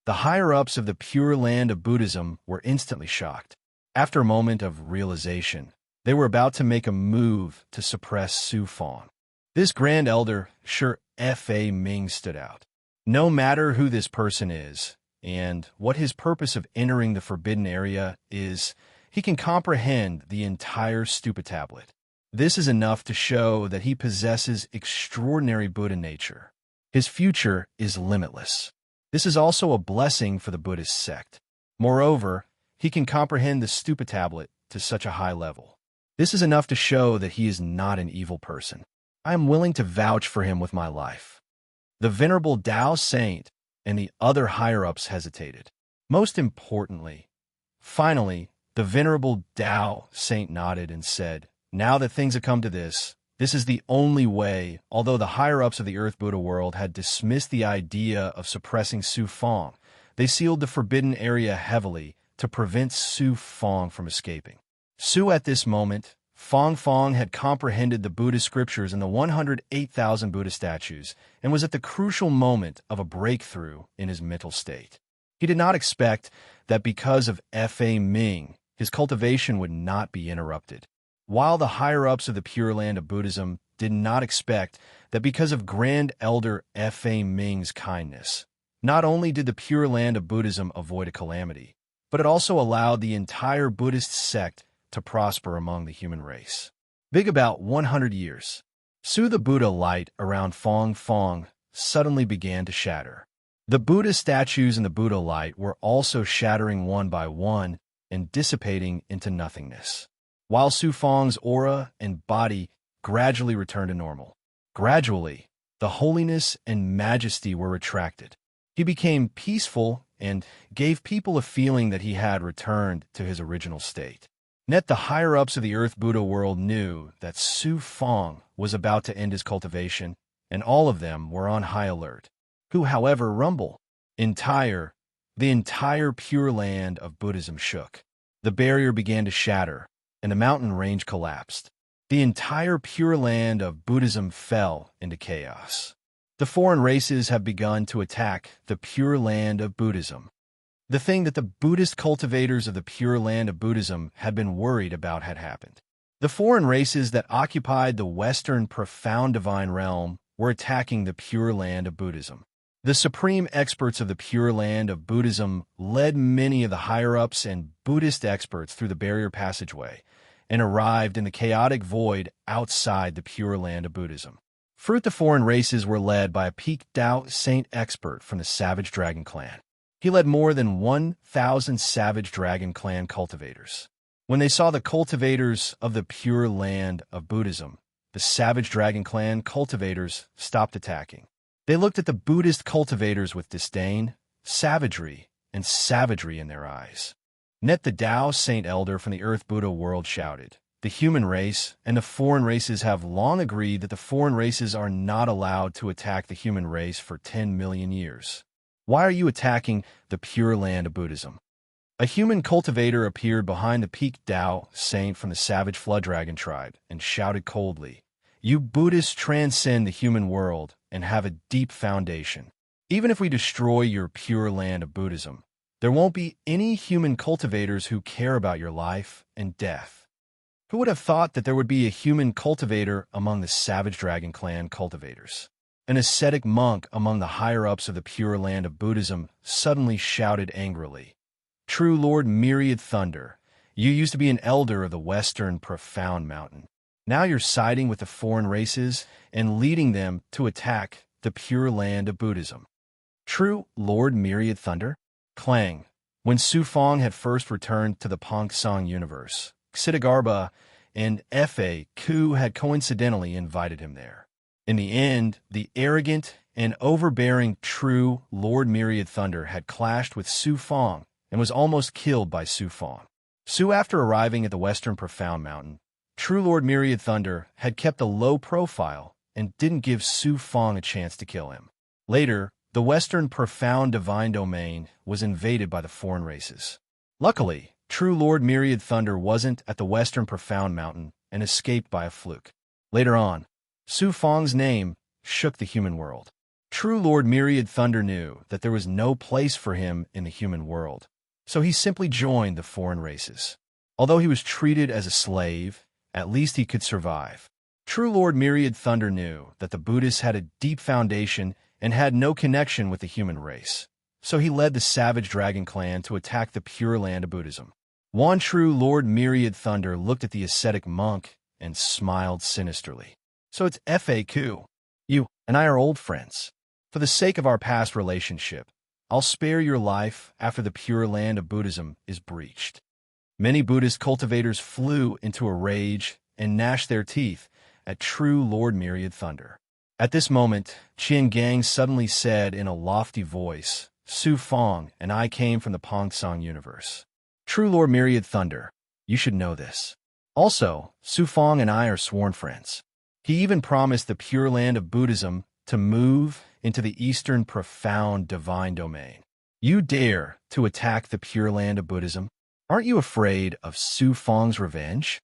The higher-ups of the Pure Land of Buddhism were instantly shocked. After a moment of realization, they were about to make a move to suppress Su Fang. This Grand Elder, Shi Fa Ming, stood out. No matter who this person is, and what his purpose of entering the forbidden area is, he can comprehend the entire Stupa tablet. This is enough to show that he possesses extraordinary Buddha nature. His future is limitless. This is also a blessing for the Buddhist sect. Moreover, he can comprehend the Stupa tablet to such a high level. This is enough to show that he is not an evil person. I am willing to vouch for him with my life. The Venerable Tao Saint and the other higher-ups hesitated. Most importantly, finally, the Venerable Tao Saint nodded and said, "Now that things have come to this is the only way." Although the higher-ups of the Earth Buddha world had dismissed the idea of suppressing Su Fang, they sealed the forbidden area heavily to prevent Su Fang from escaping. Su, at this moment, Fang had comprehended the Buddhist scriptures and the 108,000 Buddha statues, and was at the crucial moment of a breakthrough in his mental state. He did not expect that because of Fa Ming, his cultivation would not be interrupted. While the higher-ups of the Pure Land of Buddhism did not expect that because of Grand Elder Fa Ming's kindness, not only did the Pure Land of Buddhism avoid a calamity, but it also allowed the entire Buddhist sect to prosper among the human race. Big about 100 years, Su the Buddha light around Fang suddenly began to shatter. The Buddha statues in the Buddha light were also shattering one by one and dissipating into nothingness, while Su Fang's aura and body gradually returned to normal. Gradually, the holiness and majesty were retracted. He became peaceful and gave people a feeling that he had returned to his original state. Yet the higher-ups of the Earth Buddha world knew that Su Fang was about to end his cultivation, and all of them were on high alert. Who, however, rumble? The entire Pure Land of Buddhism shook. The barrier began to shatter, and the mountain range collapsed. The entire Pure Land of Buddhism fell into chaos. The foreign races have begun to attack the Pure Land of Buddhism. The thing that the Buddhist cultivators of the Pure Land of Buddhism had been worried about had happened. The foreign races that occupied the Western profound divine realm were attacking the Pure Land of Buddhism. The supreme experts of the Pure Land of Buddhism led many of the higher-ups and Buddhist experts through the barrier passageway and arrived in the chaotic void outside the Pure Land of Buddhism. The foreign races were led by a peak Tao Saint expert from the Savage Dragon Clan. He led more than 1,000 Savage Dragon Clan cultivators. When they saw the cultivators of the Pure Land of Buddhism, the Savage Dragon Clan cultivators stopped attacking. They looked at the Buddhist cultivators with disdain, savagery in their eyes. Yet the Tao Saint Elder from the Earth Buddha world shouted, "The human race and the foreign races have long agreed that the foreign races are not allowed to attack the human race for 10 million years. Why are you attacking the Pure Land of Buddhism?" A human cultivator appeared behind the peak Tao Saint from the Savage Flood Dragon tribe and shouted coldly, "You Buddhists transcend the human world and have a deep foundation. Even if we destroy your Pure Land of Buddhism, there won't be any human cultivators who care about your life and death." Who would have thought that there would be a human cultivator among the Savage Dragon Clan cultivators? An ascetic monk among the higher-ups of the Pure Land of Buddhism suddenly shouted angrily, "True Lord Myriad Thunder, you used to be an elder of the Western Profound Mountain. Now you're siding with the foreign races and leading them to attack the Pure Land of Buddhism." True Lord Myriad Thunder? Clang. When Su Fang had first returned to the Pong Song universe, Xidagarba and Fa Ku had coincidentally invited him there. In the end, the arrogant and overbearing true Lord Myriad Thunder had clashed with Su Fong and was almost killed by Su Fong. Su, after arriving at the Western Profound Mountain, true Lord Myriad Thunder had kept a low profile and didn't give Su Fong a chance to kill him. Later, the Western Profound Divine Domain was invaded by the foreign races. Luckily, true Lord Myriad Thunder wasn't at the Western Profound Mountain and escaped by a fluke. Later on, Su Fong's name shook the human world. True Lord Myriad Thunder knew that there was no place for him in the human world, so he simply joined the foreign races. Although he was treated as a slave, at least he could survive. True Lord Myriad Thunder knew that the Buddhists had a deep foundation and had no connection with the human race, so he led the Savage Dragon Clan to attack the Pure Land of Buddhism. One true Lord Myriad Thunder looked at the ascetic monk and smiled sinisterly. So it's FAQ. You and I are old friends. For the sake of our past relationship, I'll spare your life after the Pure Land of Buddhism is breached. Many Buddhist cultivators flew into a rage and gnashed their teeth at true Lord Myriad Thunder. At this moment, Qian Gang suddenly said in a lofty voice, Su Fong and I came from the Pongsong universe. True Lord Myriad Thunder, you should know this. Also, Su Fong and I are sworn friends. He even promised the Pure Land of Buddhism to move into the Eastern Profound Divine Domain. You dare to attack the Pure Land of Buddhism? Aren't you afraid of Su Fong's revenge?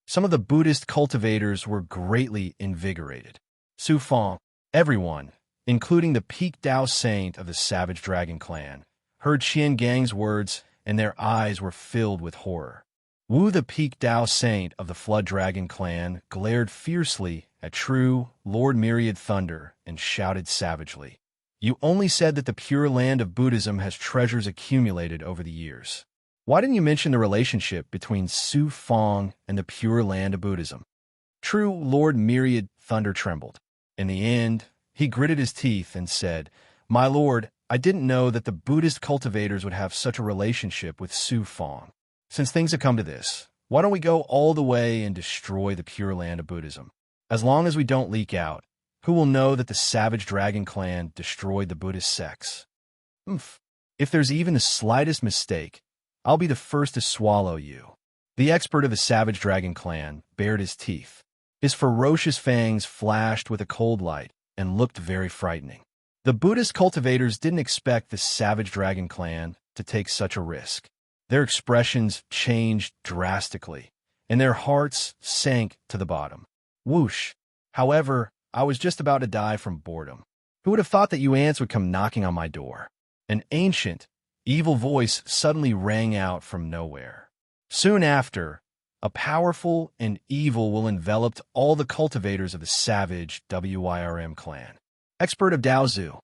Some of the Buddhist cultivators were greatly invigorated. Su Fong, everyone, including the peak Dao saint of the Savage Dragon Clan, heard Qian Gang's words and their eyes were filled with horror. Wu, the peak Dao saint of the Flood Dragon Clan, glared fiercely at true Lord Myriad Thunder and shouted savagely, You only said that the Pure Land of Buddhism has treasures accumulated over the years. Why didn't you mention the relationship between Su Fong and the Pure Land of Buddhism? True Lord Myriad Thunder trembled. In the end, he gritted his teeth and said, My lord, I didn't know that the Buddhist cultivators would have such a relationship with Su Fong. Since things have come to this, why don't we go all the way and destroy the Pure Land of Buddhism? As long as we don't leak out, who will know that the Savage Dragon Clan destroyed the Buddhist sects? If there's even the slightest mistake, I'll be the first to swallow you. The expert of the Savage Dragon Clan bared his teeth. His ferocious fangs flashed with a cold light and looked very frightening. The Buddhist cultivators didn't expect the Savage Dragon Clan to take such a risk. Their expressions changed drastically, and their hearts sank to the bottom. Whoosh! However, I was just about to die from boredom. Who would have thought that you ants would come knocking on my door? An ancient, evil voice suddenly rang out from nowhere. Soon after, a powerful and evil will envelop all the cultivators of the Savage WIRM clan. Expert of Daozu,